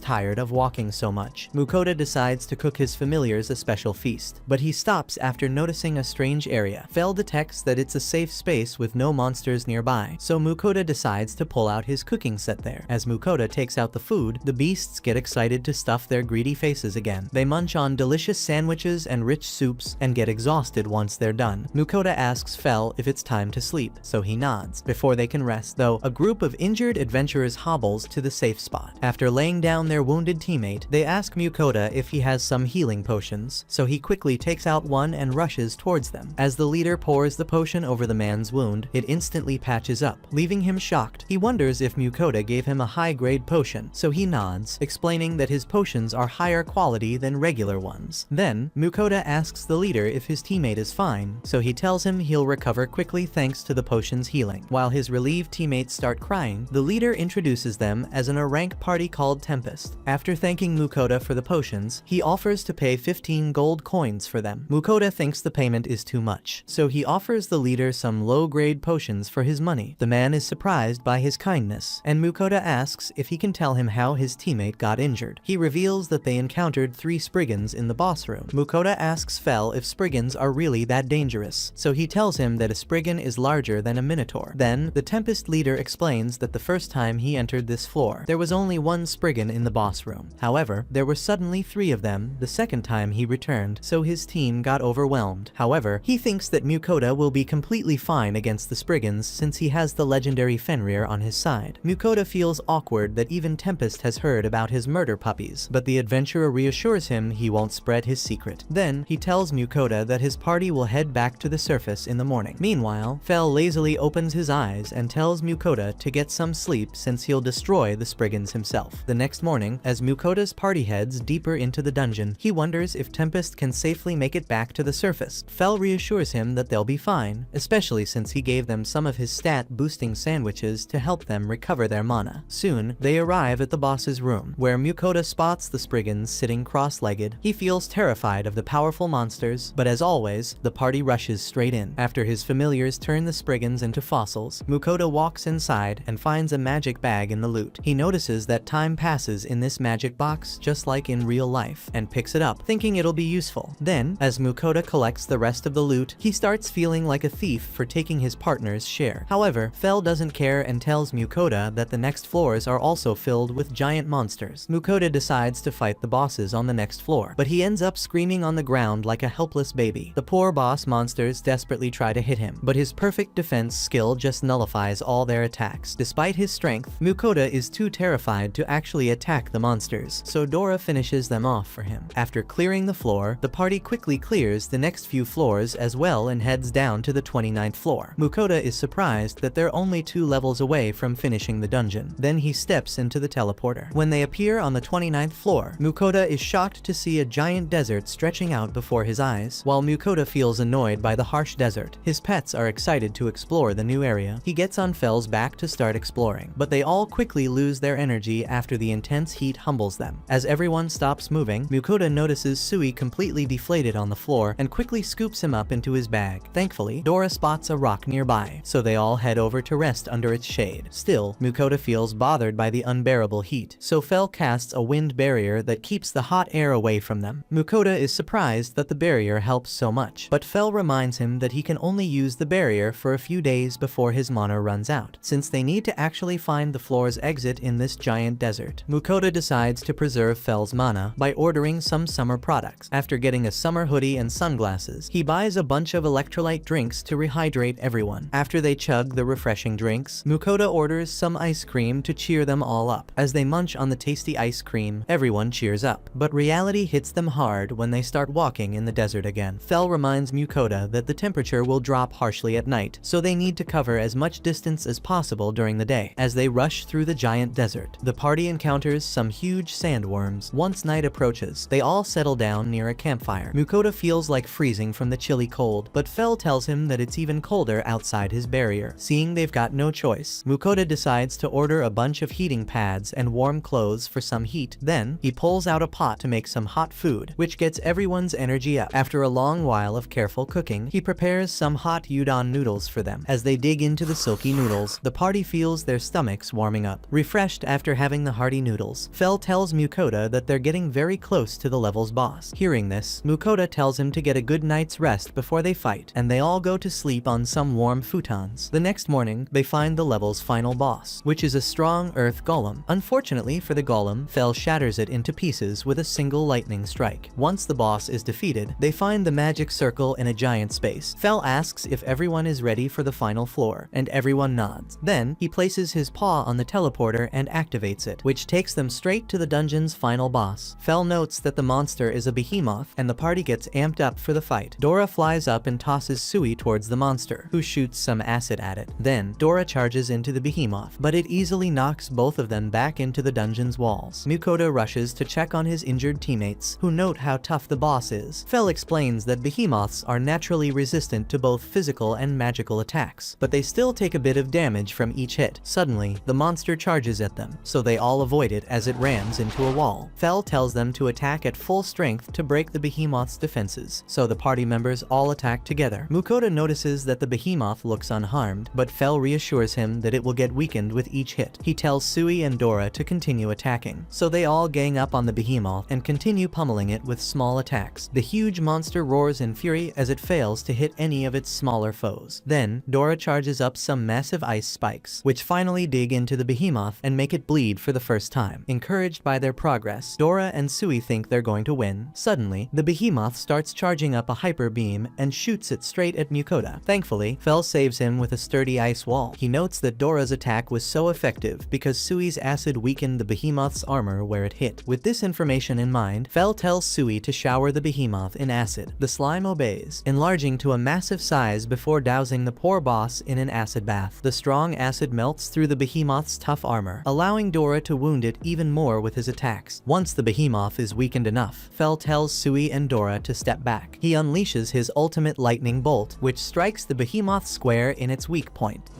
tired of walking so much. Mukoda decides to cook his familiars a special feast, but he stops after noticing a strange area. Fel detects that it's a safe space with no monsters nearby, so Mukoda decides to pull out his cooking set there. As Mukoda takes out the food, the beasts get excited to stuff their greedy faces again. They munch on delicious sandwiches and rich soups and get exhausted once they're done. Mukoda asks Fel if it's time to sleep, so he nods. Before they can rest, though, a group of injured adventurers hobbles to the safe spot. After laying down their wounded teammate, they ask Mukoda if he has some healing potions, so he quickly takes out one and rushes towards them. As the leader pours the potion over the man's wound, it instantly patches up, leaving him shocked. He wonders if Mukoda gave him a high-grade potion, so he nods, explaining that his potions are higher quality than regular ones. Then, Mukoda asks the leader if his teammate is fine, so he tells him he'll recover quickly thanks to the potion's healing. While his relieved teammates start crying, the leader introduces them as an rank party called Tempest. After thanking Mukoda for the potions, he offers to pay 15 gold coins for them. Mukoda thinks the payment is too much, so he offers the leader some low-grade potions for his money. The man is surprised by his kindness, and Mukoda asks if he can tell him how his teammate got injured. He reveals that they encountered 3 Spriggans in the boss room. Mukoda asks Fel if Spriggans are really that dangerous, so he tells him that a Spriggan is larger than a Minotaur. Then, the Tempest leader explains that the first time he entered this floor, there was only 1 Spriggan in the boss room. However, there were suddenly 3 of them the second time he returned, so his team got overwhelmed. However, he thinks that Mukoda will be completely fine against the Spriggans since he has the legendary Fenrir on his side. Mukoda feels awkward that even Tempest has heard about his murder puppies, but the adventurer reassures him he won't spread his secret. Then, he tells Mukoda that his party will head back to the surface in the morning. Meanwhile, Fel lazily opens his eyes and tells Mukoda to get some sleep since he'll destroy the Spriggans himself. The next morning, as Mukoda's party heads deeper into the dungeon, he wonders if Tempest can safely make it back to the surface. Fel reassures him that they'll be fine, especially since he gave them some of his stat-boosting sandwiches to help them recover their mana. Soon, they arrive at the boss's room, where Mukoda spots the Spriggans sitting cross-legged. He feels terrified of the powerful monsters, but as always, the party rushes straight in. After his familiars turn the Spriggans into fossils, Mukoda walks inside and finds a magic bag in the loot. He notices that time passes in this magic box just like in real life, and picks it up, thinking it'll be useful. Then, as Mukoda collects the rest of the loot, he starts feeling like a thief for taking his partner's share. However, Fel doesn't care and tells Mukoda that the next floors are also filled with giant monsters. Mukoda decides to fight the bosses on the next floor, but he ends up screaming on the ground like a helpless baby. The poor boss monsters desperately try to hit him, but his perfect defense skill just nullifies all their attacks. Despite his strength, Mukoda is too terrified to actually attack the monsters, so Dora finishes them off for him. After clearing the floor, the party quickly clears the next few floors as well and heads down to the 29th floor. Mukoda is surprised that they're only 2 levels away from finishing the dungeon. Then he steps into the teleporter. When they appear on the 29th floor, Mukoda is shocked to see a giant desert stretching out before his eyes. While Mukoda feels annoyed by the harsh desert, his pets are excited to explore the new area. He gets on Fel's back to start exploring, but they all quickly lose their energy after the intense heat humbles them. As everyone stops moving, Mukoda notices Sui completely deflated on the floor and quickly scoops him up into his bag. Thankfully, Dora spots a rock nearby, so they all head over to rest under its shade. Still, Mukoda feels bothered by the unbearable heat, so Fel casts a wind barrier that keeps the hot air away from them. Mukoda is surprised that the barrier helps so much, but Fel reminds him that he can only use the barrier for a few days before his mana runs out, since they need to actually find the floor's exit in this giant desert. Mukoda decides to preserve Fel's mana by ordering some summer products. After getting a summer hoodie and sunglasses, he buys a bunch of electrolyte drinks drinks to rehydrate everyone. After they chug the refreshing drinks, Mukoda orders some ice cream to cheer them all up. As they munch on the tasty ice cream, everyone cheers up. But reality hits them hard when they start walking in the desert again. Fel reminds Mukoda that the temperature will drop harshly at night, so they need to cover as much distance as possible during the day. As they rush through the giant desert, the party encounters some huge sandworms. Once night approaches, they all settle down near a campfire. Mukoda feels like freezing from the chilly cold, but Fel tells him that it's even colder outside his barrier. Seeing they've got no choice, Mukoda decides to order a bunch of heating pads and warm clothes for some heat. Then, he pulls out a pot to make some hot food, which gets everyone's energy up. After a long while of careful cooking, he prepares some hot udon noodles for them. As they dig into the silky noodles, the party feels their stomachs warming up. Refreshed after having the hearty noodles, Fel tells Mukoda that they're getting very close to the level's boss. Hearing this, Mukoda tells him to get a good night's rest before they fight, and they all go to sleep on some warm futons. The next morning, they find the level's final boss, which is a strong earth golem. Unfortunately for the golem, Fel shatters it into pieces with a single lightning strike. Once the boss is defeated, they find the magic circle in a giant space. Fel asks if everyone is ready for the final floor, and everyone nods. Then, he places his paw on the teleporter and activates it, which takes them straight to the dungeon's final boss. Fel notes that the monster is a behemoth, and the party gets amped up for the fight. Dora flies up and tosses Sui towards the monster, who shoots some acid at it. Then, Dora charges into the behemoth, but it easily knocks both of them back into the dungeon's walls. Mukoda rushes to check on his injured teammates, who note how tough the boss is. Fel explains that behemoths are naturally resistant to both physical and magical attacks, but they still take a bit of damage from each hit. Suddenly, the monster charges at them, so they all avoid it as it rams into a wall. Fel tells them to attack at full strength to break the behemoth's defenses, so the party members all attack together. Mukoda notices that the behemoth looks unharmed, but Fel reassures him that it will get weakened with each hit. He tells Sui and Dora to continue attacking, so they all gang up on the behemoth and continue pummeling it with small attacks. The huge monster roars in fury as it fails to hit any of its smaller foes. Then, Dora charges up some massive ice spikes, which finally dig into the behemoth and make it bleed for the first time. Encouraged by their progress, Dora and Sui think they're going to win. Suddenly, the behemoth starts charging up a hyper beam and shoots it straight at Mukoda. Thankfully, Fel saves him with a sturdy ice wall. He notes that Dora's attack was so effective because Sui's acid weakened the behemoth's armor where it hit. With this information in mind, Fel tells Sui to shower the behemoth in acid. The slime obeys, enlarging to a massive size before dousing the poor boss in an acid bath. The strong acid melts through the behemoth's tough armor, allowing Dora to wound it even more with his attacks. Once the behemoth is weakened enough, Fel tells Sui and Dora to step back. He unleashes his ultimate lightning bolt, which strikes the behemoth square in its weak point.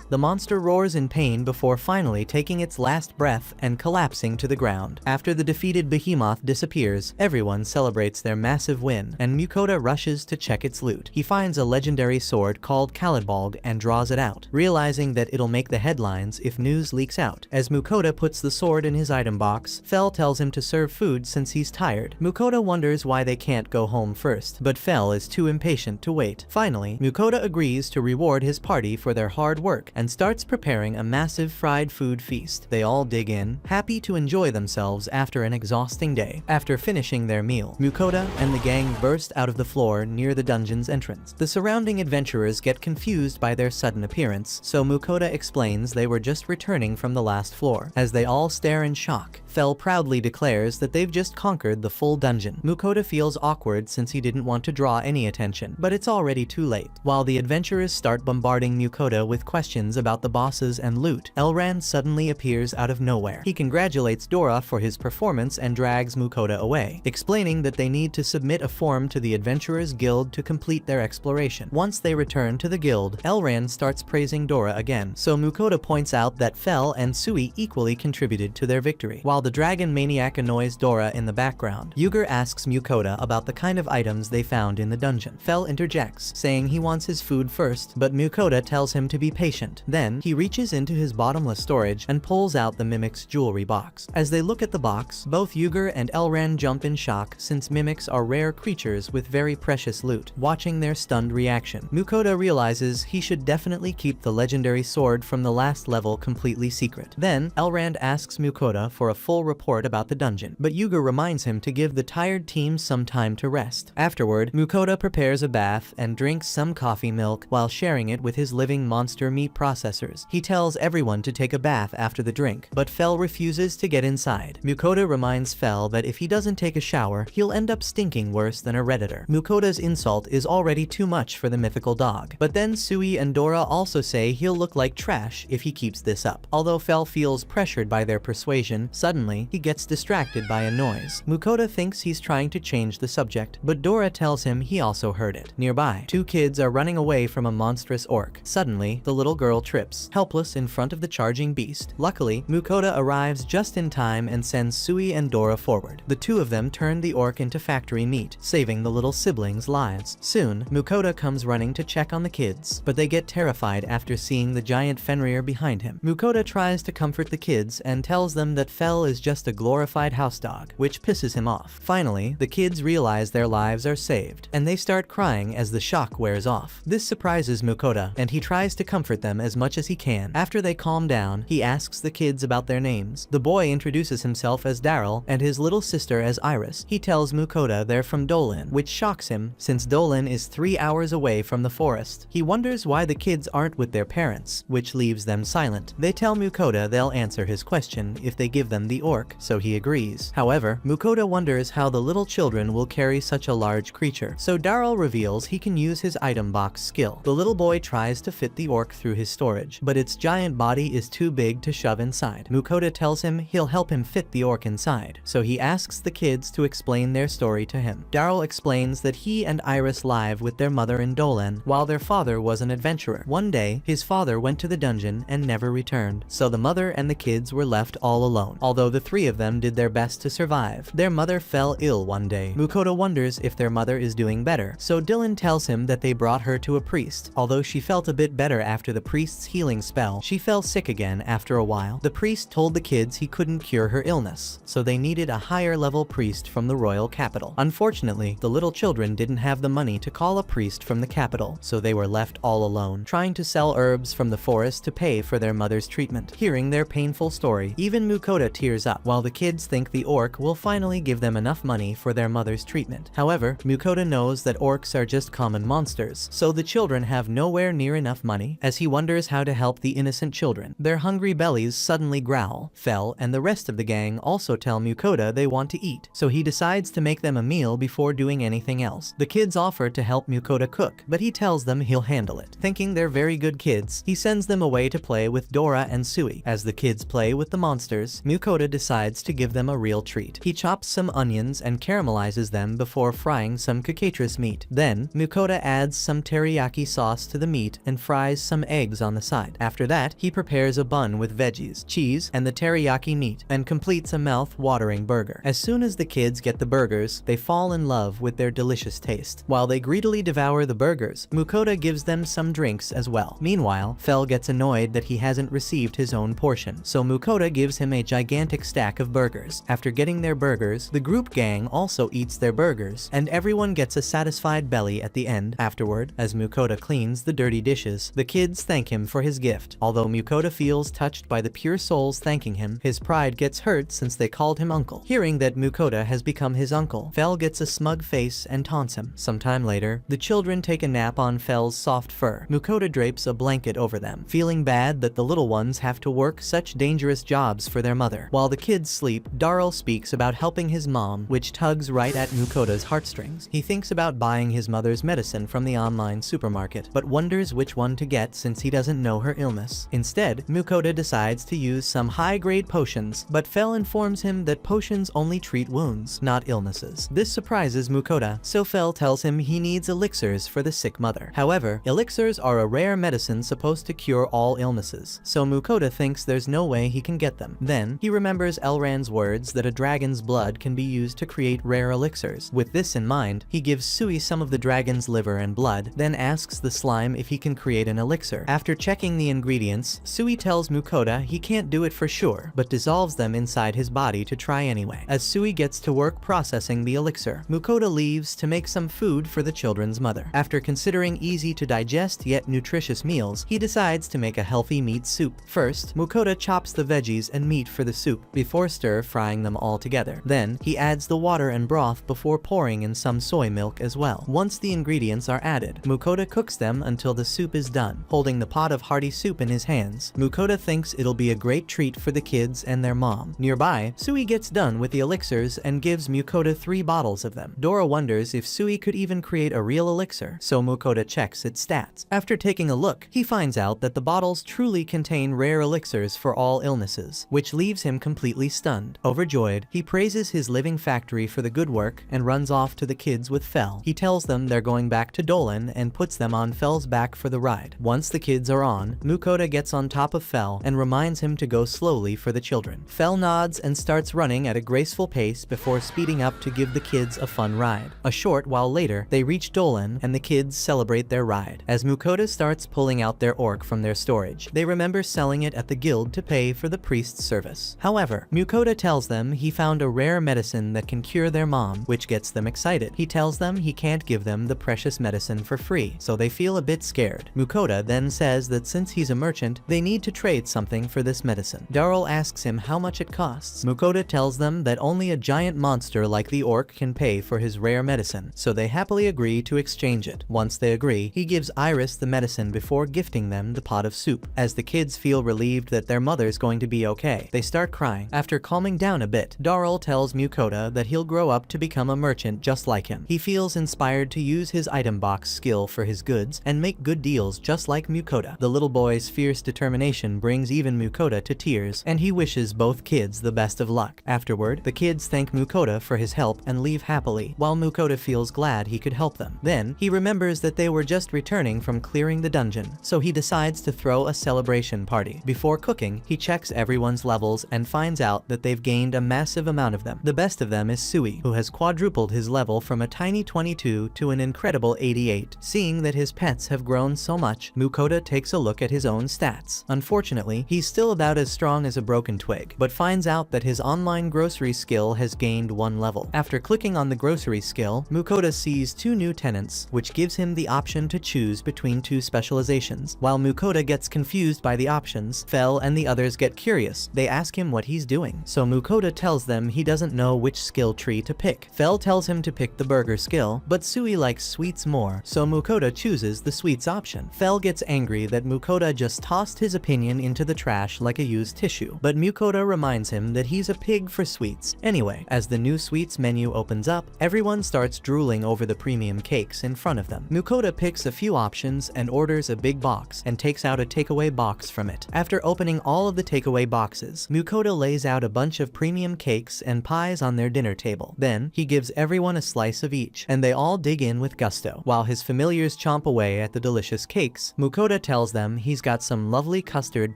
The monster roars in pain before finally taking its last breath and collapsing to the ground. After the defeated behemoth disappears, everyone celebrates their massive win, and Mukoda rushes to check its loot. He finds a legendary sword called Kalidbolg and draws it out, realizing that it'll make the headlines if news leaks out. As Mukoda puts the sword in his item box, Fel tells him to serve food since he's tired. Mukoda wonders why they can't go home first, but Fel is too impatient to wait. Finally, Mukoda agrees to reward his party for their hard work, and starts preparing a massive fried food feast. They all dig in, happy to enjoy themselves after an exhausting day. After finishing their meal, Mukoda and the gang burst out of the floor near the dungeon's entrance. The surrounding adventurers get confused by their sudden appearance, so Mukoda explains they were just returning from the last floor. As they all stare in shock, Fel proudly declares that they've just conquered the full dungeon. Mukoda feels awkward since he didn't want to draw any attention, but it's already too late. While the adventurers start bombarding Mukoda with questions about the bosses and loot, Elran suddenly appears out of nowhere. He congratulates Dora for his performance and drags Mukoda away, explaining that they need to submit a form to the Adventurers Guild to complete their exploration. Once they return to the guild, Elran starts praising Dora again, so Mukoda points out that Fel and Sui equally contributed to their victory. While the dragon maniac annoys Dora in the background, Yuger asks Mukoda about the kind of items they found in the dungeon. Fel interjects, saying he wants his food first, but Mukoda tells him to be patient. moment. Then, he reaches into his bottomless storage and pulls out the mimic's jewelry box. As they look at the box, both Yuger and Elran jump in shock since mimics are rare creatures with very precious loot. Watching their stunned reaction, Mukoda realizes he should definitely keep the legendary sword from the last level completely secret. Then, Elrond asks Mukoda for a full report about the dungeon, but Yuger reminds him to give the tired team some time to rest. Afterward, Mukoda prepares a bath and drinks some coffee milk while sharing it with his living monster meat processors. He tells everyone to take a bath after the drink, but Fel refuses to get inside. Mukoda reminds Fel that if he doesn't take a shower, he'll end up stinking worse than a redditor. Mukoda's insult is already too much for the mythical dog, but then Sui and Dora also say he'll look like trash if he keeps this up. Although Fel feels pressured by their persuasion, suddenly he gets distracted by a noise. Mukoda thinks he's trying to change the subject, but Dora tells him he also heard it. Nearby, two kids are running away from a monstrous orc. Suddenly, the little girl trips, helpless in front of the charging beast. Luckily, Mukoda arrives just in time and sends Sui and Dora forward. The two of them turn the orc into factory meat, saving the little siblings' lives. Soon, Mukoda comes running to check on the kids, but they get terrified after seeing the giant Fenrir behind him. Mukoda tries to comfort the kids and tells them that Fel is just a glorified house dog, which pisses him off. Finally, the kids realize their lives are saved, and they start crying as the shock wears off. This surprises Mukoda, and he tries to comfort them as much as he can. After they calm down, he asks the kids about their names. The boy introduces himself as Daryl and his little sister as Iris. He tells Mukoda they're from Dolan, which shocks him since Dolan is 3 hours away from the forest. He wonders why the kids aren't with their parents, which leaves them silent. They tell Mukoda they'll answer his question if they give them the orc, so he agrees. However, Mukoda wonders how the little children will carry such a large creature, so Daryl reveals he can use his item box skill. The little boy tries to fit the orc through his storage, but its giant body is too big to shove inside. Mukoda tells him he'll help him fit the orc inside, so he asks the kids to explain their story to him. Daryl explains that he and Iris live with their mother in Dolan, while their father was an adventurer. One day, his father went to the dungeon and never returned, so the mother and the kids were left all alone. Although the three of them did their best to survive, their mother fell ill one day. Mukoda wonders if their mother is doing better, so Dylan tells him that they brought her to a priest. Although she felt a bit better after the priest's healing spell, she fell sick again after a while. The priest told the kids he couldn't cure her illness, so they needed a higher level priest from the royal capital. Unfortunately, the little children didn't have the money to call a priest from the capital, so they were left all alone, trying to sell herbs from the forest to pay for their mother's treatment. Hearing their painful story, even Mukoda tears up, while the kids think the orc will finally give them enough money for their mother's treatment. However, Mukoda knows that orcs are just common monsters, so the children have nowhere near enough money. As he wonders how to help the innocent children, their hungry bellies suddenly growl. Fel and the rest of the gang also tell Mukoda they want to eat, so he decides to make them a meal before doing anything else. The kids offer to help Mukoda cook, but he tells them he'll handle it. Thinking they're very good kids, he sends them away to play with Dora and Sui. As the kids play with the monsters, Mukoda decides to give them a real treat. He chops some onions and caramelizes them before frying some cockatrice meat. Then, Mukoda adds some teriyaki sauce to the meat and fries some eggs on the side. After that, he prepares a bun with veggies, cheese, and the teriyaki meat, and completes a mouth-watering burger. As soon as the kids get the burgers, they fall in love with their delicious taste. While they greedily devour the burgers, Mukoda gives them some drinks as well. Meanwhile, Fel gets annoyed that he hasn't received his own portion, so Mukoda gives him a gigantic stack of burgers. After getting their burgers, the group gang also eats their burgers, and everyone gets a satisfied belly at the end. Afterward, as Mukoda cleans the dirty dishes, the kids thank him for his gift. Although Mukoda feels touched by the pure souls thanking him, his pride gets hurt since they called him uncle. Hearing that Mukoda has become his uncle, Fel gets a smug face and taunts him. Sometime later, the children take a nap on Fel's soft fur. Mukoda drapes a blanket over them, feeling bad that the little ones have to work such dangerous jobs for their mother. While the kids sleep, Darl speaks about helping his mom, which tugs right at Mukoda's heartstrings. He thinks about buying his mother's medicine from the online supermarket, but wonders which one to get since he doesn't know her illness. Instead, Mukoda decides to use some high-grade potions, but Fel informs him that potions only treat wounds, not illnesses. This surprises Mukoda, so Fel tells him he needs elixirs for the sick mother. However, elixirs are a rare medicine supposed to cure all illnesses, so Mukoda thinks there's no way he can get them. Then, he remembers Elrand's words that a dragon's blood can be used to create rare elixirs. With this in mind, he gives Sui some of the dragon's liver and blood, then asks the slime if he can create an elixir. After After checking the ingredients, Sui tells Mukoda he can't do it for sure, but dissolves them inside his body to try anyway. As Sui gets to work processing the elixir, Mukoda leaves to make some food for the children's mother. After considering easy to digest yet nutritious meals, he decides to make a healthy meat soup. First, Mukoda chops the veggies and meat for the soup before stir-frying them all together. Then, he adds the water and broth before pouring in some soy milk as well. Once the ingredients are added, Mukoda cooks them until the soup is done. Holding the pot of hearty soup in his hands, Mukoda thinks it'll be a great treat for the kids and their mom. Nearby, Sui gets done with the elixirs and gives Mukoda 3 bottles of them. Dora wonders if Sui could even create a real elixir, so Mukoda checks its stats. After taking a look, he finds out that the bottles truly contain rare elixirs for all illnesses, which leaves him completely stunned. Overjoyed, he praises his living factory for the good work and runs off to the kids with Fel. He tells them they're going back to Dolan and puts them on Fel's back for the ride. Once the kids are on, Mukoda gets on top of Fel and reminds him to go slowly for the children. Fel nods and starts running at a graceful pace before speeding up to give the kids a fun ride. A short while later, they reach Dolan and the kids celebrate their ride. As Mukoda starts pulling out their orc from their storage, they remember selling it at the guild to pay for the priest's service. However, Mukoda tells them he found a rare medicine that can cure their mom, which gets them excited. He tells them he can't give them the precious medicine for free, so they feel a bit scared. Mukoda then says that since he's a merchant, they need to trade something for this medicine. Darryl asks him how much it costs. Mukoda tells them that only a giant monster like the orc can pay for his rare medicine, so they happily agree to exchange it. Once they agree, he gives Iris the medicine before gifting them the pot of soup. As the kids feel relieved that their mother's going to be okay, they start crying. After calming down a bit, Darryl tells Mukoda that he'll grow up to become a merchant just like him. He feels inspired to use his item box skill for his goods and make good deals just like Mukoda. The little boy's fierce determination brings even Mukoda to tears, and he wishes both kids the best of luck. Afterward, the kids thank Mukoda for his help and leave happily, while Mukoda feels glad he could help them. Then, he remembers that they were just returning from clearing the dungeon, so he decides to throw a celebration party. Before cooking, he checks everyone's levels and finds out that they've gained a massive amount of them. The best of them is Sui, who has quadrupled his level from a tiny 22 to an incredible 88. Seeing that his pets have grown so much, Mukoda takes a look at his own stats. Unfortunately, he's still about as strong as a broken twig, but finds out that his online grocery skill has gained 1 level. After clicking on the grocery skill, Mukoda sees 2 new tenants, which gives him the option to choose between 2 specializations. While Mukoda gets confused by the options, Fel and the others get curious. They ask him what he's doing, so Mukoda tells them he doesn't know which skill tree to pick. Fel tells him to pick the burger skill, but Sui likes sweets more, so Mukoda chooses the sweets option. Fel gets angry that Mukoda just tossed his opinion into the trash like a used tissue, but Mukoda reminds him that he's a pig for sweets. Anyway, as the new sweets menu opens up, everyone starts drooling over the premium cakes in front of them. Mukoda picks a few options and orders a big box and takes out a takeaway box from it. After opening all of the takeaway boxes, Mukoda lays out a bunch of premium cakes and pies on their dinner table. Then, he gives everyone a slice of each, and they all dig in with gusto. While his familiars chomp away at the delicious cakes, Mukoda tells them he's got some lovely custard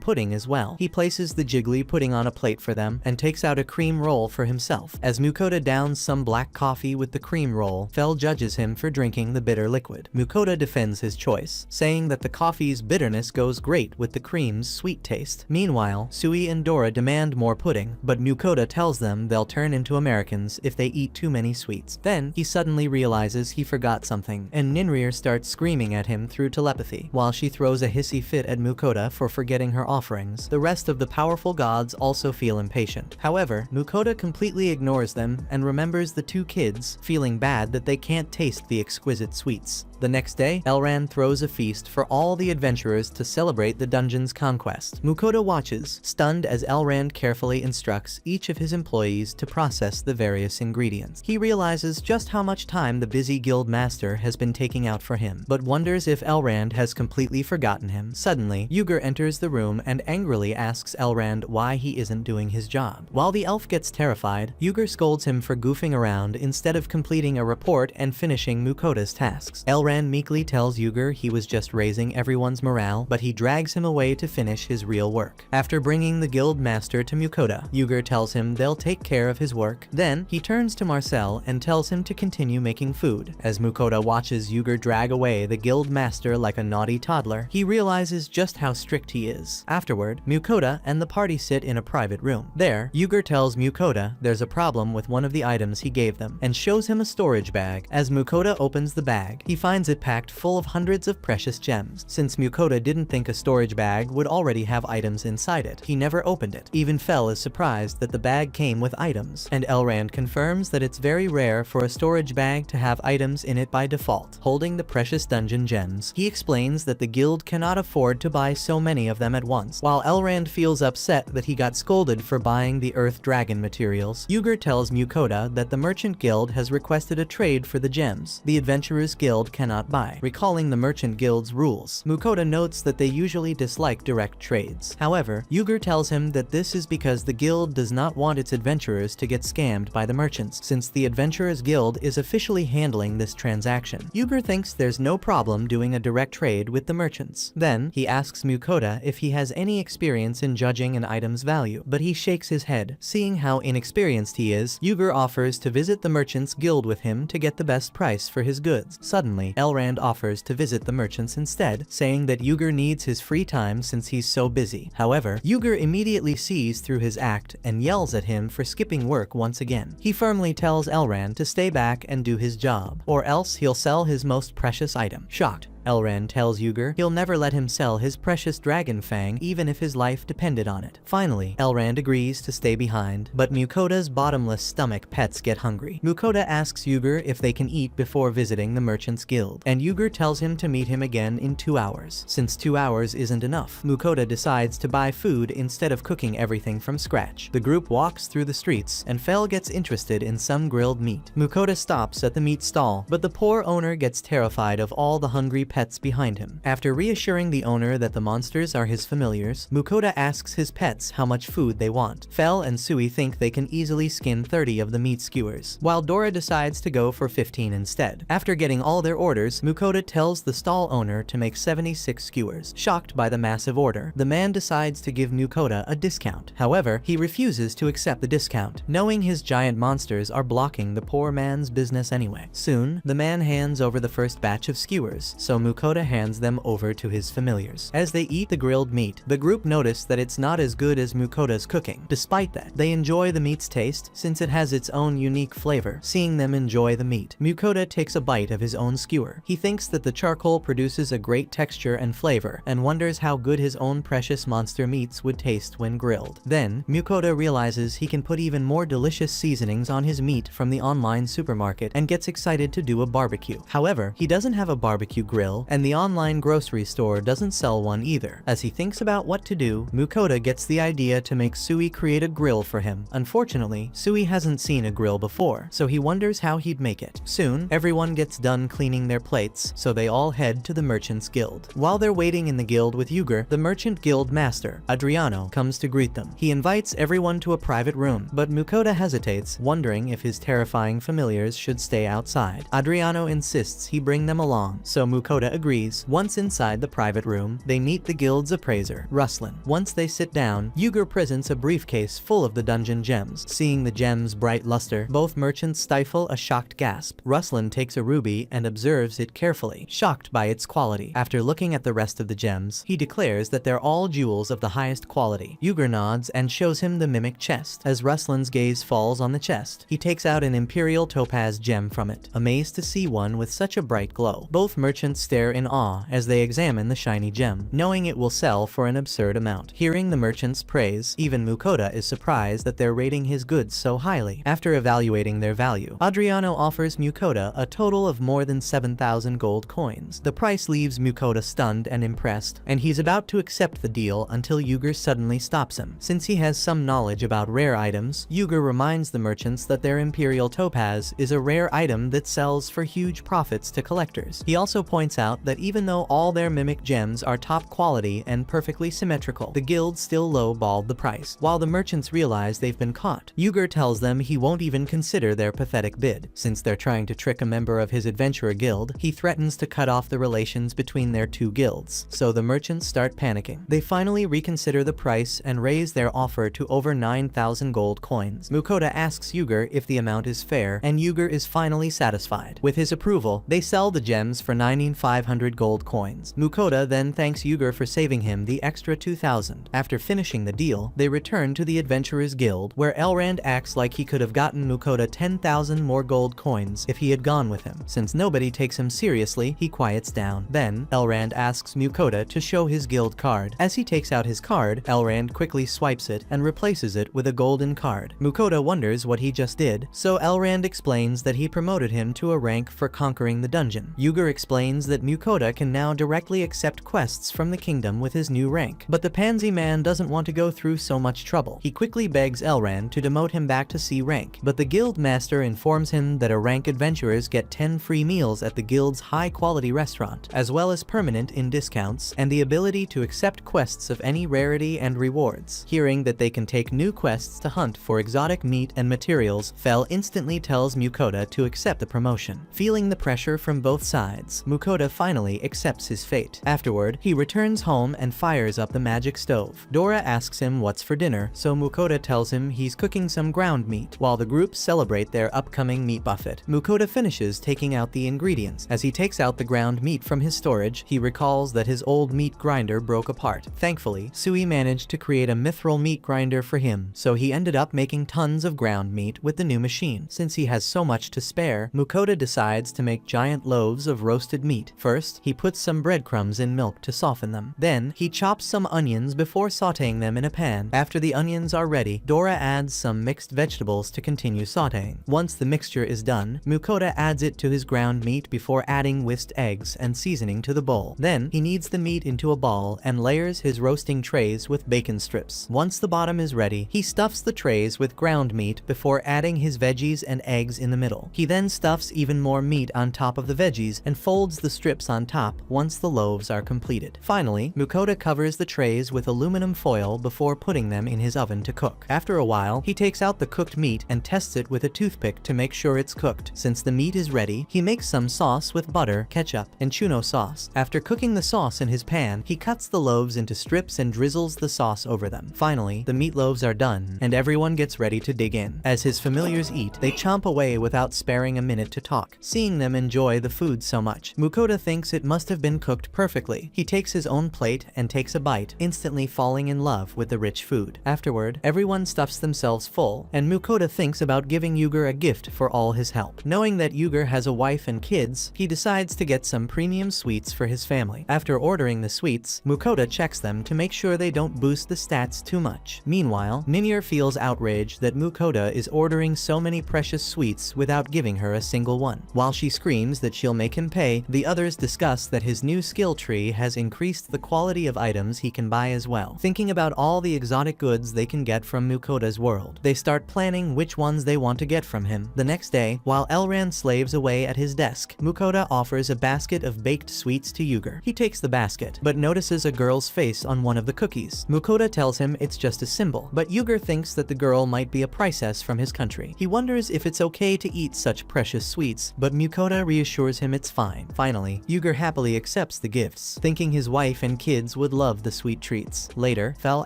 pudding as well. He places the jiggly pudding on a plate for them and takes out a cream roll for himself. As Mukoda downs some black coffee with the cream roll, Fel judges him for drinking the bitter liquid. Mukoda defends his choice, saying that the coffee's bitterness goes great with the cream's sweet taste. Meanwhile, Sui and Dora demand more pudding, but Mukoda tells them they'll turn into Americans if they eat too many sweets. Then, he suddenly realizes he forgot something, and Ninrir starts screaming at him through telepathy. While she throws a hissy fit at Mukoda for forgetting her offerings, the rest of the powerful gods also feel impatient. However, Mukoda completely ignores them and remembers the 2 kids, feeling bad that they can't taste the exquisite sweets. The next day, Elrond throws a feast for all the adventurers to celebrate the dungeon's conquest. Mukoda watches, stunned as Elrond carefully instructs each of his employees to process the various ingredients. He realizes just how much time the busy guild master has been taking out for him, but wonders if Elrond has completely forgotten him. Suddenly, Ygr enters the room and angrily asks Elrond why he isn't doing his job. While the elf gets terrified, Ygr scolds him for goofing around instead of completing a report and finishing Mukoda's tasks. Elrond Elrond meekly tells Ugur he was just raising everyone's morale, but he drags him away to finish his real work. After bringing the guild master to Mukoda, Ugur tells him they'll take care of his work. Then, he turns to Marcel and tells him to continue making food. As Mukoda watches Ugur drag away the guild master like a naughty toddler, he realizes just how strict he is. Afterward, Mukoda and the party sit in a private room. There, Ugur tells Mukoda there's a problem with one of the items he gave them, and shows him a storage bag. As Mukoda opens the bag, he finds it packed full of hundreds of precious gems. Since Mukoda didn't think a storage bag would already have items inside it, he never opened it. Even Fel is surprised that the bag came with items, and Elrond confirms that it's very rare for a storage bag to have items in it by default. Holding the precious dungeon gems, he explains that the guild cannot afford to buy so many of them at once. While Elrond feels upset that he got scolded for buying the Earth Dragon materials, Ugur tells Mukoda that the Merchant Guild has requested a trade for the gems the Adventurers Guild cannot buy. Recalling the Merchant Guild's rules, Mukoda notes that they usually dislike direct trades. However, Ugur tells him that this is because the guild does not want its adventurers to get scammed by the merchants, since the Adventurers Guild is officially handling this transaction. Ugur thinks there's no problem doing a direct trade with the merchants. Then, he asks Mukoda if he has any experience in judging an item's value, but he shakes his head. Seeing how inexperienced he is, Ugur offers to visit the Merchants Guild with him to get the best price for his goods. Suddenly, Elrond offers to visit the merchants instead, saying that Ugur needs his free time since he's so busy. However, Ugur immediately sees through his act and yells at him for skipping work once again. He firmly tells Elrond to stay back and do his job, or else he'll sell his most precious item. Shocked, Elrond tells Ugur he'll never let him sell his precious dragon fang even if his life depended on it. Finally, Elrond agrees to stay behind, but Mukoda's bottomless stomach pets get hungry. Mukoda asks Ugur if they can eat before visiting the Merchants Guild, and Ugur tells him to meet him again in 2 hours. Since 2 hours isn't enough, Mukoda decides to buy food instead of cooking everything from scratch. The group walks through the streets, and Fel gets interested in some grilled meat. Mukoda stops at the meat stall, but the poor owner gets terrified of all the hungry pets behind him. After reassuring the owner that the monsters are his familiars, Mukoda asks his pets how much food they want. Fel and Sui think they can easily skin 30 of the meat skewers, while Dora decides to go for 15 instead. After getting all their orders, Mukoda tells the stall owner to make 76 skewers. Shocked by the massive order, the man decides to give Mukoda a discount. However, he refuses to accept the discount, knowing his giant monsters are blocking the poor man's business anyway. Soon, the man hands over the first batch of skewers, so Mukoda hands them over to his familiars. As they eat the grilled meat, the group notice that it's not as good as Mukoda's cooking. Despite that, they enjoy the meat's taste since it has its own unique flavor. Seeing them enjoy the meat, Mukoda takes a bite of his own skewer. He thinks that the charcoal produces a great texture and flavor, and wonders how good his own precious monster meats would taste when grilled. Then, Mukoda realizes he can put even more delicious seasonings on his meat from the online supermarket and gets excited to do a barbecue. However, he doesn't have a barbecue grill, and the online grocery store doesn't sell one either. As he thinks about what to do, Mukoda gets the idea to make Sui create a grill for him. Unfortunately, Sui hasn't seen a grill before, so he wonders how he'd make it. Soon, everyone gets done cleaning their plates, so they all head to the Merchants Guild. While they're waiting in the guild with Ugur, the Merchant Guild master, Adriano, comes to greet them. He invites everyone to a private room, but Mukoda hesitates, wondering if his terrifying familiars should stay outside. Adriano insists he bring them along, so Mukoda agrees. Once inside the private room, they meet the guild's appraiser, Ruslan. Once they sit down, Ugur presents a briefcase full of the dungeon gems. Seeing the gems' bright luster, both merchants stifle a shocked gasp. Ruslan takes a ruby and observes it carefully, shocked by its quality. After looking at the rest of the gems, he declares that they're all jewels of the highest quality. Ugur nods and shows him the mimic chest. As Ruslan's gaze falls on the chest, he takes out an imperial topaz gem from it, amazed to see one with such a bright glow. Both merchants stare in awe as they examine the shiny gem, knowing it will sell for an absurd amount. Hearing the merchants' praise, even Mukoda is surprised that they're rating his goods so highly. After evaluating their value, Adriano offers Mukoda a total of more than 7,000 gold coins. The price leaves Mukoda stunned and impressed, and he's about to accept the deal until Ugur suddenly stops him. Since he has some knowledge about rare items, Ugur reminds the merchants that their imperial topaz is a rare item that sells for huge profits to collectors. He also points out that even though all their mimic gems are top quality and perfectly symmetrical, the guild still low-balled the price. While the merchants realize they've been caught, Yuger tells them he won't even consider their pathetic bid. Since they're trying to trick a member of his adventurer guild, he threatens to cut off the relations between their two guilds. So the merchants start panicking. They finally reconsider the price and raise their offer to over 9,000 gold coins. Mukoda asks Yuger if the amount is fair, and Yuger is finally satisfied. With his approval, they sell the gems for 9,500 gold coins. Mukoda then thanks Yuger for saving him the extra 2,000. After finishing the deal, they return to the Adventurers Guild, where Elrond acts like he could have gotten Mukoda 10,000 more gold coins if he had gone with him. Since nobody takes him seriously, he quiets down. Then, Elrond asks Mukoda to show his guild card. As he takes out his card, Elrond quickly swipes it and replaces it with a golden card. Mukoda wonders what he just did, so Elrond explains that he promoted him to a rank for conquering the dungeon. Yuger explains that Mukoda can now directly accept quests from the kingdom with his new rank. But the pansy man doesn't want to go through so much trouble. He quickly begs Elrond to demote him back to C rank, but the guild master informs him that a rank adventurers get 10 free meals at the guild's high-quality restaurant, as well as permanent in discounts, and the ability to accept quests of any rarity and rewards. Hearing that they can take new quests to hunt for exotic meat and materials, Fel instantly tells Mukoda to accept the promotion. Feeling the pressure from both sides, Mukoda finally accepts his fate. Afterward, he returns home and fires up the magic stove. Dora asks him what's for dinner, so Mukoda tells him he's cooking some ground meat, while the group celebrate their upcoming meat buffet. Mukoda finishes taking out the ingredients. As he takes out the ground meat from his storage, he recalls that his old meat grinder broke apart. Thankfully, Sui managed to create a mithril meat grinder for him, so he ended up making tons of ground meat with the new machine. Since he has so much to spare, Mukoda decides to make giant loaves of roasted meat. First, he puts some breadcrumbs in milk to soften them. Then, he chops some onions before sauteing them in a pan. After the onions are ready, Dora adds some mixed vegetables to continue sauteing. Once the mixture is done, Mukoda adds it to his ground meat before adding whisked eggs and seasoning to the bowl. Then, he kneads the meat into a ball and layers his roasting trays with bacon strips. Once the bottom is ready, he stuffs the trays with ground meat before adding his veggies and eggs in the middle. He then stuffs even more meat on top of the veggies and folds the strips on top once the loaves are completed. Finally, Mukoda covers the trays with aluminum foil before putting them in his oven to cook. After a while, he takes out the cooked meat and tests it with a toothpick to make sure it's cooked. Since the meat is ready, he makes some sauce with butter, ketchup, and chuno sauce. After cooking the sauce in his pan, he cuts the loaves into strips and drizzles the sauce over them. Finally, the meatloaves are done, and everyone gets ready to dig in. As his familiars eat, they chomp away without sparing a minute to talk. Seeing them enjoy the food so much, Mukoda thinks it must have been cooked perfectly. He takes his own plate and takes a bite, instantly falling in love with the rich food. Afterward, everyone stuffs themselves full, and Mukoda thinks about giving Yuger a gift for all his help. Knowing that Yuger has a wife and kids, he decides to get some premium sweets for his family. After ordering the sweets, Mukoda checks them to make sure they don't boost the stats too much. Meanwhile, Mimir feels outraged that Mukoda is ordering so many precious sweets without giving her a single one. While she screams that she'll make him pay, the others discuss that his new skill tree has increased the quality of items he can buy as well. Thinking about all the exotic goods they can get from Mukoda's world, they start planning which ones they want to get from him. The next day, while Elrond slaves away at his desk, Mukoda offers a basket of baked sweets to Yuger. He takes the basket, but notices a girl's face on one of the cookies. Mukoda tells him it's just a symbol, but Yuger thinks that the girl might be a princess from his country. He wonders if it's okay to eat such precious sweets, but Mukoda reassures him it's fine. Finally, Yuger happily accepts the gifts, thinking his wife and kids would love the sweet treats. Later, Fel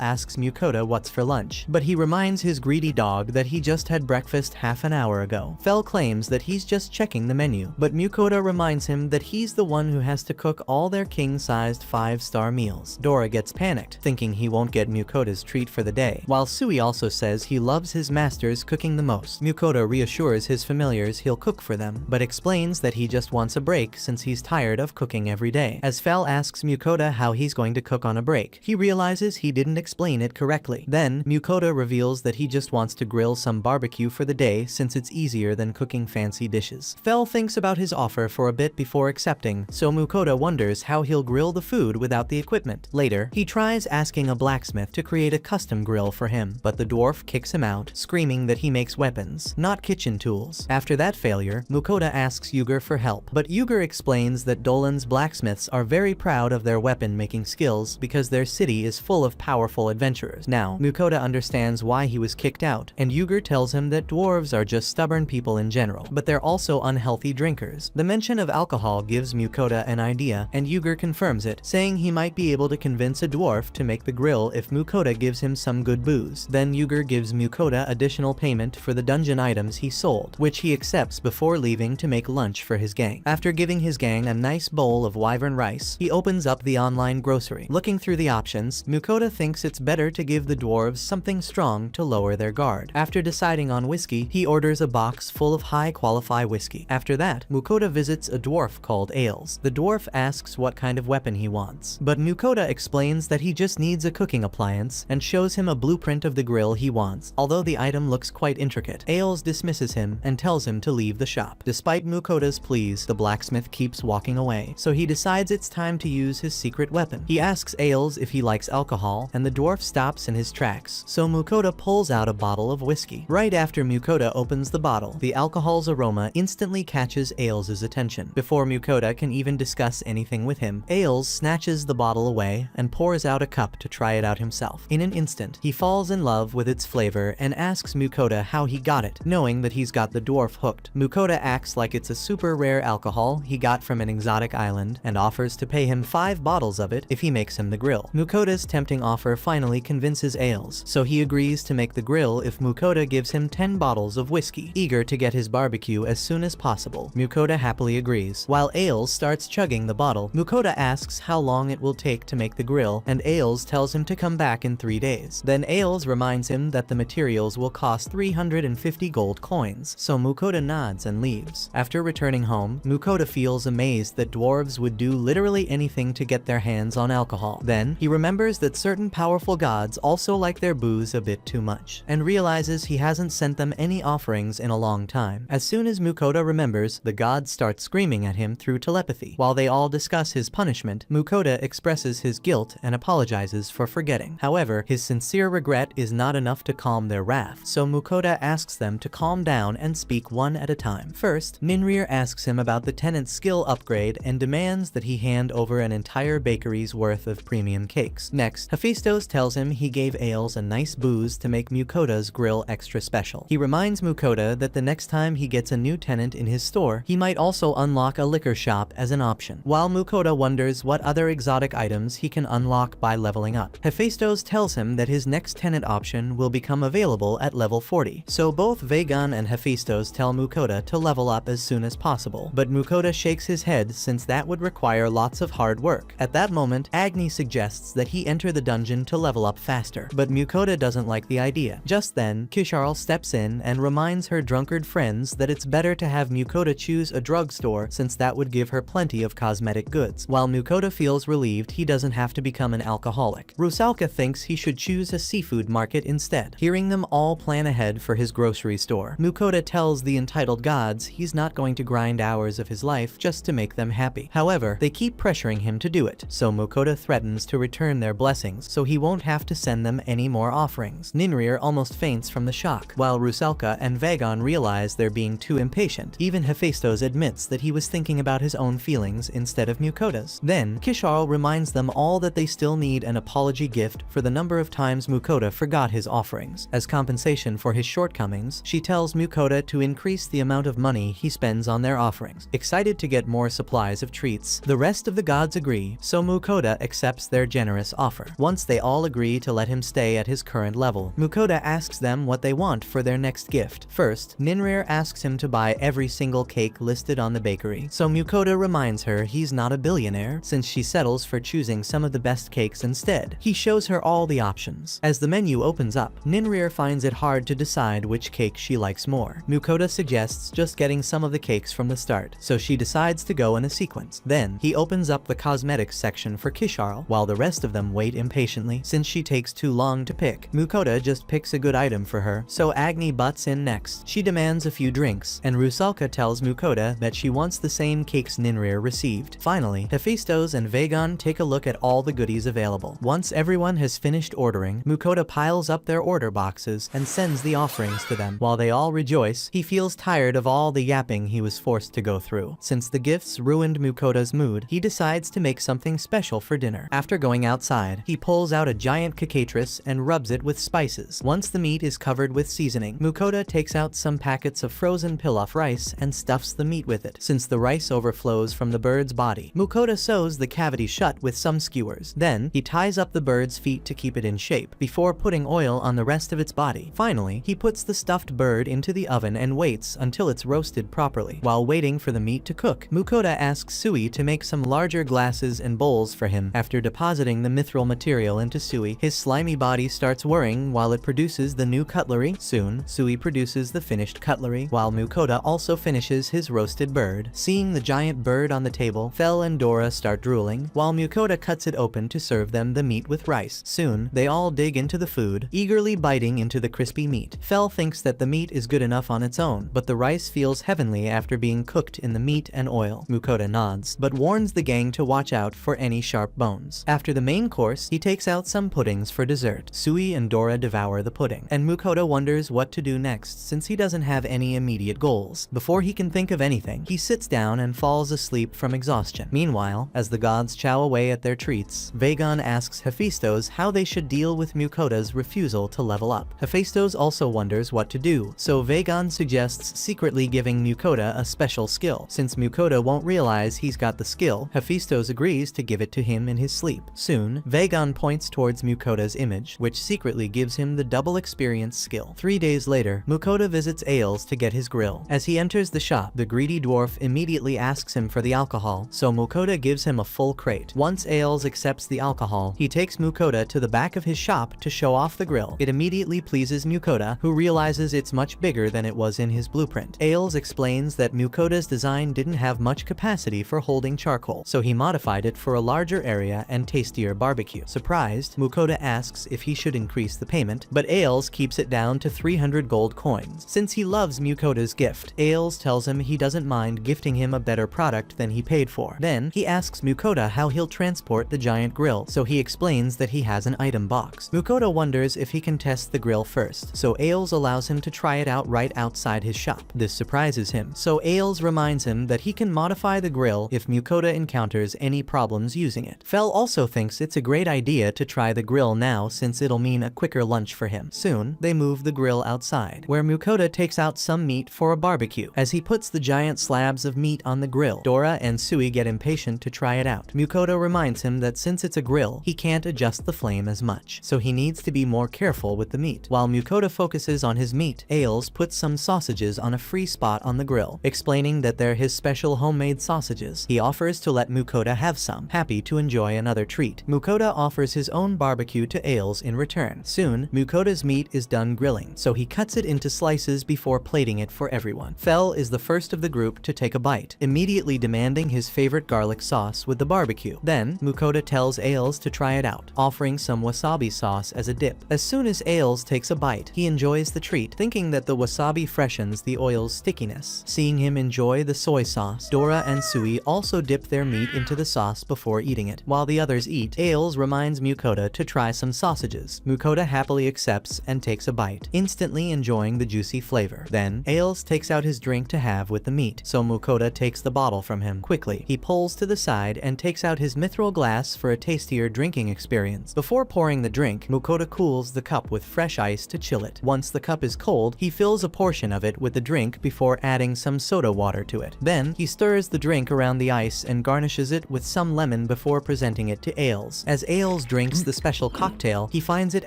asks Mukoda what's for lunch, but he reminds his greedy dog that he just had breakfast half an hour ago. Fel claims that he's just checking the menu, but Mukoda reminds him that he's the one who has to cook all their king-sized 5-star meals. Dora gets panicked, thinking he won't get Mukoda's treat for the day, while Sui also says he loves his masters cooking the most. Mukoda reassures his familiars he'll cook for them, but explains that he just wants a break since he's tired of cooking every day. As Fel asks Mukoda how he's going to cook on a break, he realizes he didn't explain it correctly. Then, Mukoda reveals that he just wants to grill some barbecue for the day since it's easier than cooking fancy dishes. Fel thinks about his offer for a bit before accepting, so Mukoda wonders how he'll grill the food without the equipment. Later, he tries asking a blacksmith to create a custom grill for him, but the dwarf kicks him out, screaming that he makes weapons, not kitchen tools. After that failure, Mukoda asks Yuger for help, but Yuger explains explains that Dolan's blacksmiths are very proud of their weapon-making skills because their city is full of powerful adventurers. Now, Mukoda understands why he was kicked out, and Yuger tells him that dwarves are just stubborn people in general, but they're also unhealthy drinkers. The mention of alcohol gives Mukoda an idea, and Yuger confirms it, saying he might be able to convince a dwarf to make the grill if Mukoda gives him some good booze. Then Yuger gives Mukoda additional payment for the dungeon items he sold, which he accepts before leaving to make lunch for his gang. After giving his gang a nice bowl of wyvern rice, he opens up the online grocery. Looking through the options, Mukoda thinks it's better to give the dwarves something strong to lower their guard. After deciding on whiskey, he orders a box full of high-quality whiskey. After that, Mukoda visits a dwarf called Ailes. The dwarf asks what kind of weapon he wants, but Mukoda explains that he just needs a cooking appliance and shows him a blueprint of the grill he wants. Although the item looks quite intricate, Ailes dismisses him and tells him to leave the shop. Despite Mukoda's pleas, the blacksmith keeps walking away, so he decides it's time to use his secret weapon. He asks Ailes if he likes alcohol, and the dwarf stops in his tracks, so Mukoda pulls out a bottle of whiskey. Right after Mukoda opens the bottle, the alcohol's aroma instantly catches Ailes' attention. Before Mukoda can even discuss anything with him, Ailes snatches the bottle away and pours out a cup to try it out himself. In an instant, he falls in love with its flavor and asks Mukoda how he got it, knowing that he's got the dwarf hooked. Mukoda acts like it's a super rare alcohol he got from an exotic island and offers to pay him 5 bottles of it if he makes him the grill. Mukoda's tempting offer finally convinces Ailes, so he agrees to make the grill if Mukoda gives him 10 bottles of whiskey. Eager to get his barbecue as soon as possible, Mukoda happily agrees. While Ailes starts chugging the bottle, Mukoda asks how long it will take to make the grill, and Ailes tells him to come back in 3 days. Then Ailes reminds him that the materials will cost 350 gold coins, so Mukoda nods and leaves. After returning home, Mukoda feels amazed that dwarves would do literally anything to get their hands on alcohol. Then, he remembers that certain powerful gods also like their booze a bit too much, and realizes he hasn't sent them any offerings in a long time. As soon as Mukoda remembers, the gods start screaming at him through telepathy. While they all discuss his punishment, Mukoda expresses his guilt and apologizes for forgetting. However, his sincere regret is not enough to calm their wrath, so Mukoda asks them to calm down and speak one at a time. First, Ninrir asks him about the tenant's skill upgrade and demands that he hand over an entire bakery's worth of premium cakes. Next, Hephaestus tells him he gave Ailes a nice booze to make Mukoda's grill extra special. He reminds Mukoda that the next time he gets a new tenant in his store, he might also unlock a liquor shop as an option. While Mukoda wonders what other exotic items he can unlock by leveling up, Hephaestus tells him that his next tenant option will become available at level 40. So both Vagon and Hephaestus tell Mukoda to level up as soon as possible, but Mukoda shakes his head since that would require lots of hard work. At that moment, Agni suggests that he enter the dungeon to level up faster, but Mukoda doesn't like the idea. Just then, Kisharl steps in and reminds her drunkard friends that it's better to have Mukoda choose a drugstore since that would give her plenty of cosmetic goods. While Mukoda feels relieved he doesn't have to become an alcoholic, Rusalka thinks he should choose a seafood market instead. Hearing them all plan ahead for his grocery store, Mukoda tells the entitled gods he's not going to grind hours of his life just to make them happy. However, they keep pressuring him to do it, so Mukoda threatens to return their blessings so he won't have to send them any more offerings. Ninrir almost faints from the shock, while Rusalka and Vagon realize they're being too impatient. Even Hephaestus admits that he was thinking about his own feelings instead of Mukoda's. Then, Kisharl reminds them all that they still need an apology gift for the number of times Mukoda forgot his offerings. As compensation for his shortcomings, she tells Mukoda to increase the amount of money he spends on their offerings. Excited to get more supplies of treats, the rest of the gods agree, so Mukoda accepts their generous offer. Once they all agree to let him stay at his current level, Mukoda asks them what they want for their next gift. First, Ninrir asks him to buy every single cake listed on the bakery, so Mukoda reminds her he's not a billionaire since she settles for choosing some of the best cakes instead. He shows her all the options. As the menu opens up, Ninrir finds it hard to decide which cake she likes more. Mukoda suggests just getting some of the cakes from the start, so she decides to go in a sequence. Then, he opens up the cosmetics section for Kisharl, while the rest of them wait impatiently since she takes too long to pick. Mukoda just picks a good item for her, so Agni butts in next. She demands a few drinks, and Rusalka tells Mukoda that she wants the same cakes Ninrir received. Finally, Hephaestus and Vagon take a look at all the goodies available. Once everyone has finished ordering, Mukoda piles up their order boxes and sends the offerings to them. While they all rejoice, he feels tired of all the yapping he was forced to go through. Since the gifts guests ruined Mukota's mood, he decides to make something special for dinner. After going outside, he pulls out a giant cicatrice and rubs it with spices. Once the meat is covered with seasoning, Mukota takes out some packets of frozen pilaf rice and stuffs the meat with it. Since the rice overflows from the bird's body, Mukota sews the cavity shut with some skewers. Then, he ties up the bird's feet to keep it in shape, before putting oil on the rest of its body. Finally, he puts the stuffed bird into the oven and waits until it's roasted properly. While waiting for the meat to cook, Mukota asks Sui to make some larger glasses and bowls for him. After depositing the mithril material into Sui, his slimy body starts whirring while it produces the new cutlery. Soon, Sui produces the finished cutlery, while Mukota also finishes his roasted bird. Seeing the giant bird on the table, Fel and Dora start drooling, while Mukota cuts it open to serve them the meat with rice. Soon, they all dig into the food, eagerly biting into the crispy meat. Fel thinks that the meat is good enough on its own, but the rice feels heavenly after being cooked in the meat and oil. Mukota nods, but warns the gang to watch out for any sharp bones. After the main course, he takes out some puddings for dessert. Sui and Dora devour the pudding, and Mukota wonders what to do next since he doesn't have any immediate goals. Before he can think of anything, he sits down and falls asleep from exhaustion. Meanwhile, as the gods chow away at their treats, Vagon asks Hephaestus how they should deal with Mukota's refusal to level up. Hephaestus also wonders what to do, so Vagon suggests secretly giving Mukota a special skill. Since Mukota won't realize he's got the skill, Hephaestus agrees to give it to him in his sleep. Soon, Vagon points towards Mukota's image, which secretly gives him the double experience skill. 3 days later, Mukota visits Ailes to get his grill. As he enters the shop, the greedy dwarf immediately asks him for the alcohol, so Mukota gives him a full crate. Once Ailes accepts the alcohol, he takes Mukota to the back of his shop to show off the grill. It immediately pleases Mukota, who realizes it's much bigger than it was in his blueprint. Ailes explains that Mukota's design didn't have much capacity for holding charcoal, so he modified it for a larger area and tastier barbecue. Surprised, Mukota asks if he should increase the payment, but Ailes keeps it down to 300 gold coins. Since he loves Mukota's gift, Ailes tells him he doesn't mind gifting him a better product than he paid for. Then, he asks Mukota how he'll transport the giant grill, so he explains that he has an item box. Mukota wonders if he can test the grill first, so Ailes allows him to try it out right outside his shop. This surprises him, so Ailes reminds him that he can modify the grill if Mukota encounters any problems using it. Fel also thinks it's a great idea to try the grill now since it'll mean a quicker lunch for him. Soon, they move the grill outside, where Mukota takes out some meat for a barbecue. As he puts the giant slabs of meat on the grill, Dora and Sui get impatient to try it out. Mukota reminds him that since it's a grill, he can't adjust the flame as much, so he needs to be more careful with the meat. While Mukota focuses on his meat, Ailes puts some sausages on a free spot on the grill, explaining that they're his special homemade sausages. He offers to let Mukota have some, happy to enjoy another treat. Mukota offers his own barbecue to Ailes in return. Soon, Mukota's meat is done grilling, so he cuts it into slices before plating it for everyone. Fel is the first of the group to take a bite, immediately demanding his favorite garlic sauce with the barbecue. Then, Mukota tells Ailes to try it out, offering some wasabi sauce as a dip. As soon as Ailes takes a bite, he enjoys the treat, thinking that the wasabi freshens the oil's stickiness. Seeing him enjoy the soy sauce, Dora and Sui also dip their meat into the sauce before eating it. While the others eat, Ailes reminds Mukota to try some sausages. Mukota happily accepts and takes a bite, instantly enjoying the juicy flavor. Then, Ailes takes out his drink to have with the meat, so Mukota takes the bottle from him. Quickly, he pulls to the side and takes out his mithril glass for a tastier drinking experience. Before pouring the drink, Mukota cools the cup with fresh ice to chill it. Once the cup is cold, he fills a portion of it with the drink before adding some soda water to it. Then, he stirs the drink around the ice and garnishes it with some lemon before presenting it to Ailes. As Ailes drinks the special cocktail, he finds it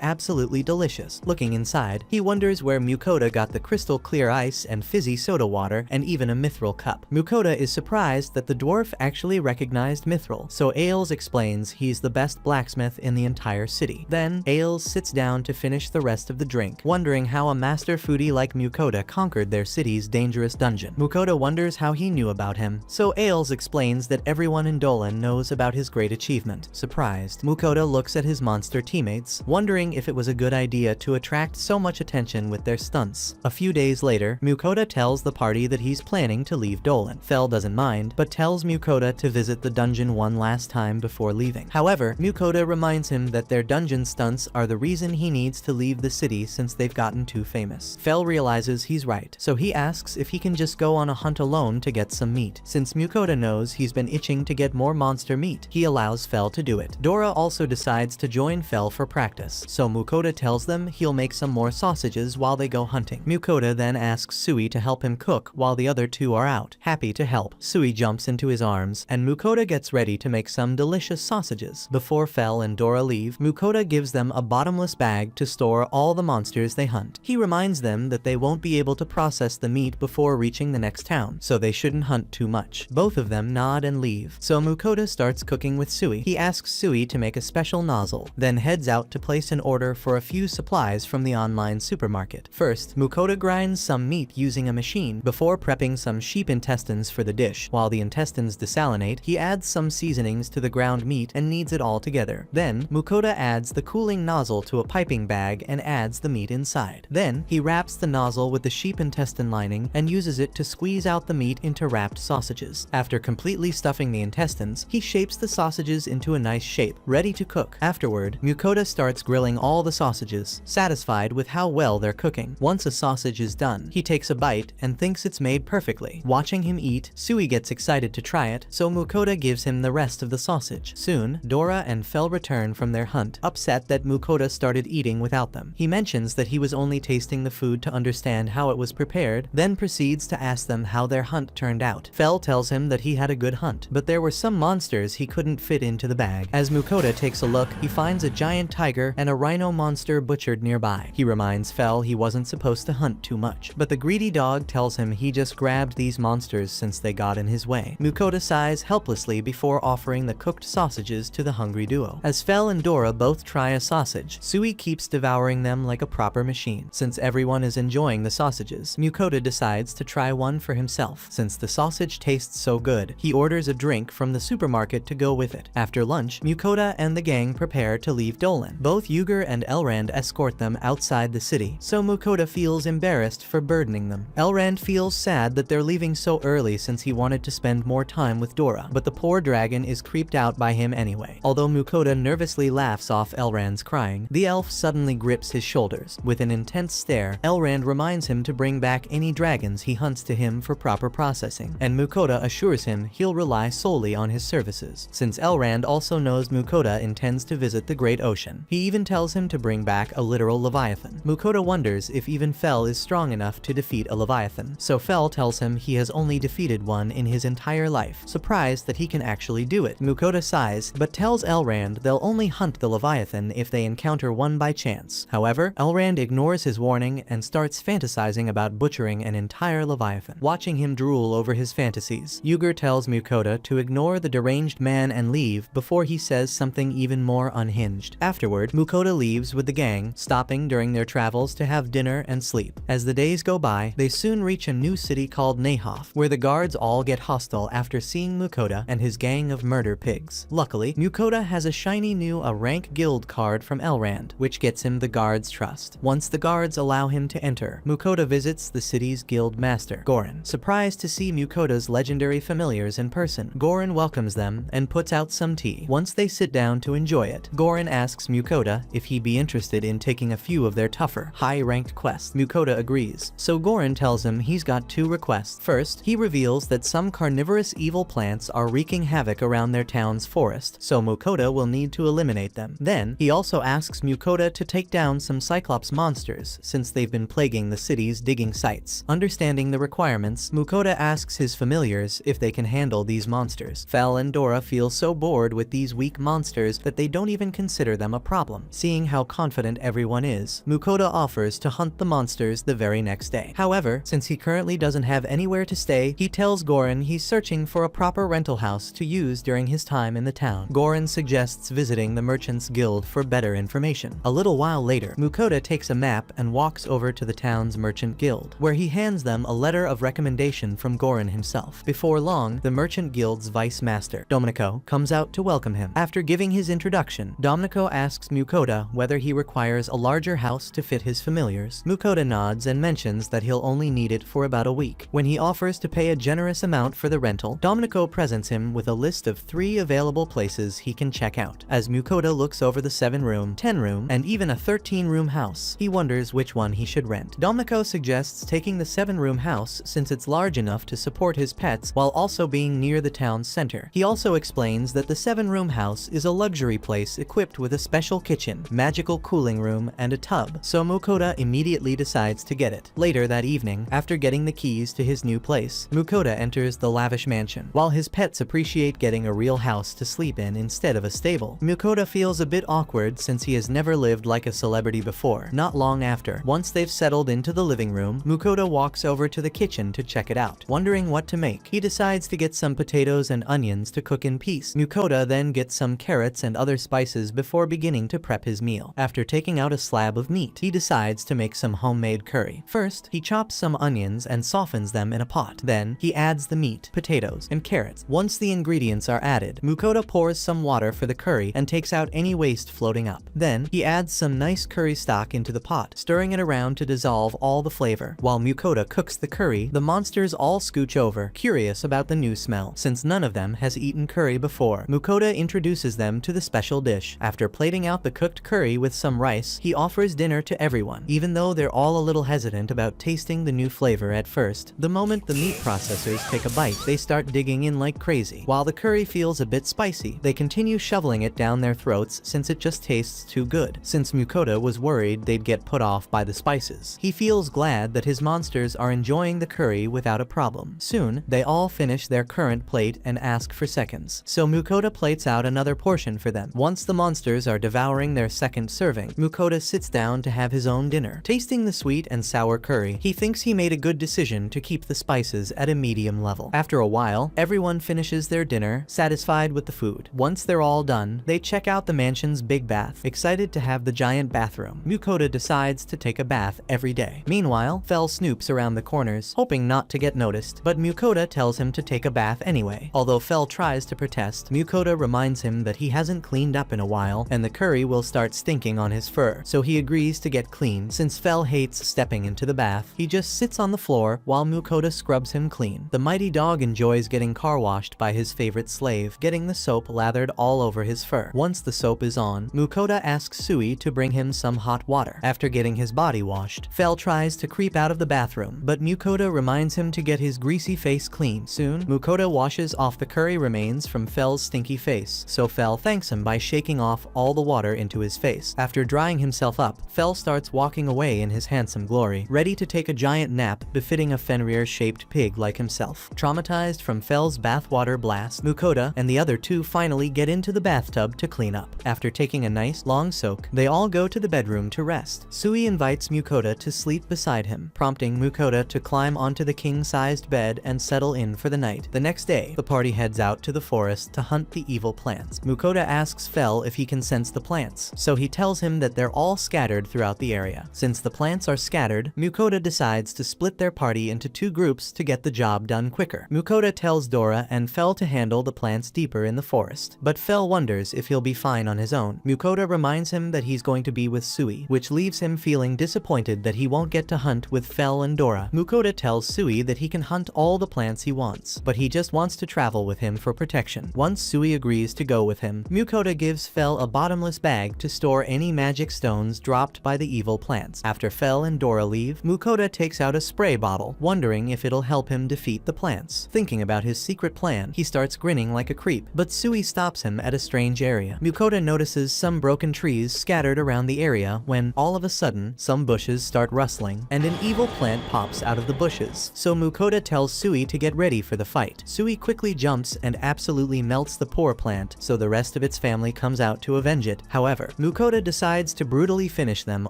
absolutely delicious. Looking inside, he wonders where Mukota got the crystal clear ice and fizzy soda water and even a mithril cup. Mukota is surprised that the dwarf actually recognized mithril, so Ailes explains he's the best blacksmith in the entire city. Then, Ailes sits down to finish the rest of the drink, wondering how a master foodie like Mukota conquered their city's dangerous dungeon. Mukota wonders how he knew about him, so Ailes explains that everyone in Dolan knows about his great achievement. Surprised, Mukota looks at his monster teammates, wondering if it was a good idea to attract so much attention with their stunts. A few days later, Mukota tells the party that he's planning to leave Dolan. Fel doesn't mind, but tells Mukota to visit the dungeon one last time before leaving. However, Mukota reminds him that their dungeon stunts are the reason he needs to leave the city since they've gotten too famous. Fel realizes he's right, so he asks if he can just go on a hunt alone to get some meat. Since Mukoda knows he's been itching to get more monster meat, he allows Fel to do it. Dora also decides to join Fel for practice, so Mukoda tells them he'll make some more sausages while they go hunting. Mukoda then asks Sui to help him cook while the other two are out. Happy to help, Sui jumps into his arms, and Mukoda gets ready to make some delicious sausages. Before Fel and Dora leave, Mukoda gives them a bottomless bag to store all the monsters they hunt. He reminds them that they won't be able to process the meat before reaching the next town, so they shouldn't hunt too much. Both of them nod and leave, so Mukoda starts cooking with Sui. He asks Sui to make a special nozzle, then heads out to place an order for a few supplies from the online supermarket. First, Mukoda grinds some meat using a machine before prepping some sheep intestines for the dish. While the intestines desalinate, he adds some seasonings to the ground meat and kneads it all together. Then, Mukoda adds the cooling nozzle to a piping bag and adds the meat inside. Then, he wraps the nozzle with the sheep intestine lining and uses it to squeeze out the meat into wrapped sausages. After completely stuffing the intestines, he shapes the sausages into a nice shape, ready to cook. Afterward, Mukoda starts grilling all the sausages, satisfied with how well they're cooking. Once a sausage is done, he takes a bite and thinks it's made perfectly. Watching him eat, Sui gets excited to try it, so Mukoda gives him the rest of the sausage. Soon, Dora and Fel return from their hunt, upset that Mukoda started eating without them. He mentions that he was only tasting the food to understand how it was prepared, then proceeds to ask them how their hunt turned out. Fel tells him that he had a good hunt, but there were some monsters he couldn't fit into the bag. As Mukoda takes a look, he finds a giant tiger and a rhino monster butchered nearby. He reminds Fel he wasn't supposed to hunt too much, but the greedy dog tells him he just grabbed these monsters since they got in his way. Mukoda sighs helplessly before offering the cooked sausages to the hungry duo. As Fel and Dora both try a sausage, Sui keeps devouring them like a proper machine. Since everyone is enjoying the sausages, Mukoda decides to try one for himself. Since the sausage tastes so good, he orders a drink from the supermarket to go with it. After lunch, Mukoda and the gang prepare to leave Dolan. Both Yuger and Elrand escort them outside the city, so Mukoda feels embarrassed for burdening them. Elrand feels sad that they're leaving so early since he wanted to spend more time with Dora, but the poor dragon is creeped out by him anyway. Although Mukoda nervously laughs off Elrand's crying, the elf suddenly grips his shoulders. With an intense stare, Elrand reminds him to bring back any dragons he hunts to him for proper processing, and Mukoda assures him he'll rely solely on his services. Since Elrand also knows Mukoda intends to visit the Great Ocean, he even tells him to bring back a literal leviathan. Mukoda wonders if even Fel is strong enough to defeat a leviathan, so Fel tells him he has only defeated one in his entire life, surprised that he can actually do it. Mukoda sighs, but tells Elrand they'll only hunt the leviathan if they encounter one by chance. However, Elrand ignores his warning and starts fantasizing about butchering an entire leviathan. Watching him drool over his fantasies, Yuger tells Mukoda to ignore the deranged man and leave before he says something even more unhinged. Afterward, Mukoda leaves with the gang, stopping during their travels to have dinner and sleep. As the days go by, they soon reach a new city called Nahoth, where the guards all get hostile after seeing Mukoda and his gang of murder pigs. Luckily, Mukoda has a shiny new rank guild card from Elrand, which gets him the guards' trust. Once the guards allow him to enter, Mukoda visits the city's guild master, Gorin. Surprised to see Mukoda's legendary familiars in person, Gorin welcomes them and puts out some tea. Once they sit down to enjoy it, Gorin asks Mukoda if he'd be interested in taking a few of their tougher, high-ranked quests. Mukoda agrees, so Gorin tells him he's got two requests. First, he reveals that some carnivorous evil plants are wreaking havoc around their town's forest, so Mukoda will need to eliminate them. Then, he also asks Mukoda to take down some Cyclops monsters, since they've been plaguing the city's digging sites. Understanding the requirements, Mukoda asks his familiars if they can handle these monsters. Fel and Dora feel so bored with these weak monsters that they don't even consider them a problem. Seeing how confident everyone is, Mukoda offers to hunt the monsters the very next day. However, since he currently doesn't have anywhere to stay, he tells Gorin he's searching for a proper rental house to use during his time in the town. Gorin suggests visiting the Merchants Guild for better information. A little while later, Mukoda takes a map and walks over to the town's Merchant Guild, where he hands them a letter of recommendation from Gorin himself. Before long, the Merchant Guild's vice master, Domenico, comes out to welcome him. After giving his introduction, Domenico asks Mukoda whether he requires a larger house to fit his familiars. Mukoda nods and mentions that he'll only need it for about a week. When he offers to pay a generous amount for the rental, Domenico presents him with a list of 3 available places he can check out. As Mukoda looks over the 7-room, 10-room, and even a 13-room house, he wonders which one he should rent. Domenico suggests taking the 7-room house since it's large enough to support his pets while also being near the town's center. He also explains that the 7-room house is a luxury place equipped with a special kitchen, magical cooling room, and a tub, so Mukoda immediately decides to get it. Later that evening, after getting the keys to his new place, Mukoda enters the lavish mansion. While his pets appreciate getting a real house to sleep in instead of a stable, Mukoda feels a bit awkward since he has never lived like a celebrity before. Not long after, once they've settled into the living room, Mukoda walks over to the kitchen to check it out. Wondering what to make, he decides to get some potatoes and onions to cook in peace. Mukoda then gets some carrots and other spices before beginning to prep his meal. After taking out a slab of meat, he decides to make some homemade curry. First, he chops some onions and softens them in a pot. Then, he adds the meat, potatoes, and carrots. Once the ingredients are added, Mukoda pours some water for the curry and takes out any waste floating up. Then, he adds some nice curry stock into the pot, stirring it around to dissolve all the flavor. While Mukoda cooks the curry, the monsters all scooch over, curious about the new smell, since none of them has eaten curry before. Mukoda introduces them to the special dish. After plating out the cooked curry with some rice, he offers dinner to everyone. Even though they're all a little hesitant about tasting the new flavor at first, the moment the meat processors take a bite, they start digging in like crazy. While the curry feels a bit spicy, they continue shoveling it down their throats since it just tastes too good. Since Mukoda was worried they'd get put off by the spices, he feels glad that his monsters are enjoying the curry without a problem. Soon, they all finish their current plate and ask for seconds, so Mukoda plates out another portion for them. Once the monsters are devouring their second serving, Mukoda sits down to have his own dinner. Tasting the sweet and sour curry, he thinks he made a good decision to keep the spices at a medium level. After a while, everyone finishes their dinner, satisfied with the food. Once they're all done, they check out the mansion's big bath, excited to have the giant bathroom. Mukoda decides to take a bath every day. Meanwhile, Fel snoops around the corners, hoping not to get noticed, but Mukoda tells him to take a bath anyway. Although Fel tries to protest, Mukoda reminds him that he hasn't cleaned up in a while and the curry will start stinking on his fur, so he agrees to get clean. Since Fel hates stepping into the bath, he just sits on the floor while Mukoda scrubs him clean. The mighty dog enjoys getting car washed by his favorite slave, getting the soap lathered all over his fur. Once the soap is on, Mukoda asks Sui to bring him some hot water. After getting his body washed, Fel tries to creep out of the bathroom, but Mukoda reminds him to get his greasy face clean. Soon, Mukoda washes off the curry remains from Fel's stinky face, so Fel thanks him by shaking off all the water into his face. After drying himself up, Fel starts walking away in his handsome glory, ready to take a giant nap befitting a Fenrir-shaped pig like himself. Traumatized from Fel's bathwater blast, Mukoda and the other two finally get into the bathtub to clean up. After taking a nice, long soak, they all go to the bedroom to rest. Sui invites Mukoda to sleep beside him, prompting Mukoda to climb onto the king-sized bed and settle in for the night. The next day, the party heads out to the forest to hunt the evil plants. Mukoda asks Fel if he can sense the plants, so he tells him that they're all scattered throughout the area. Since the plants are scattered, Mukoda decides to split their party into two groups to get the job done quicker. Mukoda tells Dora and Fel to handle the plants deeper in the forest, but Fel wonders if he'll be fine on his own. Mukoda reminds him that he's going to be with Sui, which leaves him feeling disappointed that he won't get to hunt with Fel and Dora. Mukoda tells Sui that he can hunt all the plants he wants, but he just wants to travel with him for protection. Once Sui agrees to go with him, Mukoda gives Fel a bottomless bag to store any magic stones dropped by the evil plants. After Fel and Dora leave, Mukoda takes out a spray bottle, wondering if it'll help him defeat the plants. Thinking about his secret plan, he starts grinning like a creep, but Sui stops him at a strange area. Mukoda notices some broken trees scattered around the area when, all of a sudden, some bushes start rustling, and an evil plant pops out of the bushes. So Mukoda tells Sui to get ready for the fight. Sui quickly jumps and absolutely melts the poor plant, so the rest of its family comes out to avenge it. However, Mukoda decides to brutally finish them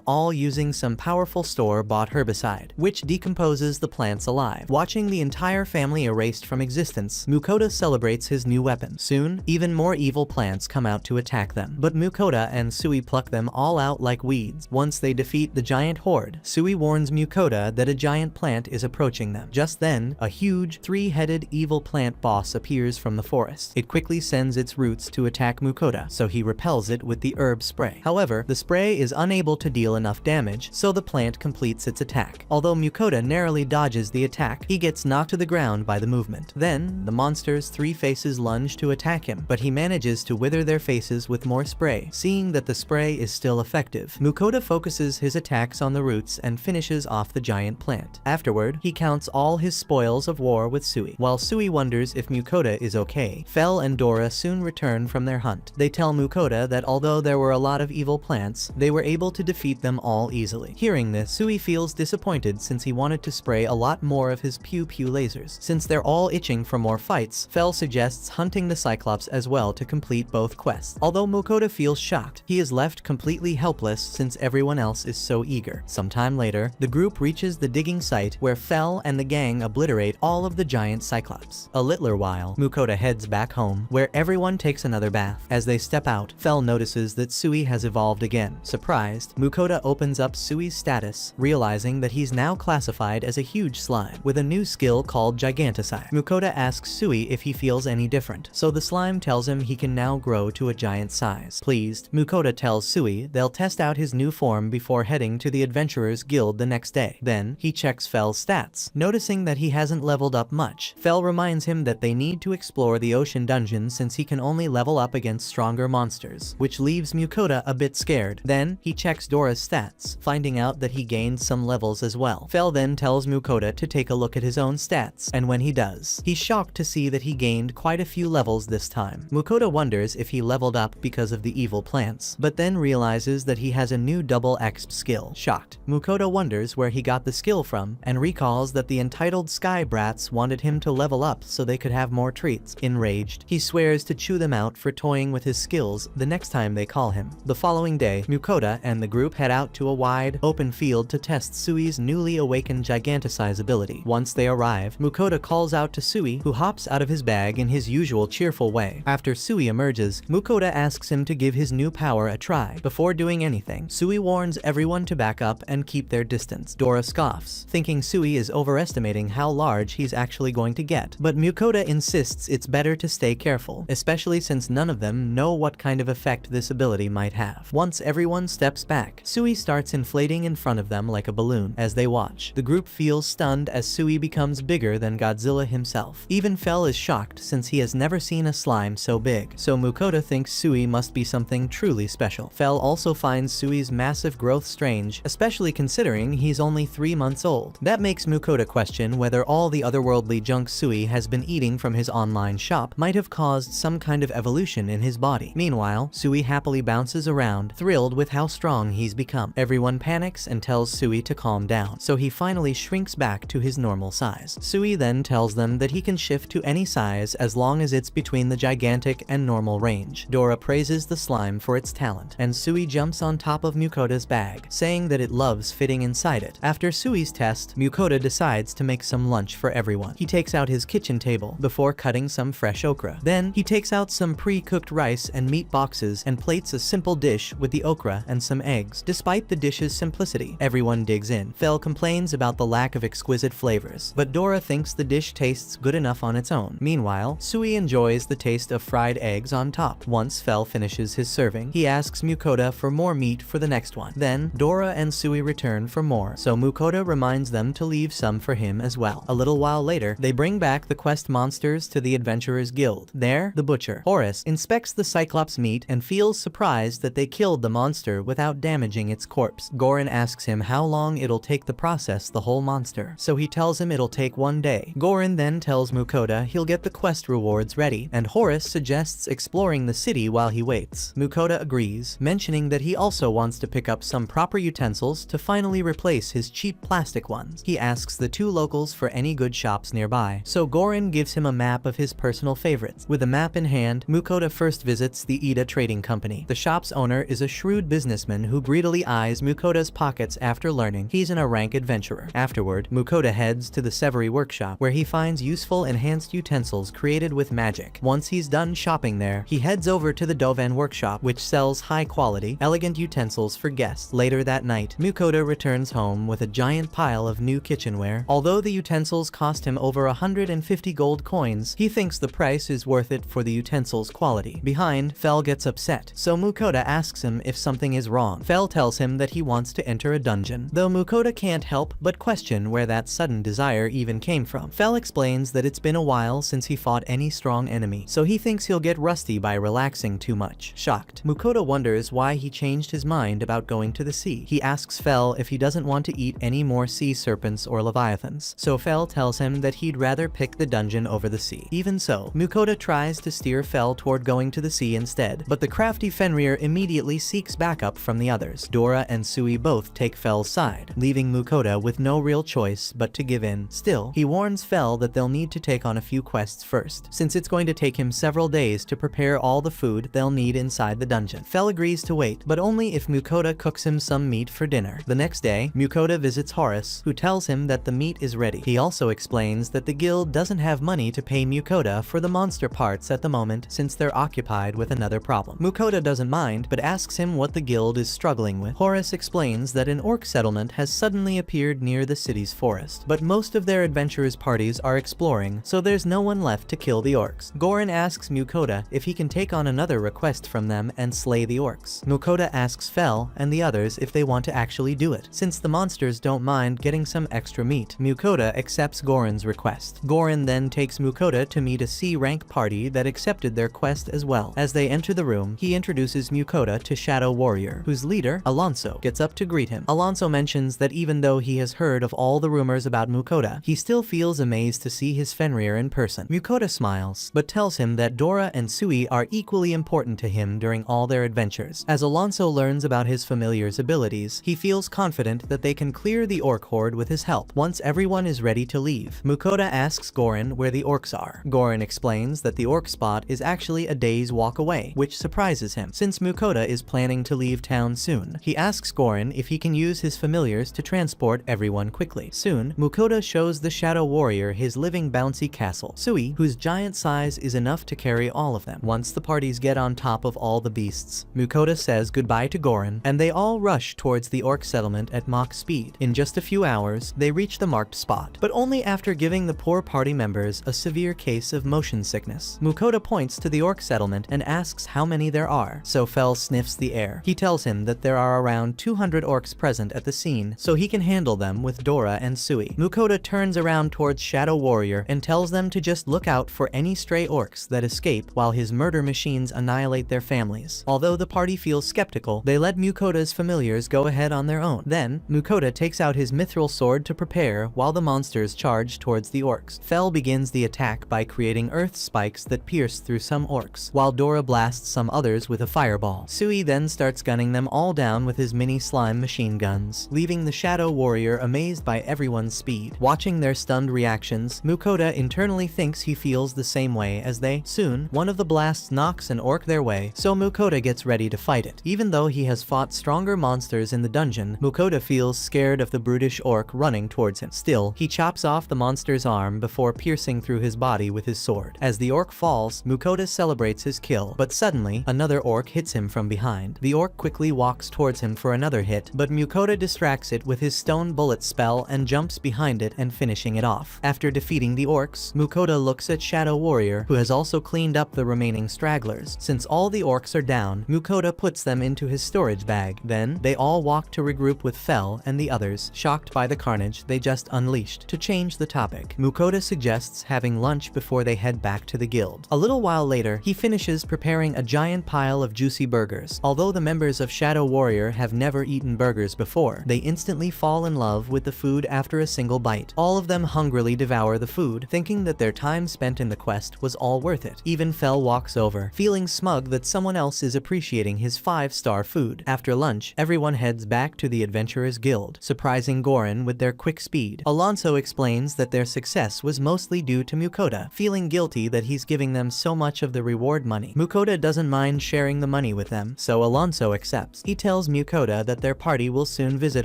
all using some powerful store-bought herbicide, which decomposes the plants alive. Watching the entire family erased from existence, Mukoda celebrates his new weapon. Soon, even more evil plants come out to attack them, but Mukoda and Sui pluck them all out like weeds. Once they defeat the giant horde, Sui warns Mukoda that a giant plant is approaching them. Just then, a huge, three-headed evil plant boss appears from the forest. It quickly sends its roots to attack Mukoda, so he repels it with the herb spray. However, the spray is unable to deal enough damage, so the plant completes its attack. Although Mukoda narrowly dodges the attack, he gets knocked to the ground by the movement. Then, the monster's three faces lunge to attack him, but he manages to wither their faces with more spray. Seeing that the spray is still effective, Mukoda focuses his attacks on the roots and finishes off the giant plant. Afterward, he counts all his spoils of war shore with Sui. While Sui wonders if Mukoda is okay, Fel and Dora soon return from their hunt. They tell Mukoda that although there were a lot of evil plants, they were able to defeat them all easily. Hearing this, Sui feels disappointed since he wanted to spray a lot more of his pew-pew lasers. Since they're all itching for more fights, Fel suggests hunting the Cyclops as well to complete both quests. Although Mukoda feels shocked, he is left completely helpless since everyone else is so eager. Sometime later, the group reaches the digging site where Fel and the gang obliterate all of the giant Cyclops. A littler while, Mukoda heads back home, where everyone takes another bath. As they step out, Fel notices that Sui has evolved again. Surprised, Mukoda opens up Sui's status, realizing that he's now classified as a huge slime, with a new skill called Giganticize. Mukoda asks Sui if he feels any different, so the slime tells him he can now grow to a giant size. Pleased, Mukoda tells Sui they'll test out his new form before heading to the Adventurers Guild the next day. Then, he checks Fel's stats. Noticing that he hasn't leveled up much, Fel reminds him that they need to explore the ocean dungeon since he can only level up against stronger monsters, which leaves Mukoda a bit scared. Then, he checks Dora's stats, finding out that he gained some levels as well. Fel then tells Mukoda to take a look at his own stats, and when he does, he's shocked to see that he gained quite a few levels this time. Mukoda wonders if he leveled up because of the evil plants, but then realizes that he has a new double exp skill. Shocked, Mukoda wonders where he got the skill from, and recalls that the entitled Sky Brats wanted him to level up so they could have more treats. Enraged, he swears to chew them out for toying with his skills the next time they call him. The following day, Mukoda and the group head out to a wide, open field to test Sui's newly awakened Giganticize ability. Once they arrive, Mukoda calls out to Sui, who hops out of his bag in his usual cheerful way. After Sui emerges, Mukoda asks him to give his new power a try. Before doing anything, Sui warns everyone to back up and keep their distance. Dora scoffs, thinking Sui is overestimating how large he's actually going to get, but Mukoda insists it's better to stay careful, especially since none of them know what kind of effect this ability might have. Once everyone steps back, Sui starts inflating in front of them like a balloon. As they watch, the group feels stunned as Sui becomes bigger than Godzilla himself. Even Fel is shocked since he has never seen a slime so big, so Mukoda thinks Sui must be something truly special. Fel also finds Sui's massive growth strange, especially considering he's only 3 months old. That makes Mukoda question whether all the otherworldly junk Sui has been eating from his online shop might have caused some kind of evolution in his body. Meanwhile, Sui happily bounces around, thrilled with how strong he's become. Everyone panics and tells Sui to calm down, so he finally shrinks back to his normal size. Sui then tells them that he can shift to any size as long as it's between the gigantic and normal range. Dora praises the slime for its talent, and Sui jumps on top of Mukoda's bag, saying that it loves fitting inside it. After Sui's test, Mukoda decides to make some lunch for everyone. He takes out his kitchen table before cutting some fresh okra. Then, he takes out some pre-cooked rice and meat boxes and plates a simple dish with the okra and some eggs. Despite the dish's simplicity, everyone digs in. Fel complains about the lack of exquisite flavors, but Dora thinks the dish tastes good enough on its own. Meanwhile, Sui enjoys the taste of fried eggs on top. Once Fel finishes his serving, he asks Mukoda for more meat for the next one. Then, Dora and Sui return for more, so Mukoda reminds them to leave some for him as well. A little while later, they bring back the quest monsters to the Adventurers Guild. There, the butcher, Horus, inspects the Cyclops meat and feels surprised that they killed the monster without damaging its corpse. Goran asks him how long it'll take to process the whole monster, so he tells him it'll take 1 day. Goran then tells Mukoda he'll get the quest rewards ready, and Horus suggests exploring the city while he waits. Mukoda agrees, mentioning that he also wants to pick up some proper utensils to finally replace his cheap plastic ones. He asks the 2 locals for any good shops nearby, so Goran gives him a map of his personal favorites. With a map in hand, Mukoda first visits the Ida Trading Company. The shop's owner is a shrewd businessman who greedily eyes Mukoda's pockets after learning he's a rank adventurer. Afterward, Mukoda heads to the Severy workshop, where he finds useful enhanced utensils created with magic. Once he's done shopping there, he heads over to the Dovan workshop, which sells high-quality, elegant utensils for guests. Later that night, Mukoda returns home with a giant pile of new kitchenware. Although the utensils cost him over 150 gold coins, he thinks the price is worth it for the utensils' quality. Behind, Fel gets upset, so Mukoda asks him if something is wrong. Fel tells him that he wants to enter a dungeon, though Mukoda can't help but question where that sudden desire even came from. Fel explains that it's been a while since he fought any strong enemy, so he thinks he'll get rusty by relaxing too much. Shocked, Mukoda wonders why he changed his mind about going to the sea. He asks Fel if he doesn't want to eat any more sea serpents or leviathans, so Fel tells him that he'd rather pick the dungeon over the sea. Even so, Mukoda tries to steer Fel toward going to the sea instead, but the crafty Fenrir immediately seeks backup from the others. Dora and Sui both take Fel's side, leaving Mukoda with no real choice but to give in. Still, he warns Fel that they'll need to take on a few quests first, since it's going to take him several days to prepare all the food they'll need inside the dungeon. Fel agrees to wait, but only if Mukoda cooks him some meat for dinner. The next day, Mukoda visits Horus, who tells him that the meat is ready. He also explains that the guild doesn't have money to pay Mukoda for the monster parts at the moment since they're occupied with another problem. Mukoda doesn't mind, but asks him what the guild is struggling with. Horus explains that an orc settlement has suddenly appeared near the city's forest, but most of their adventurers' parties are exploring, so there's no one left to kill the orcs. Gorin asks Mukoda if he can take on another request from them and slay the orcs. Mukoda asks Fel and the others if they want to actually do it, since the monsters don't mind getting some extra meat. Mukoda accepts Gorin's request. Gorin then takes Mukoda to meet a C-rank party that accepted their quest as well. As they enter the room, he introduces Mukoda to Shadow Warrior, whose leader, Alonso, gets up to greet him. Alonso mentions that even though he has heard of all the rumors about Mukoda, he still feels amazed to see his Fenrir in person. Mukoda smiles, but tells him that Dora and Sui are equally important to him during all their adventures. As Alonso learns about his familiar's abilities, he feels confident that they can clear the orc horde with his help. Once everyone is ready to leave, Mukoda asks Gorin where the orcs are. Gorin explains that the orc spot is actually a day's walk away, which surprises him, since Mukoda is planning to leave town soon. He asks Gorin if he can use his familiars to transport everyone quickly. Soon, Mukoda shows the Shadow Warrior his living bouncy castle, Sui, whose giant size is enough to carry all of them. Once the parties get on top of all the beasts, Mukoda says goodbye to Gorin, and they all rush towards the orc settlement at Mach speed. In just a few hours, they reach the marked spot, but only after giving the poor party members a severe case of motion sickness. Mukoda points to the orc settlement and asks how many there are, so Fel sniffs the air. He tells him that there are around 200 orcs present at the scene, so he can handle them with Dora and Sui. Mukoda turns around towards Shadow Warrior and tells them to just look out for any stray orcs that escape while his murder machines annihilate their families. Although the party feels skeptical, they let Mukoda's familiars go ahead on their own. Then, Mukoda takes out his mithril sword to prepare while the monsters charge towards the orcs. Fel begins the attack by creating earth spikes that pierce through some orcs, while Dora blasts some others with a fireball. Sui then starts gunning them all down with his mini slime machine guns, leaving the Shadow Warrior amazed by everyone's speed. Watching their stunned reactions, Mukoda internally thinks he feels the same way as they. Soon, one of the blasts knocks an orc their way, so Mukoda gets ready to fight it. Even though he has fought stronger monsters in the dungeon, Mukoda feels scared of the brutish orc running towards him. Still, he chops off the monster's arm before piercing through his body with his sword. As the orc falls, Mukoda celebrates his kill, but suddenly, another orc hits him from behind. The orc quickly walks towards him for another hit, but Mukoda distracts it with his stone bullet spell and jumps behind it and finishing it off. After defeating the orcs, Mukoda looks at Shadow Warrior, who has also cleaned up the remaining stragglers. Since all the orcs are down, Mukoda puts them into his storage bag. Then, they all walk to regroup with Fel and the others, shocked by the carnage they just unleashed. To change the topic, Mukoda suggests having lunch before they head back to the guild. A little while later, he finishes preparing a giant pile of juicy burgers. Although the members of Shadow Warrior have never eaten burgers before, they instantly fall in love with the food after a single bite. All of them hungrily devour the food, thinking that their time spent in the quest was all worth it. Even Fel walks over, feeling smug that someone else is appreciating his 5-star food. After lunch, everyone heads back to the Adventurers Guild, surprising Gorin with their quick speed. Alonso explains that their success was mostly due to Mukoda, feeling guilty that he's giving them so much of the reward money. Mukoda doesn't mind sharing the money with them, so Alonso accepts. He tells Mukoda that their party will soon visit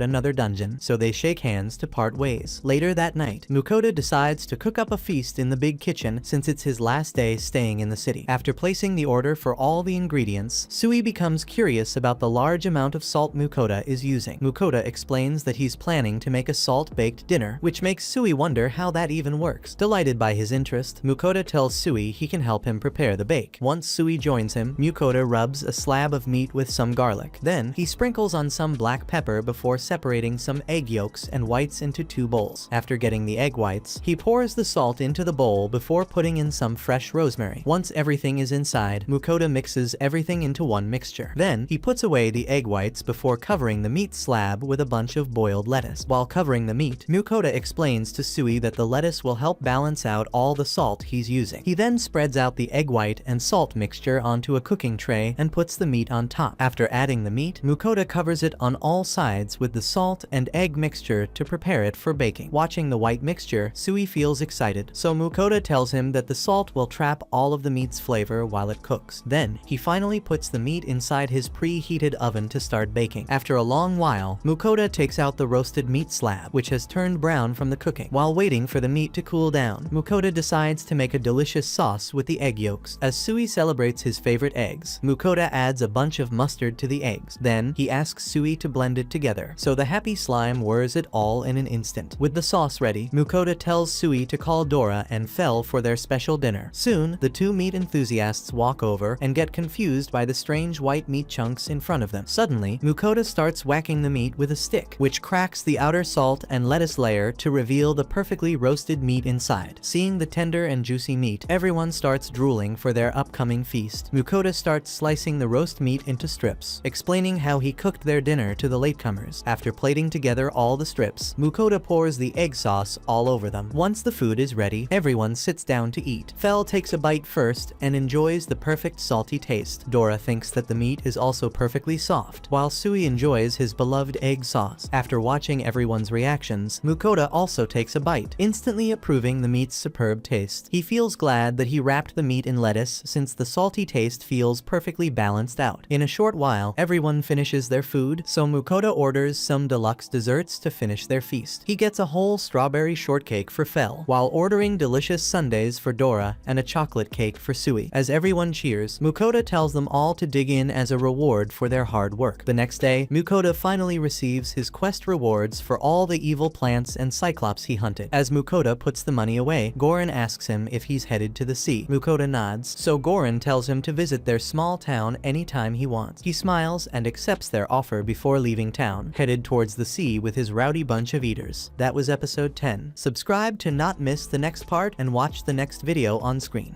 another dungeon, so they shake hands to part ways. Later that night, Mukoda decides to cook up a feast in the big kitchen since it's his last day staying in the city. After placing the order for all the ingredients, Sui becomes curious about the large amount of salt Mukoda is using. Mukoda explains that he's planning to make a salt-baked dinner, which makes Sui wonder how that even works. Delighted by his interest, Mukoda tells Sui he can help him prepare the bake. Once Sui joins him, Mukoda rubs a slab of meat with some garlic. Then, he sprinkles on some black pepper before separating some egg yolks and whites into 2 bowls. After getting the egg whites, he pours the salt into the bowl before putting in some fresh rosemary. Once everything is inside, Mukoda mixes everything into one mixture. Then, he puts away the egg whites before covering the meat slab with a bunch of boiled lettuce. While covering the meat, Mukoda explains to Sui Sui that the lettuce will help balance out all the salt he's using. He then spreads out the egg white and salt mixture onto a cooking tray and puts the meat on top. After adding the meat, Mukoda covers it on all sides with the salt and egg mixture to prepare it for baking. Watching the white mixture, Sui feels excited, so Mukoda tells him that the salt will trap all of the meat's flavor while it cooks. Then, he finally puts the meat inside his preheated oven to start baking. After a long while, Mukoda takes out the roasted meat slab, which has turned brown from the cooking. While waiting for the meat to cool down, Mukoda decides to make a delicious sauce with the egg yolks. As Sui celebrates his favorite eggs, Mukoda adds a bunch of mustard to the eggs. Then, he asks Sui to blend it together, so the happy slime whirs it all in an instant. With the sauce ready, Mukoda tells Sui to call Dora and Fel for their special dinner. Soon, the two meat enthusiasts walk over and get confused by the strange white meat chunks in front of them. Suddenly, Mukoda starts whacking the meat with a stick, which cracks the outer salt and lettuce layer to reveal the perfectly roasted meat inside. Seeing the tender and juicy meat, everyone starts drooling for their upcoming feast. Mukoda starts slicing the roast meat into strips, explaining how he cooked their dinner to the latecomers. After plating together all the strips, Mukoda pours the egg sauce all over them. Once the food is ready, everyone sits down to eat. Fel takes a bite first and enjoys the perfect salty taste. Dora thinks that the meat is also perfectly soft, while Sui enjoys his beloved egg sauce. After watching everyone's reactions, Mukoda also takes a bite, instantly approving the meat's superb taste. He feels glad that he wrapped the meat in lettuce since the salty taste feels perfectly balanced out. In a short while, everyone finishes their food, so Mukoda orders some deluxe desserts to finish their feast. He gets a whole strawberry shortcake for Fel, while ordering delicious sundaes for Dora and a chocolate cake for Sui. As everyone cheers, Mukoda tells them all to dig in as a reward for their hard work. The next day, Mukoda finally receives his quest rewards for all the evil plants and cyclops he hunted. As Mukoda puts the money away, Goran asks him if he's headed to the sea. Mukoda nods, so Goran tells him to visit their small town anytime he wants. He smiles and accepts their offer before leaving town, headed towards the sea with his rowdy bunch of eaters. That was episode 10. Subscribe to not miss the next part and watch the next video on screen.